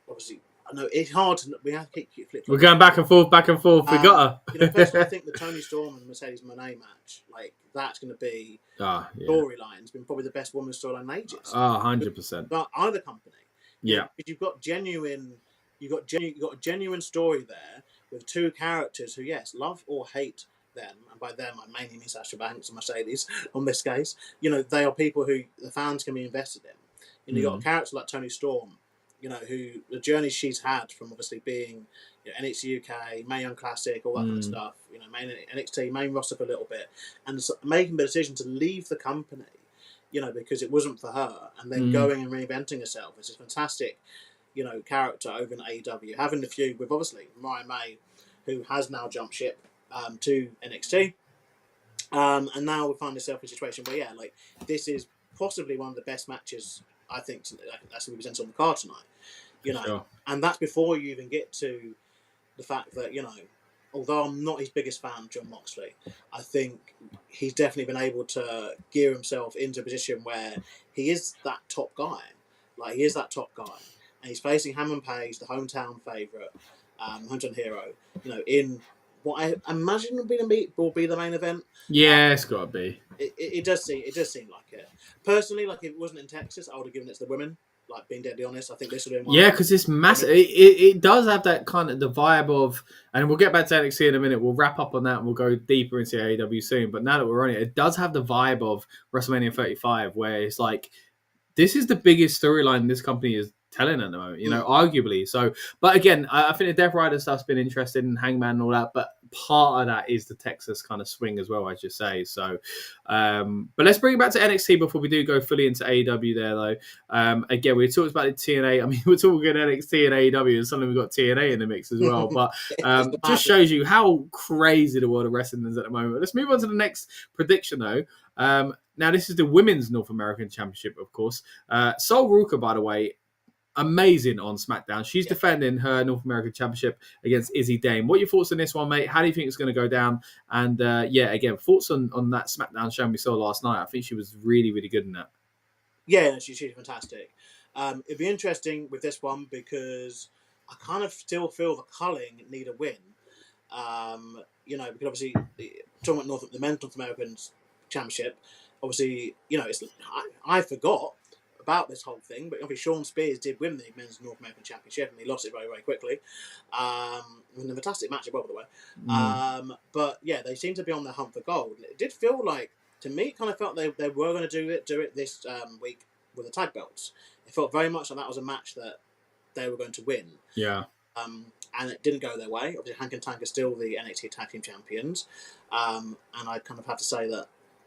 obviously. I know it's hard to. We have to keep flipping. We're going back and forth. We gotta. Personally, I think the Tony Storm and Mercedes Moné match, like that's going to be storyline. It's been probably the best women's storyline in ages. 100%. But either company, yeah, because you've got a genuine story there with two characters who, yes, love or hate them, and by them I mainly mean Sasha Banks and Mercedes on this case. They are people who the fans can be invested in. You got a character like Toni Storm, who the journey she's had from obviously being NXT UK, Mae Young Classic, all that kind of stuff. Main NXT, main roster for a little bit, and making the decision to leave the company, because it wasn't for her, and then going and reinventing herself as a fantastic, character over in AEW, having the feud with obviously Mariah May, who has now jumped ship to NXT, and now we find ourselves in a situation where this is possibly one of the best matches I think that's going to be presented on the card tonight. Sure. And that's before you even get to the fact that although I'm not his biggest fan, Jon Moxley, I think he's definitely been able to gear himself into a position where he is that top guy. He is that top guy. And he's facing Hammond Page, the hometown favourite, hometown hero, in what I imagine will be the main event. Yeah, it's got to be. It does seem like it. Personally, if it wasn't in Texas, I would have given it to the women. Being deadly honest, I think this would have been one. Yeah, because it's massive. It does have that kind of the vibe of, and we'll get back to NXT in a minute. We'll wrap up on that and we'll go deeper into AEW soon. But now that we're on it does have the vibe of WrestleMania 35, where it's this is the biggest storyline this company is telling at the moment, arguably. So, but again, I think the Death Rider stuff's been interesting, Hangman and all that, but part of that is the Texas kind of swing as well, I should say. So, but let's bring it back to NXT before we do go fully into AEW there, though. Again, we talked about the TNA. I mean, we're talking NXT and AEW, and suddenly we've got TNA in the mix as well. But just shows you how crazy the world of wrestling is at the moment. Let's move on to the next prediction, though. Now, this is the Women's North American Championship, of course. Sol Ruka, by the way, amazing on SmackDown. She's defending her North American Championship against Izzy Dame. What are your thoughts on this one, mate? How do you think it's going to go down? And again, thoughts on that SmackDown show we saw last night. I think she was really, really good in that. Yeah, she's fantastic. It'd be interesting with this one because I kind of still feel the Culling need a win. Because obviously talking about the Men's North American Championship, obviously, I forgot about this whole thing, but obviously Sean Spears did win the Men's North American Championship and he lost it very, very quickly. In a fantastic match as well, by the way. But yeah, they seem to be on the hunt for gold. It did feel like, to me, it kind of felt they were going to do it this week with the tag belts. It felt very much like that was a match that they were going to win. Yeah. And it didn't go their way. Obviously, Hank and Tank are still the NXT Tag Team Champions. And I kind of have to say that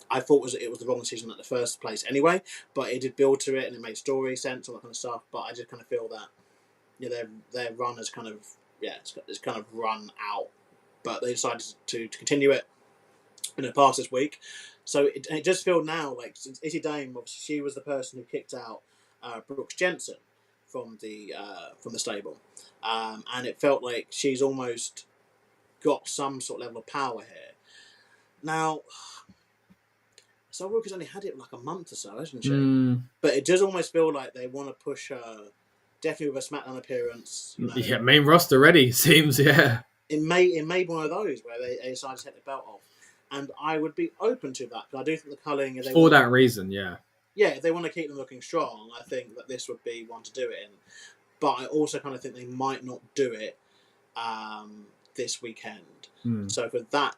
I thought it was the wrong decision at the first place anyway, but it did build to it and it made story sense, all that kind of stuff. But I just kind of feel that their run has kind of it's kind of run out. But they decided to continue it past this week. So it just feels now like since Izzy Dame, obviously she was the person who kicked out Brooks Jensen from the stable, and it felt like she's almost got some sort of level of power here now. So Ruka's only had it like a month or so, hasn't she? But it does almost feel like they want to push her, definitely with a SmackDown appearance. Yeah, main roster ready, seems, yeah. It may be one of those where they decide to take the belt off. And I would be open to that, because I do think the Culling... For that reason, yeah. Yeah, if they want to keep them looking strong, I think that this would be one to do it in. But I also kind of think they might not do it this weekend. So for that,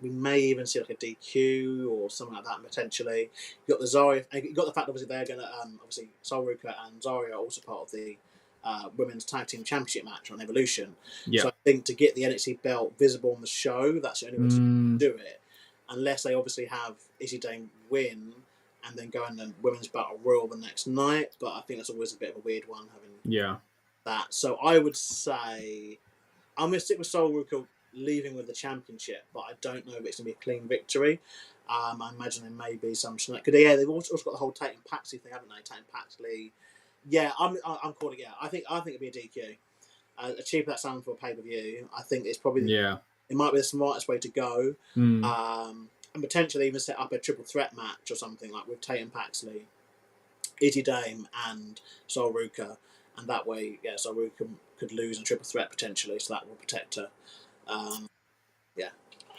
we may even see like a DQ or something like that potentially. You got the Zarya, you got the fact obviously they're going to obviously Sol Ruka and Zarya are also part of the Women's Tag Team Championship match on Evolution. Yeah. So I think to get the NXT belt visible on the show, that's the only way to do it. Unless they obviously have Izzy Dame win and then go in the Women's Battle Royal the next night. But I think that's always a bit of a weird one having that. So I would say I'm going to stick with Sol Ruka leaving with the championship, but I don't know if it's going to be a clean victory. I imagine there may be some... Because they've also got the whole Tatum Paxley thing, haven't they? Tatum Paxley. Yeah, I'm calling it. I think it'd be a DQ. Achieve that sound for a pay-per-view. I think it's probably... It might be the smartest way to go. And potentially even set up a triple threat match or something like with Tatum Paxley, Izzy Dame and Sol Ruka. And that way, Sol Ruka could lose in triple threat potentially, so that will protect her.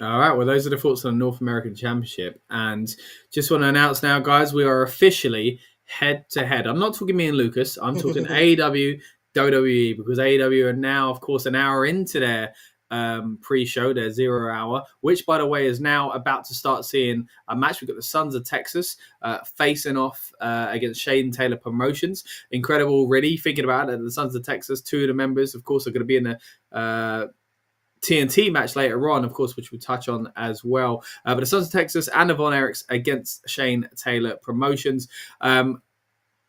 All right, well, those are the thoughts on the North American Championship. And just want to announce now, guys, we are officially head-to-head. I'm not talking me and Lucas. I'm talking AEW, WWE, because AEW are now, of course, an hour into their pre-show, their 0 hour, which, by the way, is now about to start seeing a match. We've got the Sons of Texas facing off against Shane Taylor Promotions. Incredible already. Thinking about it, the Sons of Texas, 2 of the members, of course, are going to be in the TNT match later on, of course, which we'll touch on as well. But the Sons of Texas and the Von Erichs against Shane Taylor Promotions.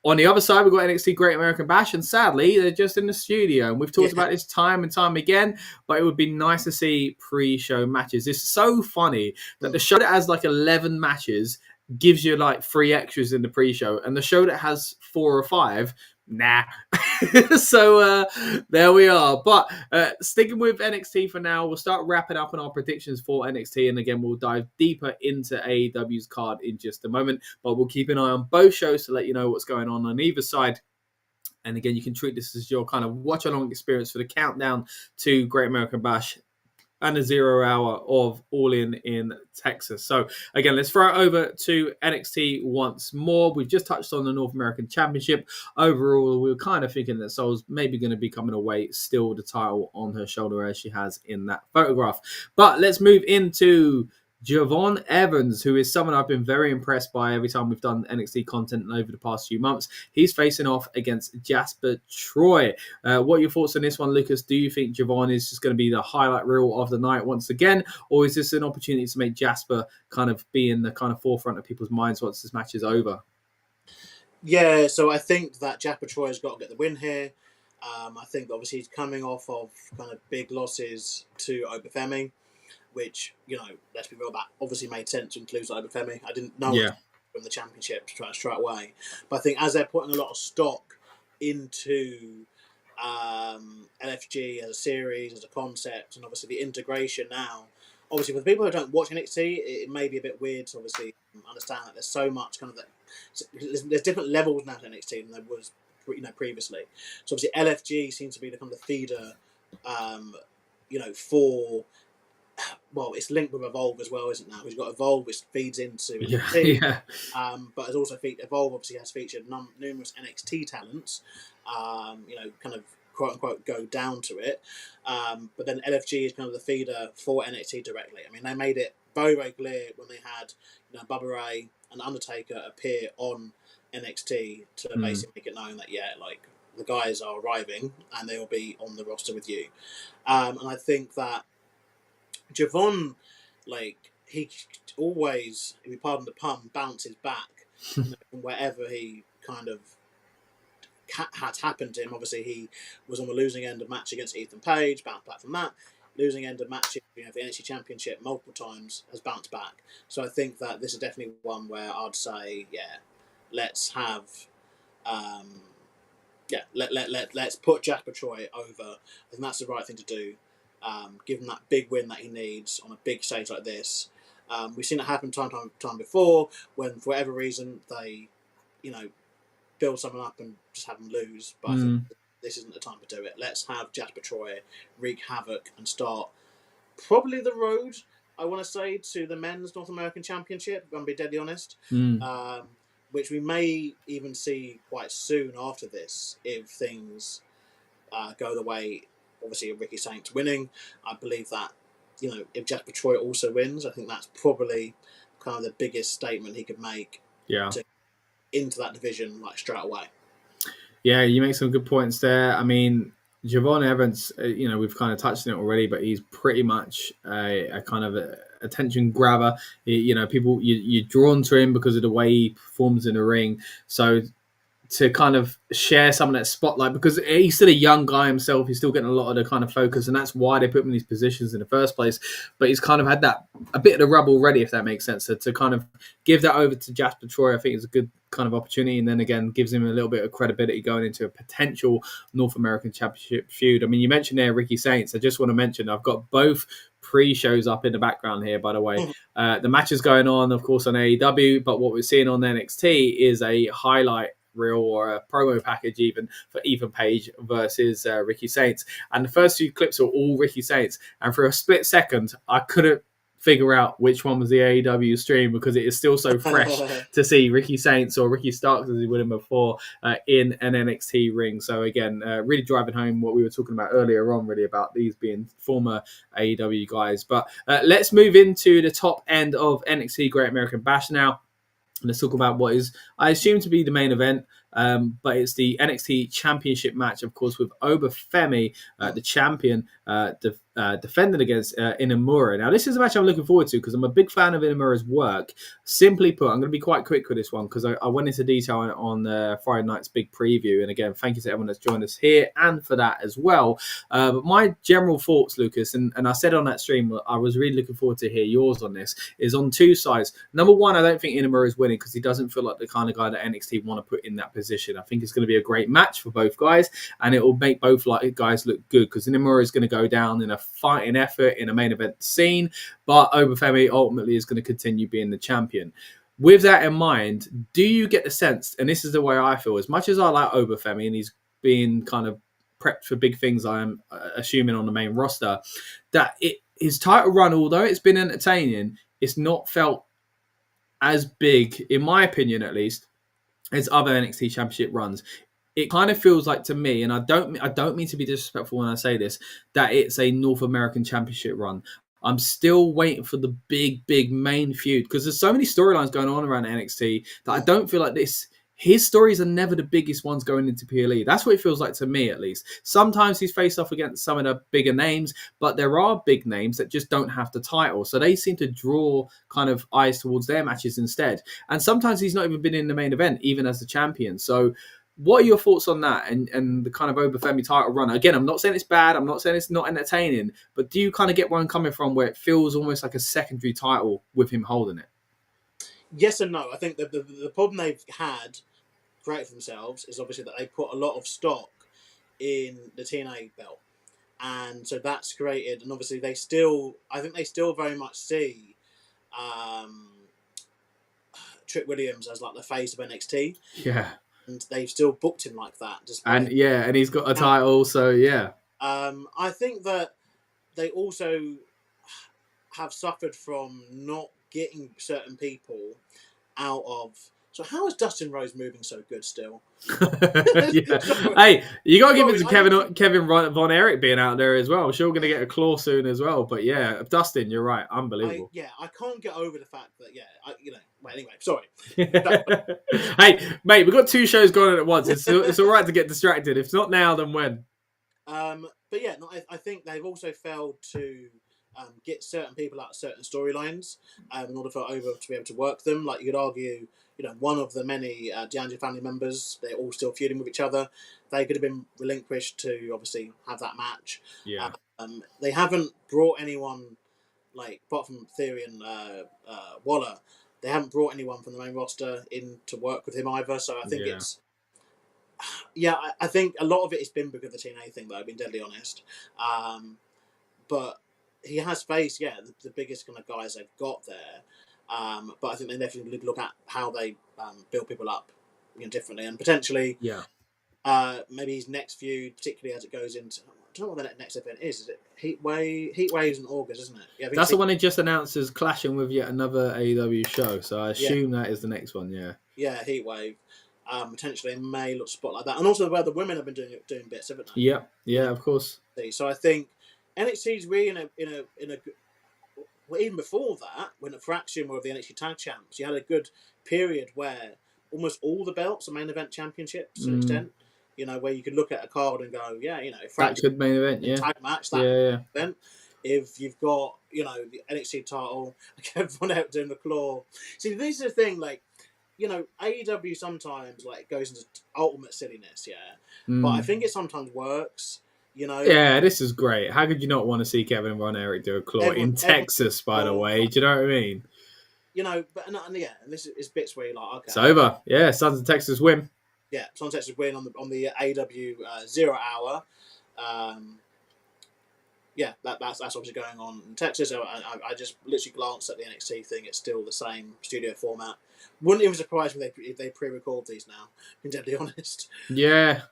On the other side, we've got NXT Great American Bash, and sadly, they're just in the studio. And we've talked about this time and time again, but it would be nice to see pre-show matches. It's so funny that the show that has like 11 matches gives you like 3 extras in the pre-show, and the show that has 4 or 5, nah. So there we are. But sticking with NXT for now, we'll start wrapping up on our predictions for NXT, and again we'll dive deeper into AEW's card in just a moment, but we'll keep an eye on both shows to let you know what's going on either side. And again, you can treat this as your kind of watch along experience for the countdown to Great American Bash and a 0 hour of All In Texas. So again, let's throw it over to NXT once more. We've just touched on the North American Championship. Overall, we were kind of thinking that Soul's maybe going to be coming away still with the title on her shoulder as she has in that photograph. But let's move into Javon Evans, who is someone I've been very impressed by every time we've done NXT content over the past few months. He's facing off against Jasper Troy. What are your thoughts on this one, Lucas? Do you think Javon is just going to be the highlight reel of the night once again, or is this an opportunity to make Jasper kind of be in the kind of forefront of people's minds once this match is over? Yeah, so I think that Jasper Troy has got to get the win here. I think obviously he's coming off of kind of big losses to Obafemi, which, you know, let's be real about, obviously made sense to include Obafemi. I didn't know from the championship to try straight away. But I think as they're putting a lot of stock into LFG as a series, as a concept, and obviously the integration now, obviously for the people who don't watch NXT, it may be a bit weird to obviously understand that there's so much kind of that there's different levels now to NXT than there was, you know, previously. So obviously LFG seems to be the kind of feeder, you know, for, well, it's linked with Evolve as well, isn't it now? We've got Evolve, which feeds into NXT, but has also Evolve obviously has featured numerous NXT talents, you know, kind of quote unquote go down to it. But then LFG is kind of the feeder for NXT directly. I mean, they made it very, very clear when they had, you know, Bubba Ray and Undertaker appear on NXT to basically make it known that, yeah, like the guys are arriving and they will be on the roster with you. And I think that Javon, like, he always, if you pardon the pun, bounces back from wherever he kind of had happened to him. Obviously, he was on the losing end of match against Ethan Page, bounced back from that. Losing end of match, you know, the NXT Championship multiple times, has bounced back. So I think that this is definitely one where I'd say, yeah, let's have, let's put Jasper Troy over. I think that's the right thing to do. Give him that big win that he needs on a big stage like this. We've seen it happen time before when, for whatever reason, they, you know, build someone up and just have them lose. But I think this isn't the time to do it. Let's have Jasper Troy wreak havoc and start probably the road, I want to say, to the men's North American Championship, if I'm going to be deadly honest, which we may even see quite soon after this if things go the way, obviously, of Ricky Saints winning. I believe that, you know, if Jasper Troy also wins, I think that's probably kind of the biggest statement he could make into that division, like, straight away. Yeah, you make some good points there. I mean, Javon Evans, you know, we've kind of touched on it already, but he's pretty much a kind of attention grabber. You know, people, you're drawn to him because of the way he performs in the ring. So to kind of share some of that spotlight, because he's still a young guy himself, he's still getting a lot of the kind of focus, and that's why they put him in these positions in the first place. But he's kind of had that a bit of the rub already, if that makes sense. So to kind of give that over to Jasper Troy, I think is a good kind of opportunity, and then again gives him a little bit of credibility going into a potential North American Championship feud. I mean, you mentioned there Ricky Saints. I just want to mention I've got both pre-shows up in the background here, by the way. The match is going on, of course, on AEW, but what we're seeing on NXT is a highlight reel or a promo package even for Ethan Page versus Ricky Saints, and the first few clips are all Ricky Saints, and for a split second I couldn't figure out which one was the AEW stream because it is still so fresh to see Ricky Saints or Ricky Starks as he would have before in an NXT ring. So again, really driving home what we were talking about earlier on, really about these being former AEW guys. But let's move into the top end of NXT Great American Bash now. Let's talk about what is, I assume, to be the main event, but it's the NXT Championship match, of course, with Obafemi, the champion, defending against Inamura. Now, this is a match I'm looking forward to because I'm a big fan of Inamura's work. Simply put, I'm going to be quite quick with this one because I went into detail on Friday night's big preview. And again, thank you to everyone that's joined us here and for that as well. But my general thoughts, Lucas, and I said on that stream, I was really looking forward to hear yours on this, is on two sides. Number one, I don't think Inamura is winning because he doesn't feel like the kind of guy that NXT want to put in that position. I think it's going to be a great match for both guys, and it will make both guys look good because Inamura is going to go down in a fighting effort in a main event scene, but Obafemi ultimately is going to continue being the champion. With that in mind, do you get the sense, and this is the way I feel, as much as I like Obafemi and he's being kind of prepped for big things, I'm assuming, on the main roster, that his title run, although it's been entertaining, it's not felt as big, in my opinion at least, as other NXT Championship runs. It kind of feels like to me, and I don't mean to be disrespectful when I say this, that it's a North American Championship run. I'm still waiting for the big main feud because there's so many storylines going on around NXT that I don't feel like this. His stories are never the biggest ones going into PLE. That's what it feels like to me, at least. Sometimes he's faced off against some of the bigger names, but there are big names that just don't have the title. So they seem to draw kind of eyes towards their matches instead. And sometimes he's not even been in the main event, even as the champion. So what are your thoughts on that and the kind of Obafemi title run? Again, I'm not saying it's bad. I'm not saying it's not entertaining. But do you kind of get where I'm coming from, where it feels almost like a secondary title with him holding it? Yes and no. I think the problem they've had created for themselves is obviously that they put a lot of stock in the TNA belt, and so that's created. And obviously, I think they still very much see Trick Williams as like the face of NXT. Yeah, and they've still booked him like that. And he's got a title, so yeah. I think that they also have suffered from not getting certain people out of. So how is Dustin Rhodes moving so good still? Yeah. Hey, you got to give it to Kevin Von Erich being out there as well. I'm sure we're going to get a claw soon as well. But yeah, Dustin, you're right. Unbelievable. I can't get over the fact that, well, anyway, sorry. Hey, mate, we've got two shows going on at once. It's all right to get distracted. If not now, then when? But yeah, no, I think they've also failed to get certain people out of certain storylines in order for Over to be able to work them. Like you could argue, one of the many D'Angelo family members, they're all still feuding with each other. They could have been relinquished to obviously have that match. Yeah. They haven't brought anyone, like, apart from Theory and Waller, they haven't brought anyone from the main roster in to work with him either. So I think it's... Yeah, I think a lot of it has been because of the TNA thing, though, I've been deadly honest. But he has faced, the biggest kind of guys they've got there. But I think they definitely look at how they build people up, differently, and potentially, maybe his next feud, particularly as it goes into. I don't know what the next event is. Is it Heatwaves in August, isn't it? Yeah, that's the one they just announced as clashing with yet another AEW show. So I assume that is the next one. Yeah. Yeah, Heatwave. Potentially may look spot like that, and also where the women have been doing bits, haven't they? Yeah, of course. So I think NXT's really in a well, even before that, when the Fraction were the NXT Tag Champs, you had a good period where almost all the belts are main event championships to an extent. Where you could look at a card and go, that could main event, tag match, that event. If you've got, the NXT title, everyone out doing the claw. See, this is the thing, like, AEW sometimes like goes into ultimate silliness, but I think it sometimes works. Yeah, this is great. How could you not want to see Kevin Von Erich do a claw in Texas, by the way? Do you know what I mean? And this is bits where you're like, okay, it's over. Yeah, Sons of Texas win. Yeah, Sons of Texas win on the AEW 0 hour. That's obviously going on in Texas. I just literally glanced at the NXT thing. It's still the same studio format. Wouldn't even surprise me if they pre-record these now, being deadly honest. Yeah.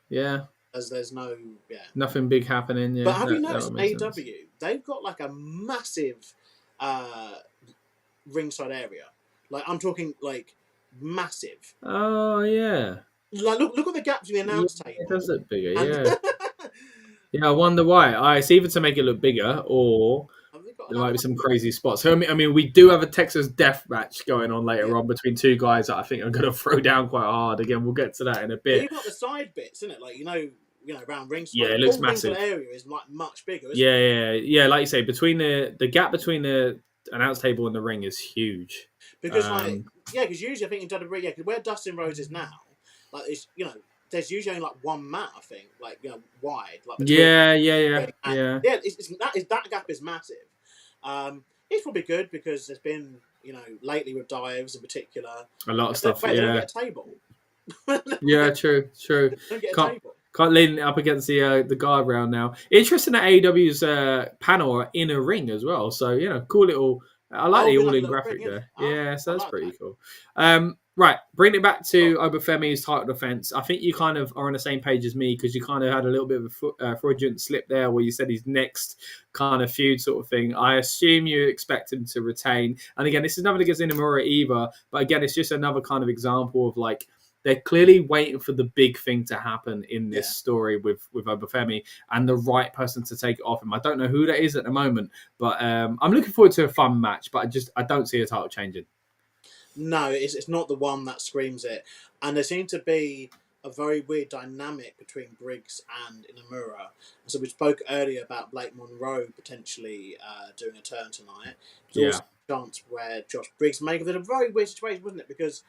As there's nothing big happening. Yeah, but have you noticed AEW? They've got like a massive ringside area. Like I'm talking like massive. Oh yeah. Like look at the gaps in the Yeah, announce it table. does look bigger. And Yeah. Yeah, I wonder why. It's either to make it look bigger or have they got there might another be some one? crazy spots. So, I mean, we do have a Texas death match going on Yeah. later on between two guys that I think are going to throw down quite hard. Again, we'll get to that in a But bit. you've got the side bits, isn't it? Like around ringside. Yeah, The it looks whole ringside massive. area is like much bigger, isn't Yeah, it? yeah. Like you say, between the gap between the announce table and the ring is huge. Because because usually I think in WWE, because where Dustin Rhodes is now, like it's there's usually only like one mat, I think, like wide, like between. Yeah. And that gap is massive. It's probably good because there's been lately with dives in particular A lot of stuff. they don't get a table. Yeah, true. Don't get a Can't table. lean it up against the guardrail now. Interesting that AEW's panel are in a ring as well. So cool little. I like the Being all-in like a little graphic ring, there. isn't it? Yeah, so I that's like pretty that. cool. Right, bring it back to Obafemi's title defense. I think you kind of are on the same page as me because you kind of had a little bit of a fraudulent slip there where you said his next kind of feud sort of thing. I assume you expect him to retain. And again, this is nothing against Inamura either, but again, it's just another kind of example of like they're clearly waiting for the big thing to happen in this story with Obafemi and the right person to take it off him. I don't know who that is at the moment, but I'm looking forward to a fun match. But I don't see a title changing. No, it's not the one that screams it. And there seemed to be a very weird dynamic between Briggs and Inamura. So we spoke earlier about Blake Monroe potentially doing a turn tonight. There's also a chance where Josh Briggs may have been a very weird situation, wasn't it? Because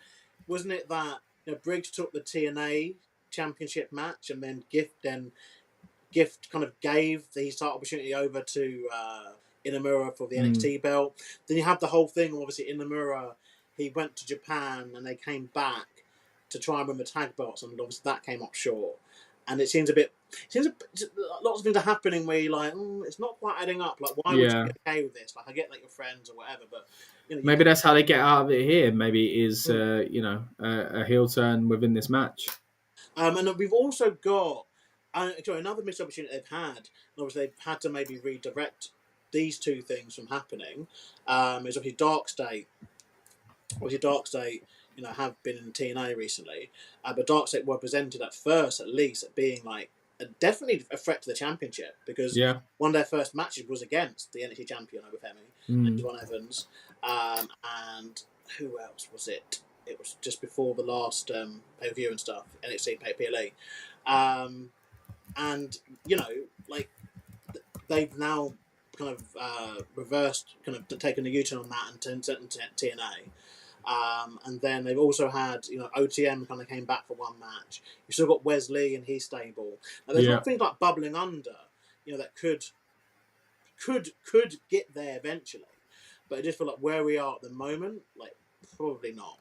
wasn't it that Briggs took the TNA Championship match and then Gift kind of gave the start opportunity over to Inamura for the NXT belt. Then you have the whole thing, obviously, Inamura, he went to Japan and they came back to try and win the tag belts, and obviously that came up short. And lots of things are happening where you're like, it's not quite adding up. Like, why would you be okay with this? Like, I get that you're friends or whatever, but maybe that's how they get out of it here. Maybe it is a heel turn within this match. And we've also got another missed opportunity they've had. Obviously, they've had to maybe redirect these two things from happening. Is obviously Dark State. Obviously, Dark State, have been in TNA recently, but Dark State were presented at first, at least, at being like definitely a threat to the championship because one of their first matches was against the NXT champion Obafemi and John Evans, and who else was it? It was just before the last pay-per-view and stuff, NXT PLE. And, like, they've now kind of reversed, kind of taken a U-turn on that and turned it into TNA. And then they've also had, OTM kind of came back for one match. You've still got Wesley and his stable. Now, there's not things like bubbling under, that could get there eventually. But I just feel like where we are at the moment, like, probably not,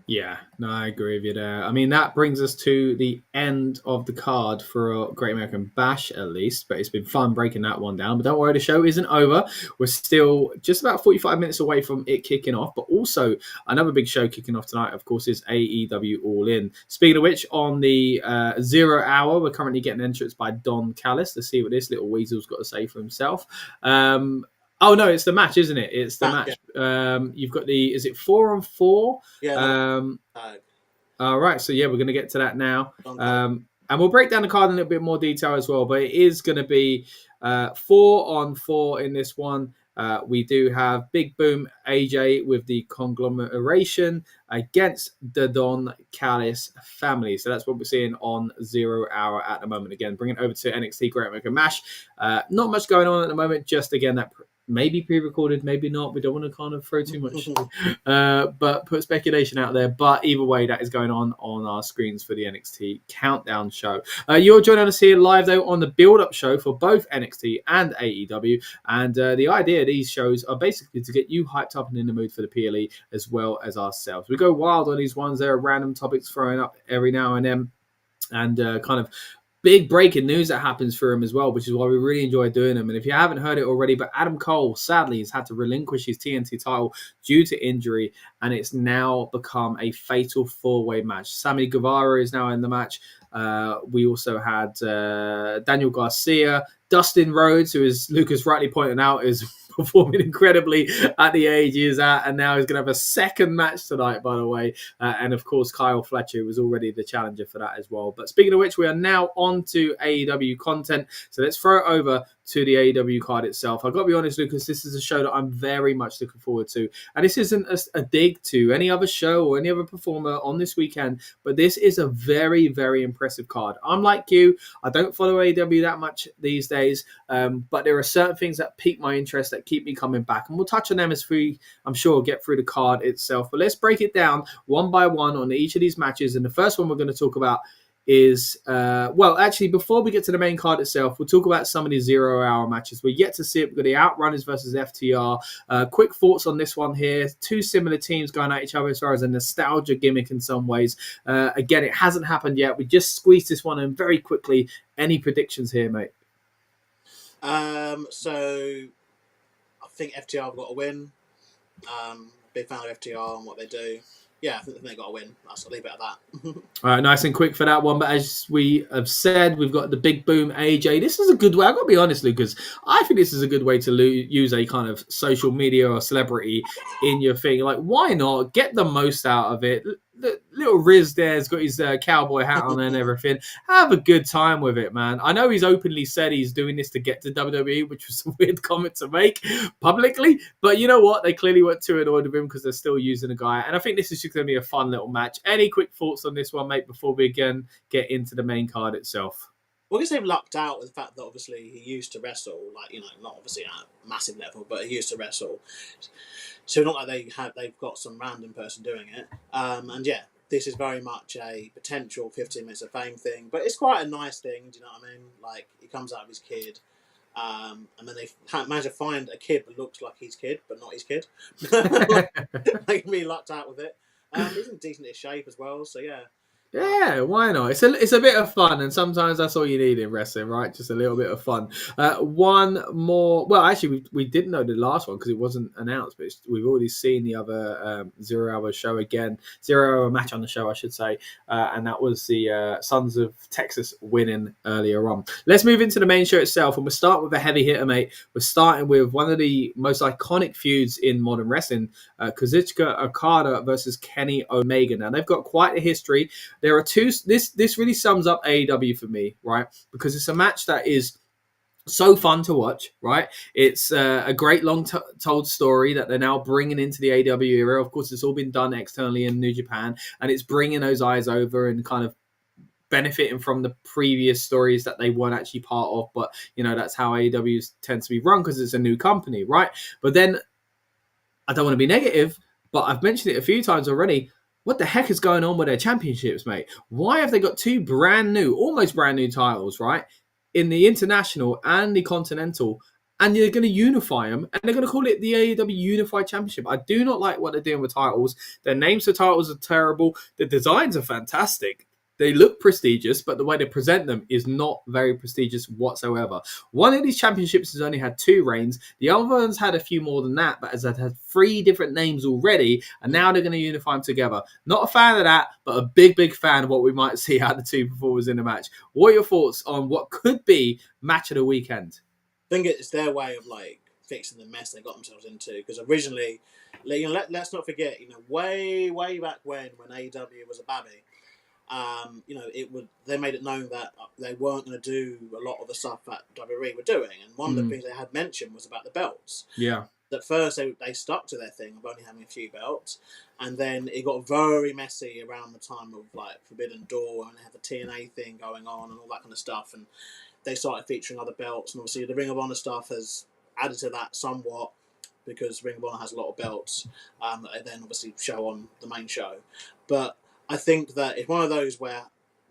Yeah, no, I agree with you there. I mean, that brings us to the end of the card for Great American Bash, at least. But it's been fun breaking that one down. But don't worry, the show isn't over. We're still just about 45 minutes away from it kicking off. But also, another big show kicking off tonight, of course, is AEW All In. Speaking of which, on the 0 hour, we're currently getting entrance by Don Callis. Let's see what this little weasel's got to say for himself. Oh, no, it's the match, isn't it? It's the match. Yeah. You've got is it 4-on-4? Yeah. All right. So, we're going to get to that now. And we'll break down the card in a little bit more detail as well. But it is going to be 4-on-4 in this one. We do have Big Boom AJ with the conglomeration against the Don Callis family. So that's what we're seeing on 0 hour at the moment. Again, bringing it over to NXT Great American Bash. Not much going on at the moment. Just, again, that maybe pre-recorded, maybe not. We don't want to kind of throw too much, but put speculation out there. But either way, that is going on our screens for the NXT Countdown show. You're joining us here live, though, on the build-up show for both NXT and AEW. And the idea of these shows are basically to get you hyped up and in the mood for the PLE as well as ourselves. We go wild on these ones. There are random topics throwing up every now and then. And kind of big breaking news that happens for him as well, which is why we really enjoy doing them. And if you haven't heard it already, but Adam Cole, sadly, has had to relinquish his TNT title due to injury, and it's now become a fatal four-way match. Sammy Guevara is now in the match. We also had Daniel Garcia, Dustin Rhodes, who, as Lucas rightly pointed out, is performing incredibly at the age he is at, and now he's going to have a second match tonight, by the way. And of course, Kyle Fletcher was already the challenger for that as well. But speaking of which, we are now on to AEW content. So let's throw it over to the AEW card itself. I've got to be honest, Lucas, this is a show that I'm very much looking forward to. And this isn't a dig to any other show or any other performer on this weekend, but this is a very, very impressive card. I'm like you, I don't follow AEW that much these days, but there are certain things that pique my interest, that keep me coming back. And we'll touch on them as I'm sure, get through the card itself. But let's break it down one by one on each of these matches. And the first one we're going to talk about is, actually, before we get to the main card itself, we'll talk about some of these 0 hour matches. We're yet to see it. We've got the Outrunners versus FTR. Quick thoughts on this one here. Two similar teams going at each other as far as a nostalgia gimmick in some ways. Again, it hasn't happened yet. We just squeezed this one in very quickly. Any predictions here, mate? So I think FTR have got to win. Big fan of FTR and what they do. Yeah, I think they got to win. I'll leave it at that. All right, nice and quick for that one. But as we have said, we've got the Big Boom AJ. This is a good way. I've got to be honest, Lucas. I think this is a good way to use a kind of social media or celebrity in your thing. Like, why not get the most out of it? Little Riz there's got his cowboy hat on and everything. Have a good time with it, man. I know he's openly said he's doing this to get to WWE, which was a weird comment to make publicly. But you know what? They clearly weren't too annoyed with him because they're still using the guy. And I think this is just going to be a fun little match. Any quick thoughts on this one, mate, before we again get into the main card itself? Well, I guess they've lucked out with the fact that obviously he used to wrestle, like, you know, not obviously at a massive level, but he used to wrestle. So not like they've got some random person doing it. And yeah, this is very much a potential 15 minutes of fame thing, but it's quite a nice thing. Do you know what I mean? Like, he comes out with his kid, and then they manage to find a kid that looks like his kid, but not his kid. They can be lucked out with it. He's in decent shape as well, so yeah. Yeah, why not? It's a bit of fun, and sometimes that's all you need in wrestling, right? Just a little bit of fun. One more. Well, actually, we didn't know the last one because it wasn't announced, but we've already seen the other 0 hour show again, 0 hour match on the show, I should say, and that was the Sons of Texas winning earlier on. Let's move into the main show itself, and we'll start with a heavy hitter, mate. We're starting with one of the most iconic feuds in modern wrestling, Kazuchika Okada versus Kenny Omega. Now, they've got quite a history. There are two. This really sums up AEW for me, right? Because it's a match that is so fun to watch, right? It's a great long-told story that they're now bringing into the AEW era. Of course, it's all been done externally in New Japan, and it's bringing those eyes over and kind of benefiting from the previous stories that they weren't actually part of. But, you know, that's how AEW tends to be run because it's a new company, right? But then, I don't want to be negative, but I've mentioned it a few times already. What the heck is going on with their championships, mate? Why have they got two almost brand new titles, right? In the International and the Continental, and they're going to unify them, and they're going to call it the AEW Unified Championship. I do not like what they're doing with titles. Their names for titles are terrible. The designs are fantastic. They look prestigious, but the way they present them is not very prestigious whatsoever. One of these championships has only had 2 reigns. The other one's had a few more than that, but has had 3 different names already, and now they're going to unify them together. Not a fan of that, but a big, big fan of what we might see out of the 2 performers in the match. What are your thoughts on what could be match of the weekend? I think it's their way of, like, fixing the mess they got themselves into, because originally, you know, let's not forget, you know, way back when AEW was a babby, you know, they made it known that they weren't going to do a lot of the stuff that WWE were doing, and one of the things they had mentioned was about the belts. Yeah. At first, they stuck to their thing of only having a few belts, and then it got very messy around the time of, like, Forbidden Door, and they had the TNA thing going on and all that kind of stuff, and they started featuring other belts, and obviously the Ring of Honor stuff has added to that somewhat, because Ring of Honor has a lot of belts that they then obviously show on the main show. But I think that it's one of those where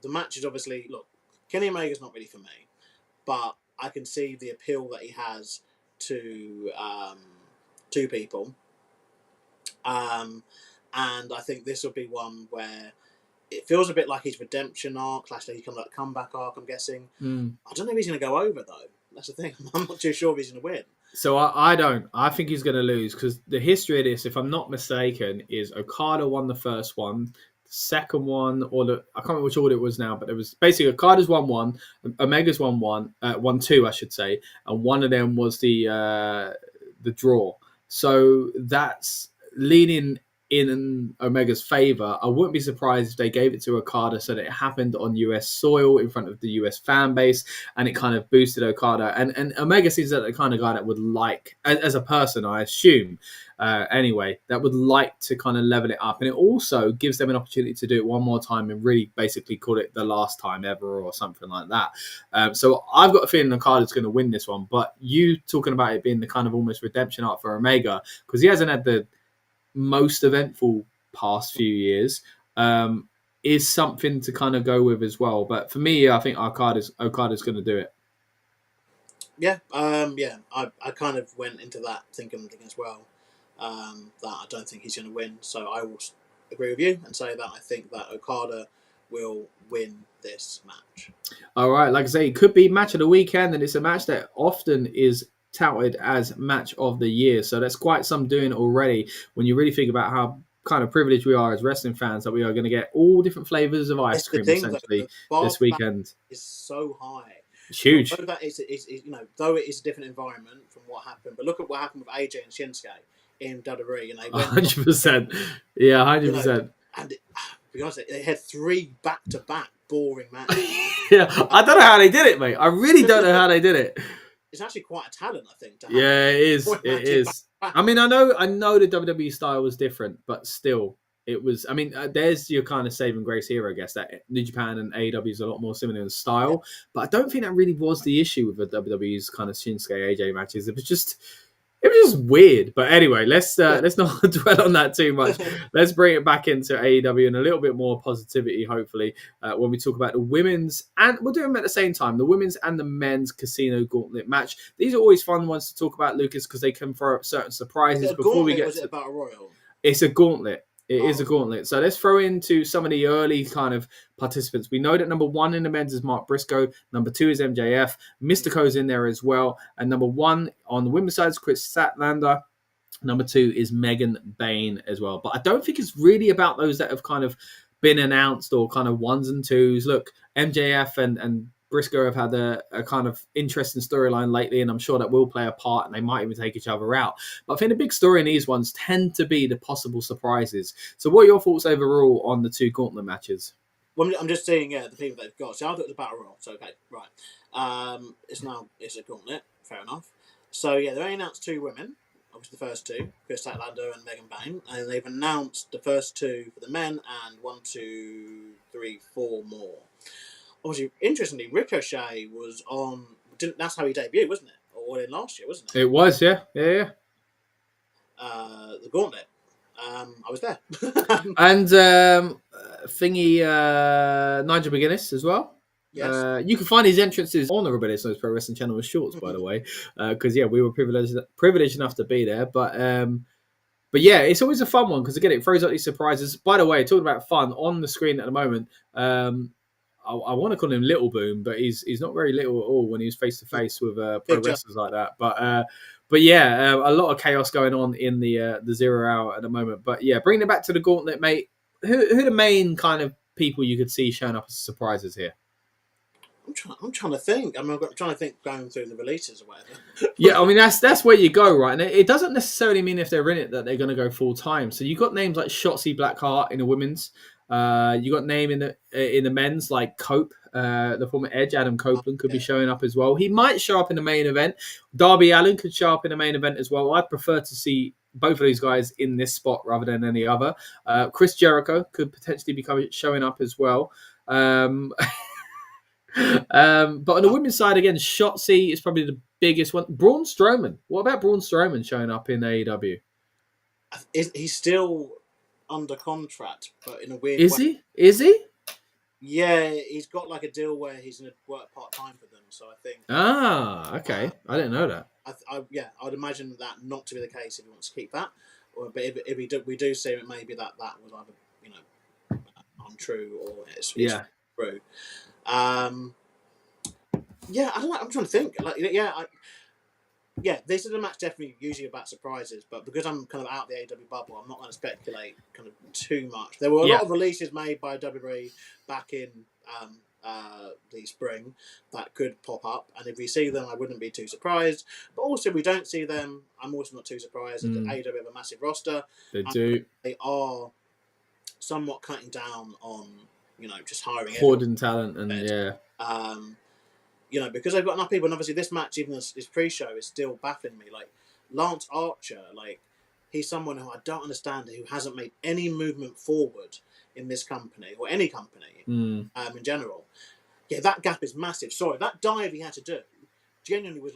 the match is obviously, look, Kenny Omega's not really for me, but I can see the appeal that he has to people. And I think this will be one where it feels a bit like his redemption arc, / he comes like comeback arc, I'm guessing. I don't know if he's going to go over, though. That's the thing. I'm not too sure if he's going to win. So I don't. I think he's going to lose, because the history of this, if I'm not mistaken, is Okada won the first one. Second one, I can't remember which order it was now, but it was basically Okada's won 1, Omega's won 2, I should say, and one of them was the the draw. So that's leaning in Omega's favor. I wouldn't be surprised if they gave it to Okada so that it happened on US soil in front of the US fan base, and it kind of boosted Okada. And Omega seems like the kind of guy that would like, as a person, I assume, anyway, that would like to kind of level it up. And it also gives them an opportunity to do it one more time and really basically call it the last time ever or something like that. So I've got a feeling Okada's going to win this one. But you talking about it being the kind of almost redemption arc for Omega, because he hasn't had the most eventful past few years, is something to kind of go with as well. But for me, I think Okada's going to do it. Yeah, I kind of went into that thinking as well that I don't think he's going to win. So I will agree with you and say that I think that Okada will win this match. All right, like I say, it could be match of the weekend, and it's a match that often is touted as match of the year. So that's quite some doing already when you really think about how kind of privileged we are as wrestling fans that we are going to get all different flavors of ice cream essentially this weekend. Is so high. It's huge. Although that is though it is a different environment from what happened, but look at what happened with AJ and Shinsuke in WWE, and they went 100%. Yeah, 100%. And to be honest, they had 3 back-to-back boring matches. Yeah, I don't know how they did it, mate. I really don't know how they did it. It's actually quite a talent, I think. Yeah, it is. It is. I mean, I know the WWE style was different, but still, it was. I mean, there's your kind of saving grace here, I guess, that New Japan and AEW is a lot more similar in style. But I don't think that really was the issue with the WWE's kind of Shinsuke AJ matches. It was just weird. But anyway, let's not dwell on that too much. Let's bring it back into AEW and a little bit more positivity, hopefully, when we talk about the women's, and we'll do them at the same time, the women's and the men's casino gauntlet match. These are always fun ones to talk about, Lucas, because they can throw up certain surprises before we get to it Battle Royal. It's a gauntlet. It is a gauntlet. So let's throw into some of the early kind of participants. We know that number 1 in the men's is Mark Briscoe. Number 2 is MJF. Mystico's in there as well. And number 1 on the women's side is Chris Statlander. Number 2 is Megan Bayne as well. But I don't think it's really about those that have kind of been announced or kind of 1s and 2s. Look, MJF and Briscoe have had a kind of interesting storyline lately, and I'm sure that will play a part, and they might even take each other out. But I think the big story in these ones tend to be the possible surprises. So what are your thoughts overall on the 2 gauntlet matches? Well, I'm just seeing the people they've got. So I'll do the Battle Royal. So, okay, right. It's a gauntlet. Fair enough. So, yeah, they only announced 2 women. Obviously, the first 2, Chris Statlander and Megan Bayne. And they've announced the first 2 for the men and 1, 2, 3, 4 more. Obviously, interestingly, Ricochet was on. That's how he debuted, wasn't it? Or in last year, wasn't it? It was, yeah. The gauntlet. I was there. And Nigel McGuinness as well. Yes. You can find his entrances on the Rebellious Noise Pro Wrestling channel with shorts, by the way, because we were privileged enough to be there. But yeah, it's always a fun one because again, it throws out these surprises. By the way, talking about fun on the screen at the moment. I want to call him Little Boom, but he's not very little at all when he's face to face with pro wrestlers like that. But yeah, a lot of chaos going on in the 0 hour at the moment. But yeah, bringing it back to the gauntlet, mate. Who are the main kind of people you could see showing up as surprises here? I'm trying to think. I'm trying to think going through the releases or whatever. Yeah, I mean that's where you go, right? And it doesn't necessarily mean if they're in it that they're going to go full time. So you got names like Shotzi Blackheart in the women's. You got name in the men's like Cope, the former Edge, Adam Copeland could be showing up as well. He might show up in the main event. Darby Allin could show up in the main event as well. I'd prefer to see both of these guys in this spot rather than any other. Chris Jericho could potentially be showing up as well. But on the women's side again, Shotzi is probably the biggest one. Braun Strowman. What about Braun Strowman showing up in AEW? He's still under contract, but in a weird way. Is he? Yeah, he's got like a deal where he's going to work part-time for them, so I think... okay. I didn't know that. I'd imagine that not to be the case if he wants to keep that. But if we do see it, maybe that was either, untrue or it's true. I don't know. I'm trying to think. This is a match definitely usually about surprises, but because I'm kind of out of the AEW bubble, I'm not going to speculate kind of too much. There were a lot of releases made by WWE back in the spring that could pop up, and if we see them, I wouldn't be too surprised. But also, if we don't see them, I'm also not too surprised. That AEW have a massive roster. They do. They are somewhat cutting down on just hiring hoarding talent and because they've got enough people. And obviously, this match, even this pre-show, is still baffling me. Like Lance Archer, he's someone who I don't understand, who hasn't made any movement forward in this company or any company in general. Yeah, that gap is massive. Sorry, that dive he had to do genuinely was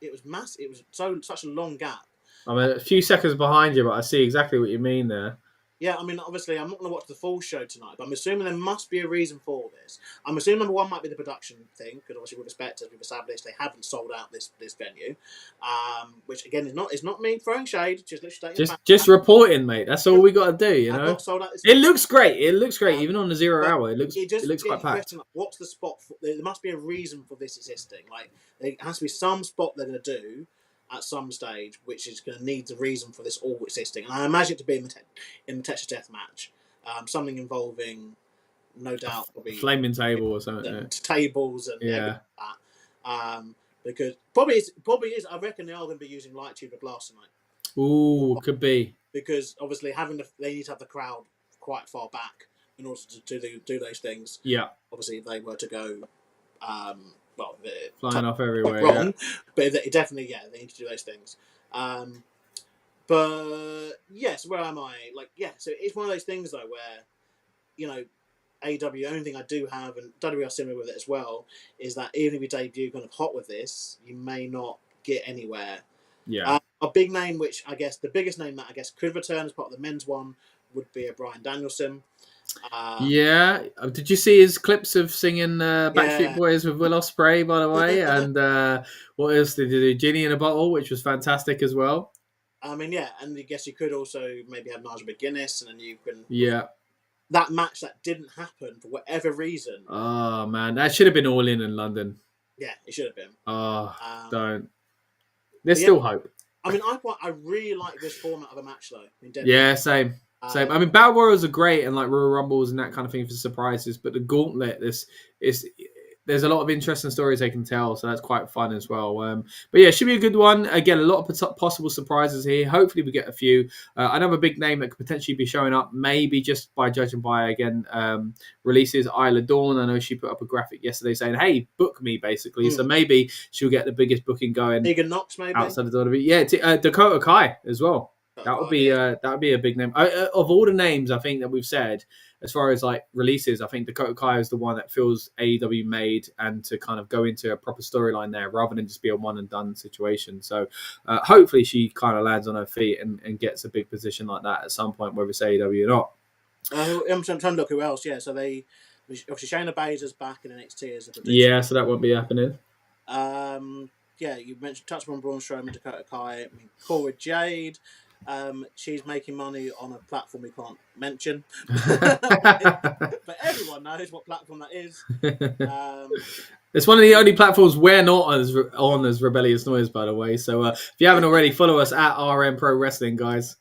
it was massive. It was such a long gap. I'm a few seconds behind you, but I see exactly what you mean there. Yeah, I mean, obviously, I'm not going to watch the full show tonight, but I'm assuming there must be a reason for this. I'm assuming number one might be the production thing, because obviously, with respect, as we've established, they haven't sold out this venue, which again is not me throwing shade, just reporting, mate. That's all we got to do, you know. Not sold out it looks great. It looks great, even on the 0 hour. It looks quite packed. What's the spot? There must be a reason for this existing. There has to be some spot they're going to do at some stage, which is going to need the reason for this all existing. And I imagine it to be in the Texas Death Match. Something involving, no doubt, probably flaming table or something. Tables and everything like that. Because probably is. I reckon they are going to be using Light Tube of Blast tonight. Ooh, could be. Because obviously they need to have the crowd quite far back in order to do those things. Yeah. Obviously, if they were to go. Flying off everywhere. Wrong, but definitely, they need to do those things. But yes, where am I? So it's one of those things though where, AEW, the only thing I do have, and WWE are similar with it as well, is that even if you debut kind of hot with this, you may not get anywhere. Yeah. A big name, which I guess the biggest name that I guess could return as part of the men's one, would be a Bryan Danielson. Did you see his clips of singing Backstreet Boys with Will Ospreay, by the way? And what else did he do? Genie in a Bottle, which was fantastic as well. I mean, and I guess you could also maybe have Nigel McGuinness, and then you can... Yeah. That match that didn't happen for whatever reason. Oh, man. That should have been All In London. Yeah, it should have been. Oh, don't. There's still hope. I mean, I really like this format of a match, though. Yeah, same. I mean, Battle Royals are great and like Royal Rumbles and that kind of thing for surprises, but the Gauntlet, there's a lot of interesting stories they can tell, so that's quite fun as well. But yeah, it should be a good one. Again, a lot of possible surprises here. Hopefully we get a few. Another big name that could potentially be showing up, maybe just by judging by, again, releases, Isla Dawn. I know she put up a graphic yesterday saying, hey, book me, basically. So maybe she'll get the biggest booking going. Tegan Knox, maybe? Outside of WWE. Yeah, Dakota Kai as well. That would be a big name. Of all the names, I think that we've said, as far as like releases, I think Dakota Kai is the one that feels AEW made and to kind of go into a proper storyline there rather than just be a one and done situation. So hopefully she kind of lands on her feet and gets a big position like that at some point, whether it's AEW or not. I'm trying to look who else. Yeah, so obviously Shayna Baszler's back in NXT as a producer. Yeah, so that won't be happening. You mentioned touch on Braun Strowman, Dakota Kai, Cora Jade. She's making money on a platform we can't mention, but everyone knows what platform that is. It's one of the only platforms we're not on as Rebellious Noise, by the way. So if you haven't already, follow us at RM Pro Wrestling, guys.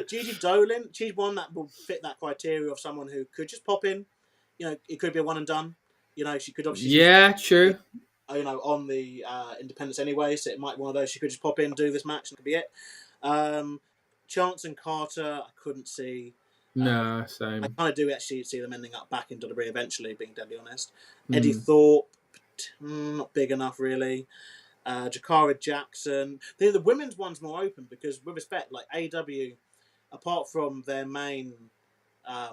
Gigi Dolan, she's one that will fit that criteria of someone who could just pop in. It could be a one and done. She could obviously. Yeah, true. On the independence anyway, so it might be one of those she could just pop in, do this match, and could be it. Chance and Carter, I couldn't see. No, same. I kind of do actually see them ending up back in WWE eventually, being deadly honest. Eddie Thorpe, not big enough really. Jakara Jackson. The women's one's more open because, with respect, like AEW, apart from their main,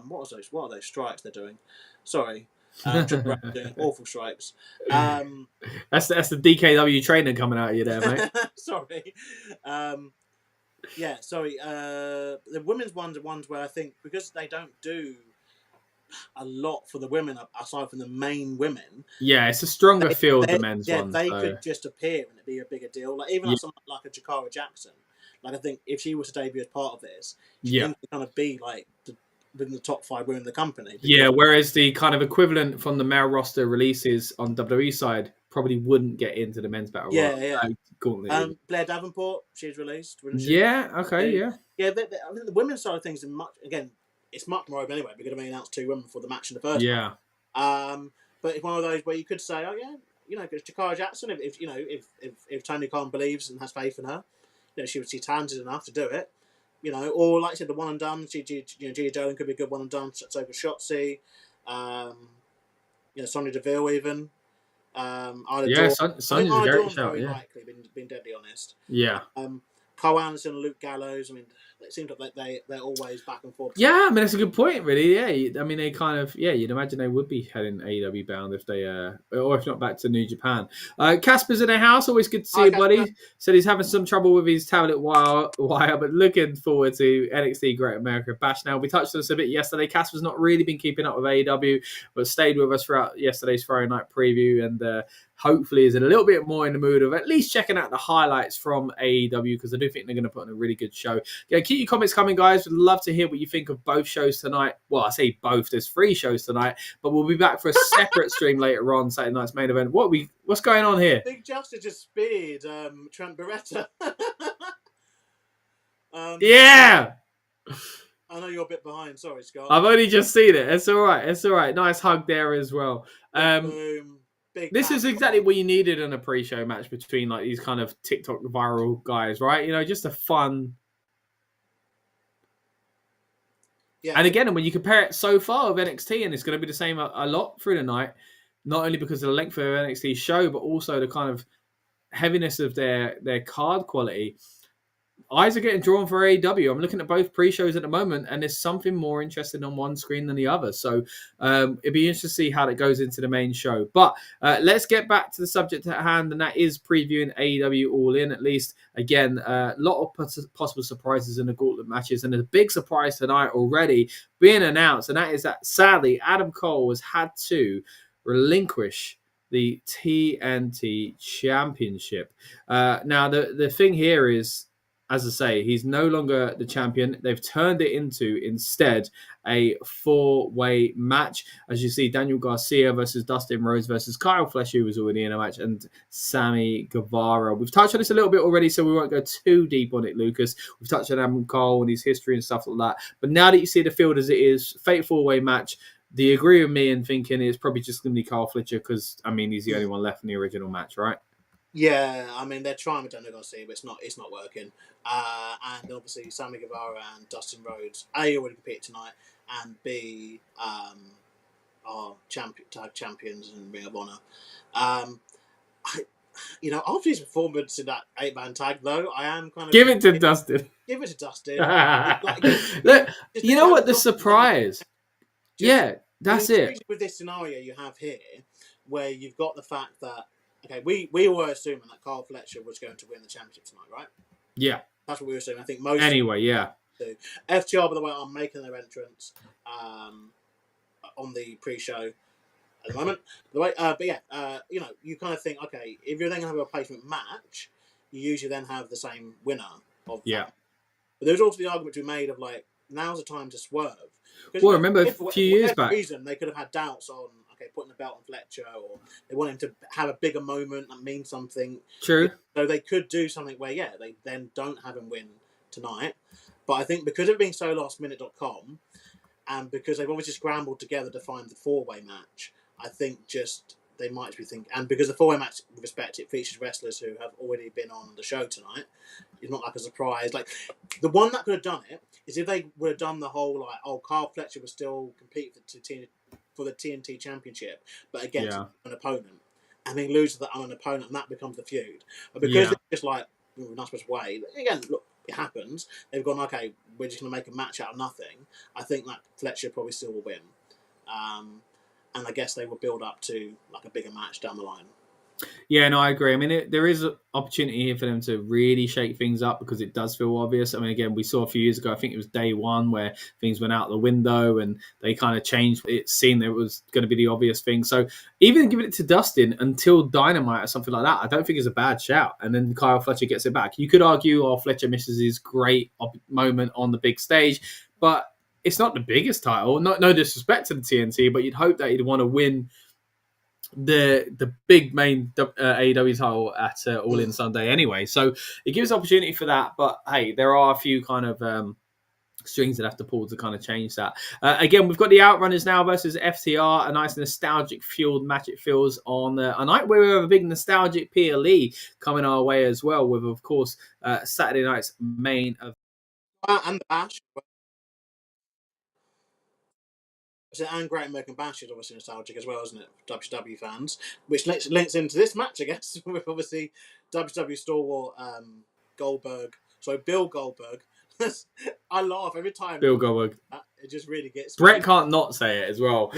what are those strikes they're doing? Sorry. Doing awful strikes. That's the DKW trainer coming out of you there, mate. Sorry. The women's ones are ones where I think because they don't do a lot for the women aside from the main women. Yeah, it's a stronger field the men's ones. They could just appear and it'd be a bigger deal. Like even like someone like a Jakara Jackson. Like I think if she was to debut as part of this, she can kind of be like within the top 5 women in the company. Yeah, whereas the kind of equivalent from the male roster releases on WWE side probably wouldn't get into the men's battle. Blair Davenport, she's released. Yeah, okay, yeah. I think the women's side of things are much, again, it's much more open anyway because they announced 2 women for the match in the first Yeah. place. But it's one of those where you could say, oh yeah, because Jakara Jackson, if Tony Khan believes and has faith in her, she's talented enough to do it. Or like I said, the one and done. Jordynne could be a good one and done. So could Shotzi. Sonya Deville even. Yeah, Sonya's a great shout. Very Yeah. likely, being deadly honest. Yeah. Cole Anderson, Luke Gallows. I mean, it seems like they're always back and forth. Yeah, I mean that's a good point, really. Yeah, I mean they kind of you'd imagine they would be heading AEW bound if they or if not back to New Japan. Casper's in the house, always good to see you, buddy. Said he's having some trouble with his tablet wire, but looking forward to NXT Great America Bash. Now we touched on this a bit yesterday. Casper's not really been keeping up with AEW, but stayed with us throughout yesterday's Friday night preview and. Hopefully is a little bit more in the mood of at least checking out the highlights from AEW because I do think they're going to put on a really good show. Yeah, keep your comments coming, guys. We'd love to hear what you think of both shows tonight. Well, I say both. There's 3 shows tonight, but we'll be back for a separate stream later on Saturday night's main event. What's going on here? Big Justice just speared Trent Beretta. Yeah. I know you're a bit behind. Sorry, Scott. I've only just seen it. It's all right. It's all right. Nice hug there as well. Boom. This is exactly what you needed in a pre-show match between like these kind of TikTok viral guys, right? Just a fun. Yeah. And again, when you compare it so far with NXT, and it's going to be the same a lot through the night, not only because of the length of NXT show, but also the kind of heaviness of their card quality. Eyes are getting drawn for AEW. I'm looking at both pre-shows at the moment, and there's something more interesting on one screen than the other. So it'd be interesting to see how that goes into the main show. But let's get back to the subject at hand, and that is previewing AEW All In, at least. Again, a lot of possible surprises in the gauntlet matches, and there's a big surprise tonight already being announced, and that is that, sadly, Adam Cole has had to relinquish the TNT Championship. Now, the thing here is, as I say, he's no longer the champion. They've turned it into, instead, a 4-way match. As you see, Daniel Garcia versus Dustin Rhodes versus Kyle Fletcher, who was already in a match, and Sammy Guevara. We've touched on this a little bit already, so we won't go too deep on it, Lucas. We've touched on Adam Cole and his history and stuff like that. But now that you see the field as it is, fate 4-way match, do you agree with me in thinking it's probably just going to be Kyle Fletcher because, I mean, he's the only one left in the original match, right? Yeah, I mean they're trying with Daniel Garcia, but it's not working. And obviously Sammy Guevara and Dustin Rhodes already competed tonight, and B are tag champions in Ring of Honor. After his performance in that 8-man tag, though, I am kind of give it to Dustin. Give it to Dustin. Look, you know what? The surprise. That's it. With this scenario you have here, where you've got the fact that. Okay, we were assuming that Kyle Fletcher was going to win the championship tonight, right? Yeah. That's what we were assuming. I think most... Anyway, yeah. FTR, by the way, are making their entrance on the pre-show at the moment. You kind of think, okay, if you're then going to have a replacement match, you usually then have the same winner of that. But there's also the argument to be made of, like, now's the time to swerve. Well, remember a few years back... reason, they could have had doubts on putting the belt on Fletcher, or they want him to have a bigger moment that means something. True. So they could do something where, they then don't have him win tonight. But I think because of it being so lastminute.com, and because they've obviously scrambled together to find the 4-way match, I think they might be thinking, and because the 4-way match, with respect, it features wrestlers who have already been on the show tonight. It's not like a surprise. Like, the one that could have done it is if they would have done the whole, Kyle Fletcher was still competing for the TNT Championship, but against an opponent, and then loses that on an opponent, and that becomes the feud. But because it's just like, we're not supposed to wait, again, look, it happens. They've gone, okay, we're just going to make a match out of nothing. I think that Fletcher probably still will win. And I guess they will build up to like a bigger match down the line. Yeah, no, I agree. I mean, there is an opportunity here for them to really shake things up because it does feel obvious. I mean, again, we saw a few years ago, I think it was day one, where things went out the window and they kind of changed. It seemed it was going to be the obvious thing. So even giving it to Dustin until Dynamite or something like that, I don't think it's a bad shout. And then Kyle Fletcher gets it back. You could argue, Fletcher misses his great moment on the big stage, but it's not the biggest title. No disrespect to the TNT, but you'd hope that he'd want to win the big main AEW title at All In Sunday anyway. So it gives opportunity for that. But hey, there are a few kind of strings that have to pull to kind of change that. Again, we've got the Outrunners now versus FTR, a nice nostalgic fueled match it feels on a night where we have a big nostalgic PLE coming our way as well, with, of course, Saturday night's main event. And the Bash. And Great American Bash is obviously nostalgic as well, isn't it? WCW fans, which links into this match, I guess, with obviously WCW stalwart Bill Goldberg. I laugh every time. Bill Goldberg. It just really gets Brett can't not say it as well.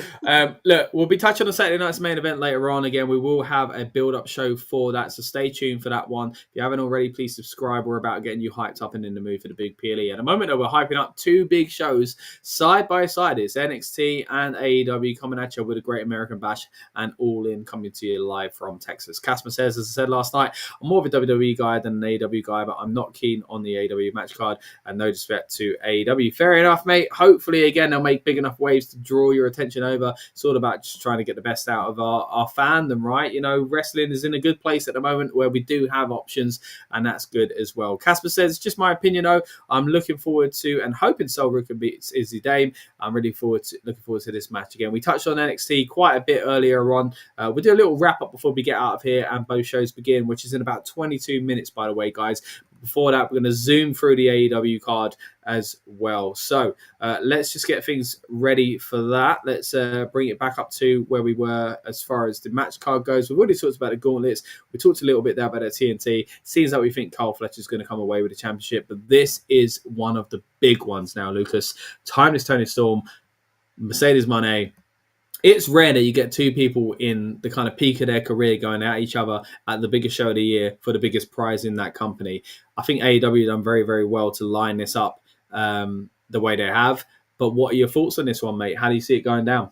Look, we'll be touching on Saturday night's main event later on. Again, we will have a build-up show for that, so stay tuned for that one. If you haven't already, please subscribe. We're about getting you hyped up and in the mood for the big PLE. At the moment, though, we're hyping up two big shows side by side. It's NXT and AEW coming at you with a Great American Bash and All In coming to you live from Texas. Casper says, as I said last night, I'm more of a WWE guy than an AEW guy, but I'm not keen on the AEW match card, and no disrespect to AEW. Fair enough, mate. Hopefully, again, they'll make big enough waves to draw your attention over. It's all about just trying to get the best out of our fandom, right? You know, wrestling is in a good place at the moment where we do have options, and that's good as well. Casper says, just my opinion, though. I'm looking forward to and hoping Solbrook can beat Izzy Dame. I'm really looking forward to this match again. We touched on NXT quite a bit earlier on. We'll do a little wrap up before we get out of here and both shows begin, which is in about 22 minutes, by the way, guys. Before that, we're going to zoom through the AEW card as well. So let's just get things ready for that. Let's bring it back up to where we were as far as the match card goes. We've already talked about the gauntlets. We talked a little bit there about the TNT. Seems like we think Kyle Fletcher's going to come away with the championship, but this is one of the big ones now, Lucas. Timeless Tony Storm, Mercedes Moné. It's rare that you get two people in the kind of peak of their career going at each other at the biggest show of the year for the biggest prize in that company. I think AEW done very, very well to line this up the way they have. But what are your thoughts on this one, mate? How do you see it going down?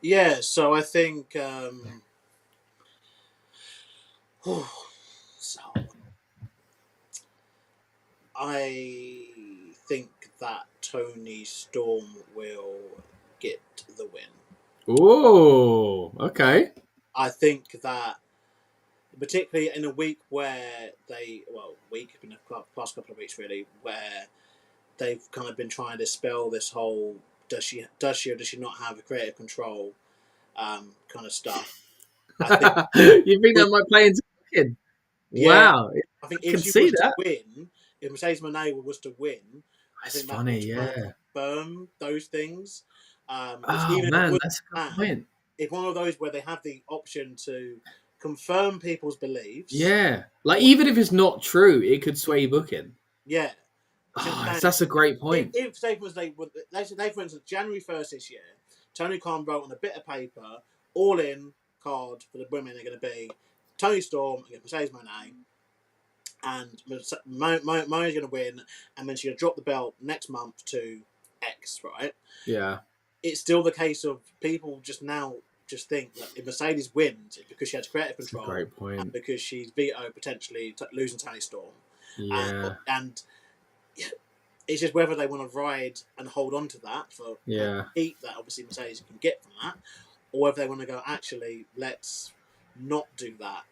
Yeah, so I think I think that Tony Storm will get the win. Oh, okay. I think that particularly in a week where been a past couple of weeks really, where they've kind of been trying to spell this whole does she or does she not have a creative control kind of stuff. I think you think that might play into it? Wow. Yeah, I think if she was to win, if Mercedes Moné was to win, that's I think funny, that would confirm those things. That's a good point. It's one of those where they have the option to confirm people's beliefs. Yeah. Like, even if it's not true, it could sway booking. Yeah. That's a great point. If say for instance, January 1st this year, Tony Khan wrote on a bit of paper, All In card for the women are going to be Tony Storm against Mercedes Moné, and Moné's going to win, and then she's going to drop the belt next month to X, right? Yeah. It's still the case of people just think that if Mercedes wins, it's because she has creative control. That's a great point. And because she's vetoed potentially losing Tony Storm. Yeah. And it's just whether they want to ride and hold on to that for heat that obviously Mercedes can get from that, or whether they want to go, actually, let's not do that.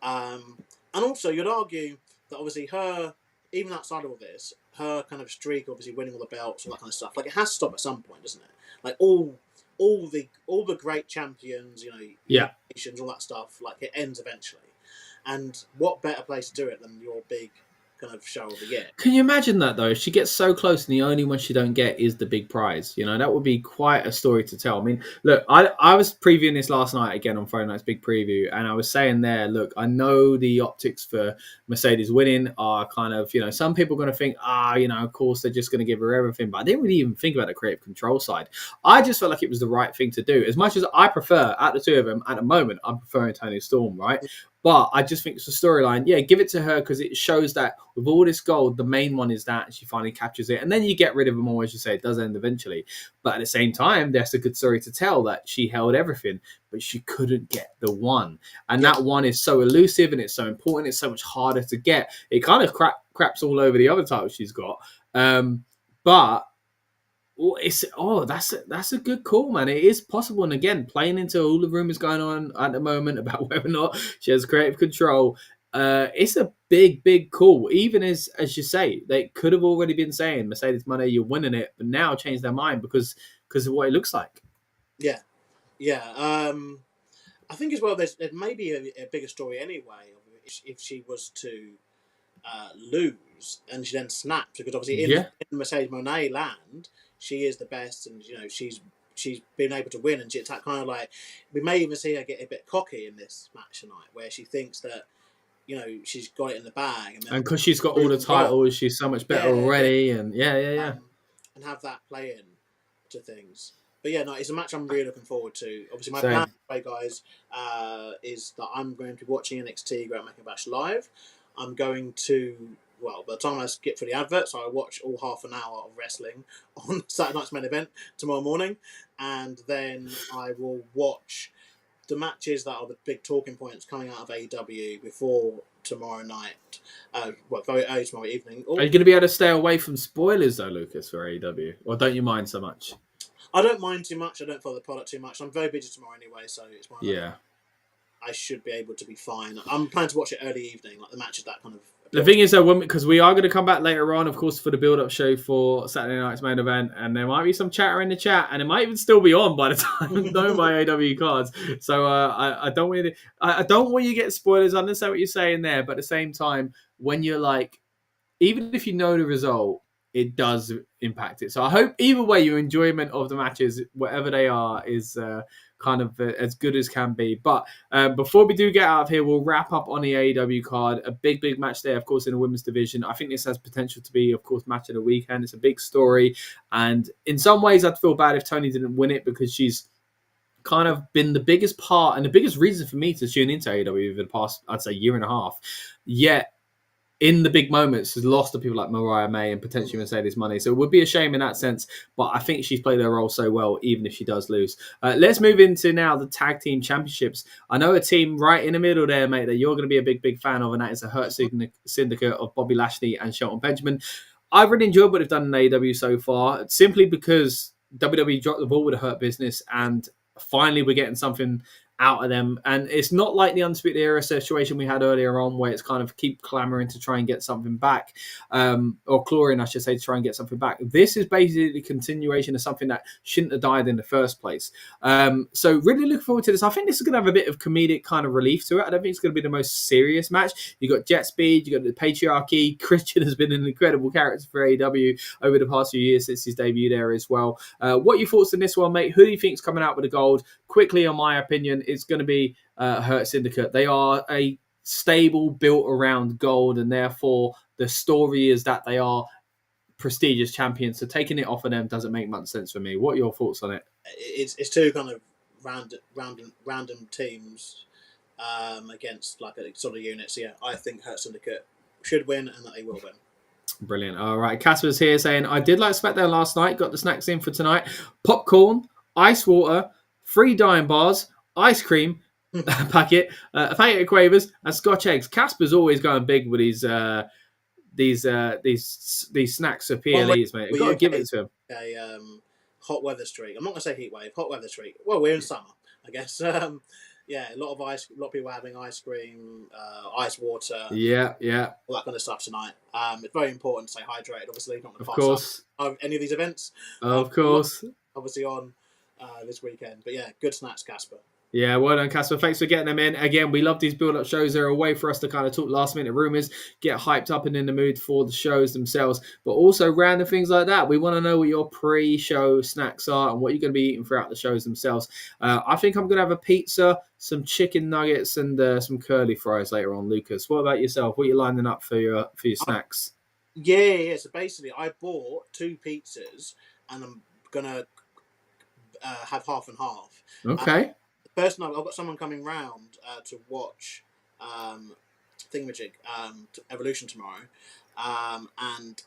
And also, you'd argue that obviously her, even outside of all this, her kind of streak, obviously winning all the belts, all that kind of stuff, like it has to stop at some point, doesn't it? Like all the great champions, nations, all that stuff, like it ends eventually. And what better place to do it than your big kind of show of the year? Can you imagine that, though? If she gets so close and the only one she don't get is the big prize, that would be quite a story to tell. I mean, look, I was previewing this last night again on Friday night's big preview, and I was saying there, look, I know the optics for Mercedes winning are kind of, some people are going to think, of course they're just going to give her everything, but I didn't really even think about the creative control side. I just felt like it was the right thing to do. As much as I prefer, out of the two of them, at the moment, I'm preferring Tony Storm, right? But I just think it's a storyline. Yeah, give it to her because it shows that with all this gold, the main one is that she finally captures it. And then you get rid of them all, as you say, it does end eventually. But at the same time, that's a good story to tell that she held everything, but she couldn't get the one. And that one is so elusive and it's so important. It's so much harder to get. It kind of craps all over the other titles she's got. But that's a good call, man. It is possible, and again, playing into all the rumors going on at the moment about whether or not she has creative control, It's a big call. Even as you say, they could have already been saying Mercedes Money, you're winning it, but now change their mind because of what it looks like. Yeah, yeah. I think as well. There may be a bigger story anyway if she was to lose and she then snaps, because obviously in the Mercedes Moné land, she is the best, and she's been able to win, and it's that kind of like, we may even see her get a bit cocky in this match tonight, where she thinks that she's got it in the bag, and because she's got all the titles, she's so much better already, and and have that play in to things. But yeah, no, it's a match I'm really looking forward to. Obviously, my plan today, guys, is that I'm going to be watching NXT Great American Bash live. I'm going to, by the time I skip for the adverts, I watch all half an hour of wrestling on Saturday night's main event tomorrow morning, and then I will watch the matches that are the big talking points coming out of AEW before tomorrow night. Very early tomorrow evening. Are you going to be able to stay away from spoilers though, Lucas, for AEW, or don't you mind so much? I don't mind too much. I don't follow the product too much. I'm very busy tomorrow anyway, so it's one of those. I should be able to be fine. I'm planning to watch it early evening, like the matches that kind of. The thing is, though, because we are going to come back later on, of course, for the build-up show for Saturday night's main event, and there might be some chatter in the chat, and it might even still be on by the time I'm done my AW cards. So I don't want you to, I don't want you to get spoilers. I understand what you're saying there, but at the same time, when you're like, even if you know the result, it does impact it. So I hope either way, your enjoyment of the matches, whatever they are, is kind of as good as can be. But before we do get out of here, we'll wrap up on the AEW card. A big match there, of course, in the women's division. I think this has potential to be, of course, match of the weekend. It's a big story. And in some ways, I'd feel bad if Toni didn't win it, because she's kind of been the biggest part and the biggest reason for me to tune into AEW over the past, I'd say, year and a half. Yet, in the big moments, has lost to people like Mariah May and potentially Mercedes Money. So it would be a shame in that sense, but I think she's played her role so well, even if she does lose. Let's move into now the Tag Team Championships. I know a team right in the middle there, mate, that you're going to be a big fan of, and that is the Hurt Syndicate of Bobby Lashley and Shelton Benjamin. I've really enjoyed what they've done in AEW so far, simply because WWE dropped the ball with the Hurt Business, and finally we're getting something out of them. And it's not like the Undisputed Era situation we had earlier on, where it's kind of keep clamoring to try and get something back, or clawing, I should say, to try and get something back. This is basically the continuation of something that shouldn't have died in the first place. So really looking forward to this. I think this is going to have a bit of comedic kind of relief to it. I don't think it's going to be the most serious match. You got Jet Speed, you got the Patriarchy. Christian has been an incredible character for AEW over the past few years since his debut there as well. What are your thoughts on this one, mate? Who do you think's coming out with the gold? Quickly, on my opinion, it's going to be Hurt Syndicate. They are a stable built around gold, and therefore the story is that they are prestigious champions. So taking it off of them doesn't make much sense for me. What are your thoughts on it? It's two kind of random teams against like a sort of unit. So yeah, I think Hurt Syndicate should win, and that they will win. Brilliant. All right, Casper's here saying, I did like SmackDown last night, got the snacks in for tonight. Popcorn, ice water, 3 dime bars, ice cream packet, a packet of Quavers, and Scotch eggs. Casper's always going big with these snacks for PLEs, mate. You've got to give it to him. A hot weather streak. I'm not going to say heat wave. Hot weather streak. Well, we're in summer, I guess. Yeah, a lot of people having ice cream, ice water. Yeah. All that kind of stuff tonight. It's very important to stay hydrated. Obviously, not going to pass up any of these events. Of course. Obviously on this weekend. But yeah, good snacks, Casper. Yeah, well done, Casper. Thanks for getting them in. Again, we love these build-up shows. They're a way for us to kind of talk last-minute rumours, get hyped up and in the mood for the shows themselves, but also random things like that. We want to know what your pre-show snacks are and what you're going to be eating throughout the shows themselves. I think I'm going to have a pizza, some chicken nuggets, and some curly fries later on. Lucas, what about yourself? What are you lining up for your snacks? Yeah. So basically, I bought 2 pizzas, and I'm going to have half and half. Okay. First night, I've got someone coming round to watch Thingamajig, Evolution tomorrow, and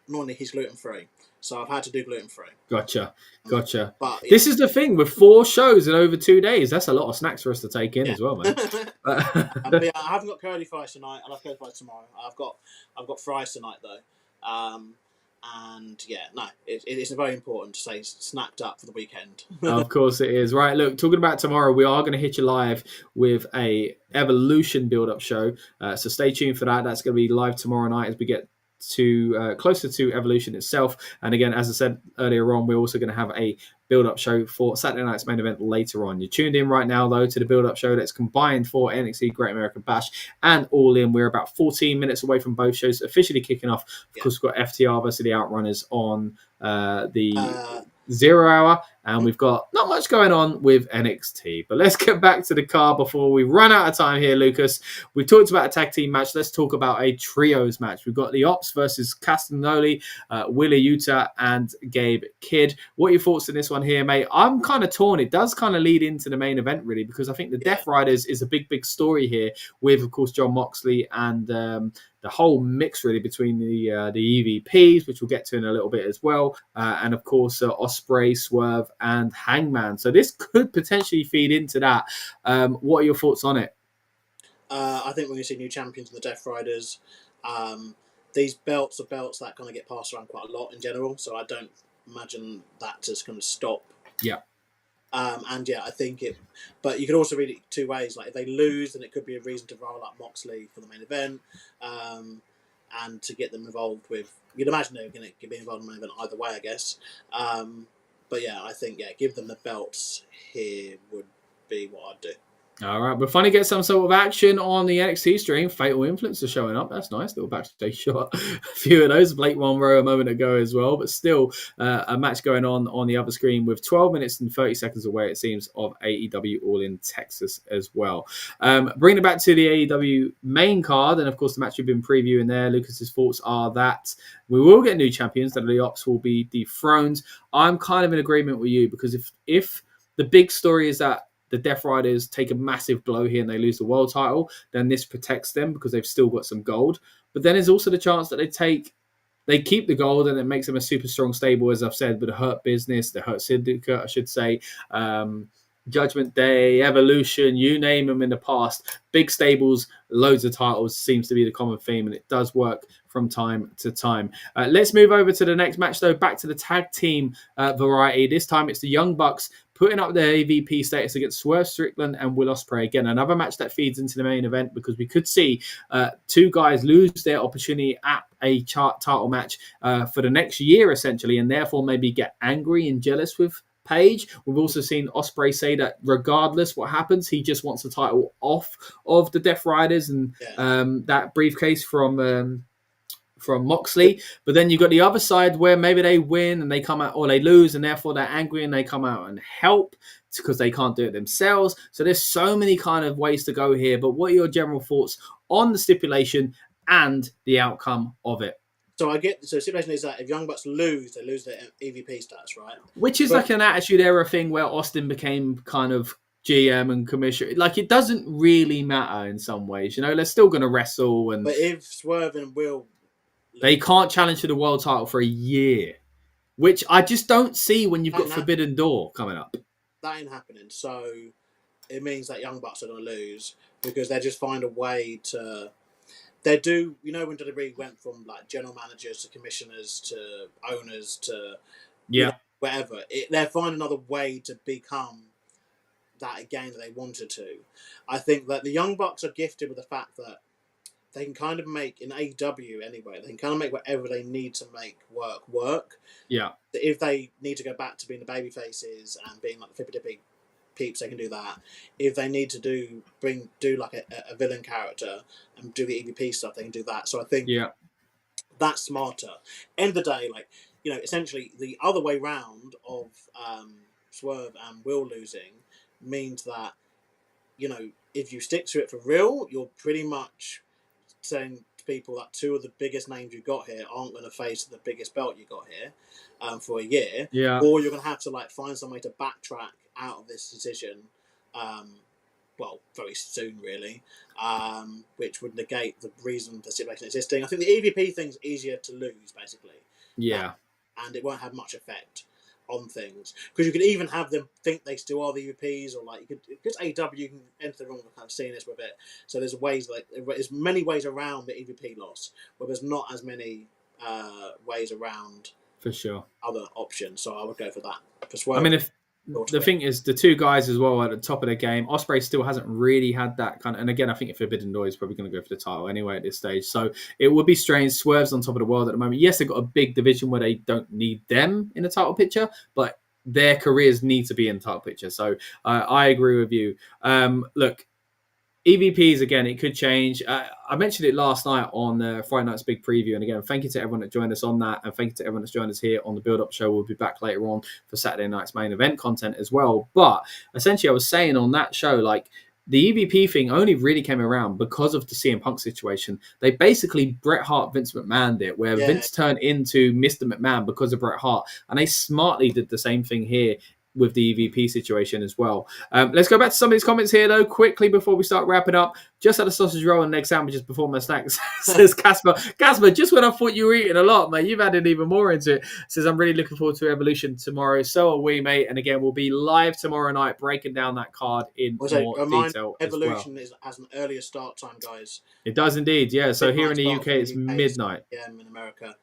normally he's gluten-free, so I've had to do gluten-free. Gotcha. But yeah. This is the thing, with 4 shows in over 2 days, that's a lot of snacks for us to take in as well, man. Yeah, I haven't got curly fries tonight. I'll have curly fries tomorrow. I've got fries tonight, though. And yeah, no, it's very important to stay snapped up for the weekend. Of course it is. Right, look, talking about tomorrow, we are going to hit you live with a Evolution build-up show. So stay tuned for that. That's going to be live tomorrow night as we get to closer to Evolution itself. And again, as I said earlier on, we're also going to have a build-up show for Saturday night's main event later on. You're tuned in right now, though, to the build-up show that's combined for NXT Great American Bash and All In. We're about 14 minutes away from both shows officially kicking off. Of course, we've got FTR versus the Outrunners on the 0 hour, and we've got not much going on with NXT. But let's get back to the car before we run out of time here, Lucas. We've talked about a tag team match. Let's talk about a trios match. We've got the Ops versus Castagnoli, Wheeler Yuta, and Gabe Kidd. What are your thoughts on this one here, mate? I'm kind of torn. It does kind of lead into the main event, really, because I think the Death Riders is a big story here with, of course, Jon Moxley and the whole mix really between the EVPs, which we'll get to in a little bit as well, and of course Ospreay, Swerve, and Hangman. So this could potentially feed into that. What are your thoughts on it? I think we're going to see new champions in the Death Riders. These belts are belts that kind of get passed around quite a lot in general, so I don't imagine that just going to stop. Yeah. And yeah, I think it. But you could also read it two ways. Like if they lose, then it could be a reason to roll up Moxley for the main event, and to get them involved with. You'd imagine they're going to be involved in the main event either way, I guess. But yeah, I think give them the belts here would be what I'd do. All right, we're finally get some sort of action on the NXT stream. Fatal Influence are showing up. That's nice. Little backstage shot. A few of those. Blake Monroe a moment ago as well. But still a match going on the other screen with 12 minutes and 30 seconds away, it seems, of AEW All In Texas as well. Bringing it back to the AEW main card, and of course the match we've been previewing there, Lucas's thoughts are that we will get new champions, that the Ops will be dethroned. I'm kind of in agreement with you, because if the big story is that the Death Riders take a massive blow here and they lose the world title, then this protects them because they've still got some gold. But then there's also the chance that they keep the gold and it makes them a super strong stable, as I've said, with the Hurt Business, the Hurt Syndicate, I should say, Judgment Day, Evolution, you name them in the past. Big stables, loads of titles seems to be the common theme, and it does work from time to time. Let's move over to the next match, though, back to the tag team variety. This time it's the Young Bucks putting up their AVP status against Swerve Strickland and Will Ospreay. Again, another match that feeds into the main event, because we could see two guys lose their opportunity at a title match for the next year, essentially, and therefore maybe get angry and jealous with Page. We've also seen Ospreay say that regardless what happens, he just wants the title off of the Death Riders and that briefcase from Moxley. But then you've got the other side where maybe they win and they come out, or they lose and therefore they're angry and they come out and help because they can't do it themselves. So there's so many kind of ways to go here. But what are your general thoughts on the stipulation and the outcome of it? So the situation is that if Young Bucks lose, they lose their EVP status, right? Which is like an Attitude Era thing where Austin became kind of GM and commissioner. Like, it doesn't really matter in some ways, they're still going to wrestle. But if Swerve and Will, they can't challenge for the world title for a year, which I just don't see when you've got Forbidden Door coming up. That ain't happening. So it means that Young Bucks are going to lose because they just find a way to. They do, when WWE went from like general managers to commissioners to owners to whatever. They're finding another way to become that again that they wanted to. I think that the Young Bucks are gifted with the fact that they can kind of make, in AEW anyway, they can kind of make whatever they need to make work. Yeah. If they need to go back to being the baby faces and being like the flippy dippy peeps, they can do that. If they need to do like a villain character and do the EVP stuff, they can do that. So I think that's smarter. End of the day, essentially the other way round of Swerve and Will losing means that, if you stick to it for real, you're pretty much saying to people that two of the biggest names you've got here aren't going to face the biggest belt you got here for a year. Yeah. Or you're going to have to find some way to backtrack out of this decision, very soon, really, which would negate the reason for the stipulation existing. I think the EVP thing's easier to lose, basically. Yeah. And it won't have much effect on things. Because you could even have them think they still are the EVPs, or because AEW, you can enter the wrong kind of seeing with it. So there's many ways around the EVP loss, where there's not as many ways around For sure. other options. So I would go for that. For I Swerve, mean, if the thing is, the two guys as well at the top of the game, Ospreay still hasn't really had that kind of. And again, I think if Forbidden Door is probably going to go for the title anyway at this stage. So it would be strange. Swerve's on top of the world at the moment. Yes, they've got a big division where they don't need them in the title picture, but their careers need to be in the title picture. So I agree with you. Look, EVPs, again, it could change. I mentioned it last night on Friday Night's Big Preview. And again, thank you to everyone that joined us on that. And thank you to everyone that's joined us here on the Build Up Show. We'll be back later on for Saturday night's main event content as well. But essentially, I was saying on that show, like, the EVP thing only really came around because of the CM Punk situation. They basically Bret Hart, Vince McMahon did, where Vince turned into Mr. McMahon because of Bret Hart. And they smartly did the same thing here with the EVP situation as well. Let's go back to some of these comments here, though, quickly before we start wrapping up. Just had a sausage roll and egg sandwiches before my snacks, says Casper. Casper, just when I thought you were eating a lot, mate, you've added even more into it. Says, I'm really looking forward to Evolution tomorrow. So are we, mate. And again, we'll be live tomorrow night breaking down that card in more detail Evolution as well. has an earlier start time, guys. It does indeed, yeah. So here in the UK, it's midnight. Yeah, in America.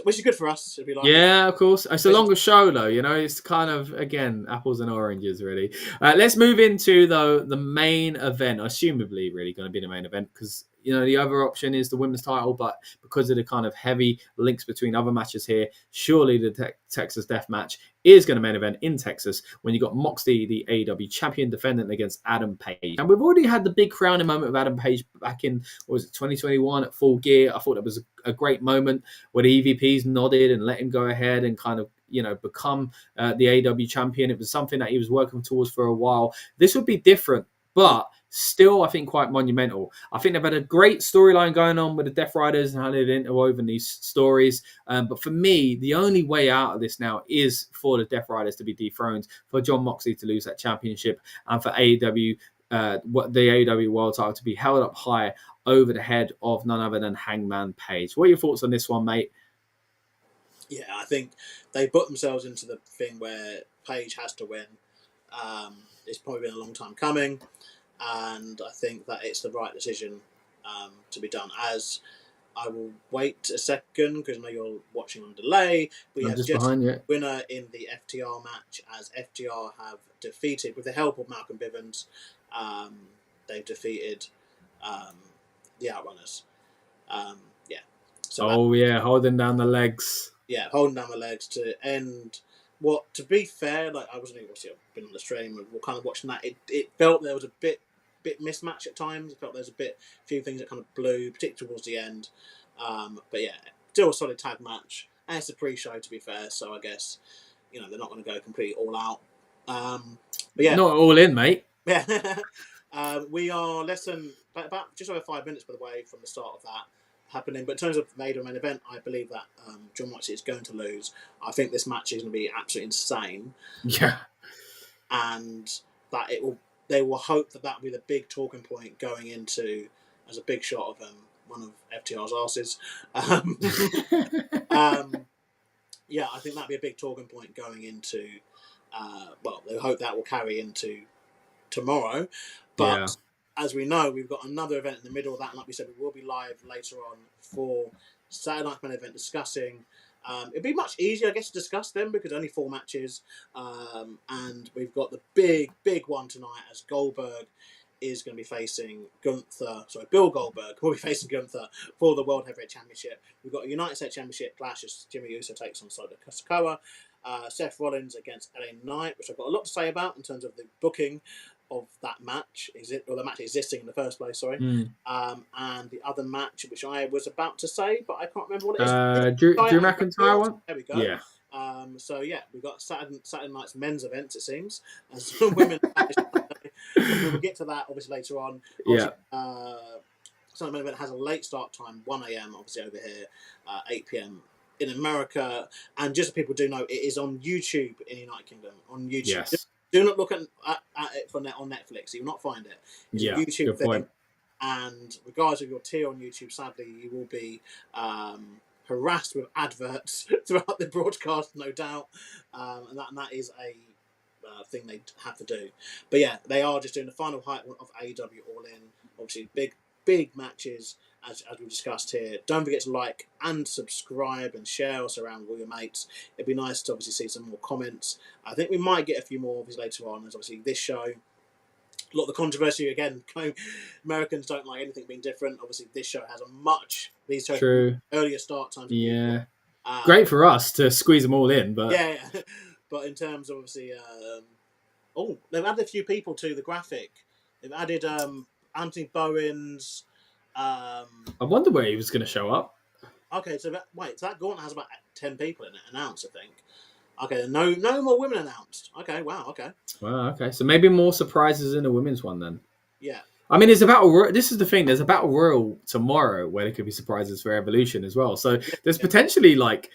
Which is good for us. If we like of course. It's a longer show, though. You know, it's kind of, again, apples and oranges, really. Let's move into, though, the main event. Assumably, really going to be the main event because, you know, the other option is the women's title, but because of the kind of heavy links between other matches here, surely the Texas Death Match is going to main event in Texas when you got Moxley, the AEW champion, defendant against Adam Page. And we've already had the big crowning moment of Adam Page back in, 2021 at Full Gear. I thought that was a great moment where the EVPs nodded and let him go ahead and kind of, you know, become the AEW champion. It was something that he was working towards for a while. This would be different, but still, I think, quite monumental. I think they've had a great storyline going on with the Death Riders and how they've interwoven these stories. But for me, the only way out of this now is for the Death Riders to be dethroned, for Jon Moxley to lose that championship, and for AEW, the AEW World Title to be held up high over the head of none other than Hangman Page. What are your thoughts on this one, mate? Yeah, I think they put themselves into the thing where Page has to win. It's probably been a long time coming. And I think that it's the right decision to be done. As I will wait a second because I know you're watching on delay. We have just a winner in the FTR match, as FTR have defeated, with the help of Malcolm Bivens, they've defeated the Outrunners. So holding down the legs. Yeah, holding down the legs to end. What, to be fair, like I wasn't obviously I've been on the stream and we're kind of watching that. It felt there was a bit mismatch at times. It felt there was a few things that kind of blew, particularly towards the end. But yeah, still a solid tag match. And it's a pre-show, to be fair, so I guess, you know, they're not going to go completely all out. But yeah, not all in, mate. Yeah, we are less than about just over 5 minutes, by the way, from the start of that happening. But in terms of main event, I believe that Jon Moxley is going to lose. I think this match is going to be absolutely insane. Yeah, and that they will hope that will be the big talking point going into, as a big shot of one of FTR's asses. Yeah, I think that'll be a big talking point going into. They hope that will carry into tomorrow, but as we know, we've got another event in the middle of that, and like we said, we will be live later on for Saturday Night Main Event discussing. It'd be much easier, I guess, to discuss them because only 4 matches, and we've got the big one tonight as Goldberg is going to be facing Bill Goldberg will be facing Gunther for the World Heavyweight Championship. We've got a United States Championship clash as Jimmy Uso takes on Solo Sikoa, Seth Rollins against LA Knight, which I've got a lot to say about in terms of the booking of that match, the match existing in the first place, sorry. And the other match, which I was about to say, but I can't remember what it is. Drew McIntyre one? There we go. Yeah. So yeah, we've got Saturday night's men's events, it seems, as women. We'll get to that obviously later on. Obviously, Saturday Main Event has a late start time, 1 a.m. obviously over here, 8 p.m. in America, and just so people do know, it is on YouTube in the United Kingdom. On YouTube. Yes. Do not look at it on Netflix. You will not find it. It's a YouTube thing. Point. And regardless of your tier on YouTube, sadly, you will be harassed with adverts throughout the broadcast, no doubt. And that is a thing they have to do. But yeah, they are just doing the final hype of AEW All In. Obviously, big matches. as we discussed here. Don't forget to like and subscribe and share us around with all your mates. It'd be nice to obviously see some more comments. I think we might get a few more of these later on, as obviously this show, a lot of the controversy again. Americans don't like anything being different. Obviously, this show has these shows earlier start times. Yeah, great for us to squeeze them all in, but yeah. But in terms of obviously, they've added a few people to the graphic. They've added Anthony Bowens. I wonder where he was going to show up. Okay, so that gauntlet has about 10 people in it announced, I think. Okay, no more women announced. Okay, wow, okay. Wow, okay. So maybe more surprises in the women's one then. Yeah. I mean, this is the thing. There's a battle royal tomorrow where there could be surprises for Evolution as well. So there's potentially like,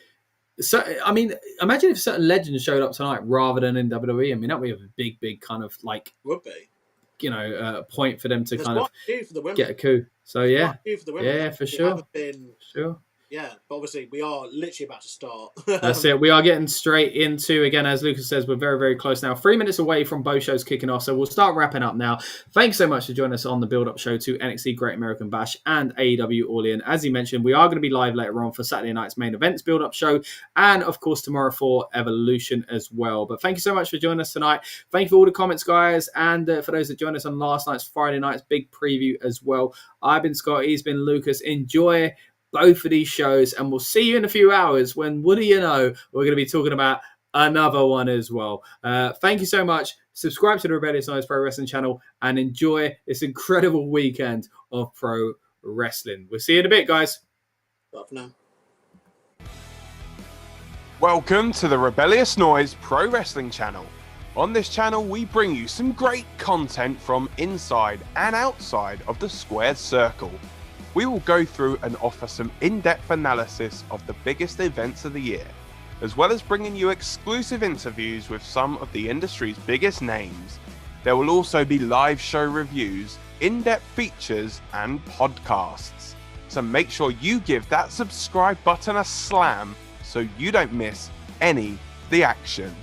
so I mean, imagine if certain legends showed up tonight rather than in WWE. I mean, that would be a big kind of like, would be, point for them to there's kind of for the women. Get a coup. So yeah, for the women. Yeah, for sure. Sure. Yeah, but obviously we are literally about to start. That's it. We are getting straight into, again, as Lucas says, we're very, very close now. 3 minutes away from both shows kicking off. So we'll start wrapping up now. Thanks so much for joining us on the build-up show to NXT Great American Bash and AEW All In. As he mentioned, we are going to be live later on for Saturday night's main events build-up show. And, of course, tomorrow for Evolution as well. But thank you so much for joining us tonight. Thank you for all the comments, guys. And for those that joined us on last night's Friday night's big preview as well. I've been Scott. He's been Lucas. Enjoy both of these shows, and we'll see you in a few hours when, what do you know, we're going to be talking about another one as well. Thank you so much. Subscribe to the Rebellious Noise Pro Wrestling channel and enjoy this incredible weekend of pro wrestling. We'll see you in a bit, guys. Bye for now. Welcome to the Rebellious Noise Pro Wrestling channel. On this channel, we bring you some great content from inside and outside of the squared circle. We will go through and offer some in-depth analysis of the biggest events of the year, as well as bringing you exclusive interviews with some of the industry's biggest names. There will also be live show reviews, in-depth features, and podcasts. So make sure you give that subscribe button a slam so you don't miss any of the action.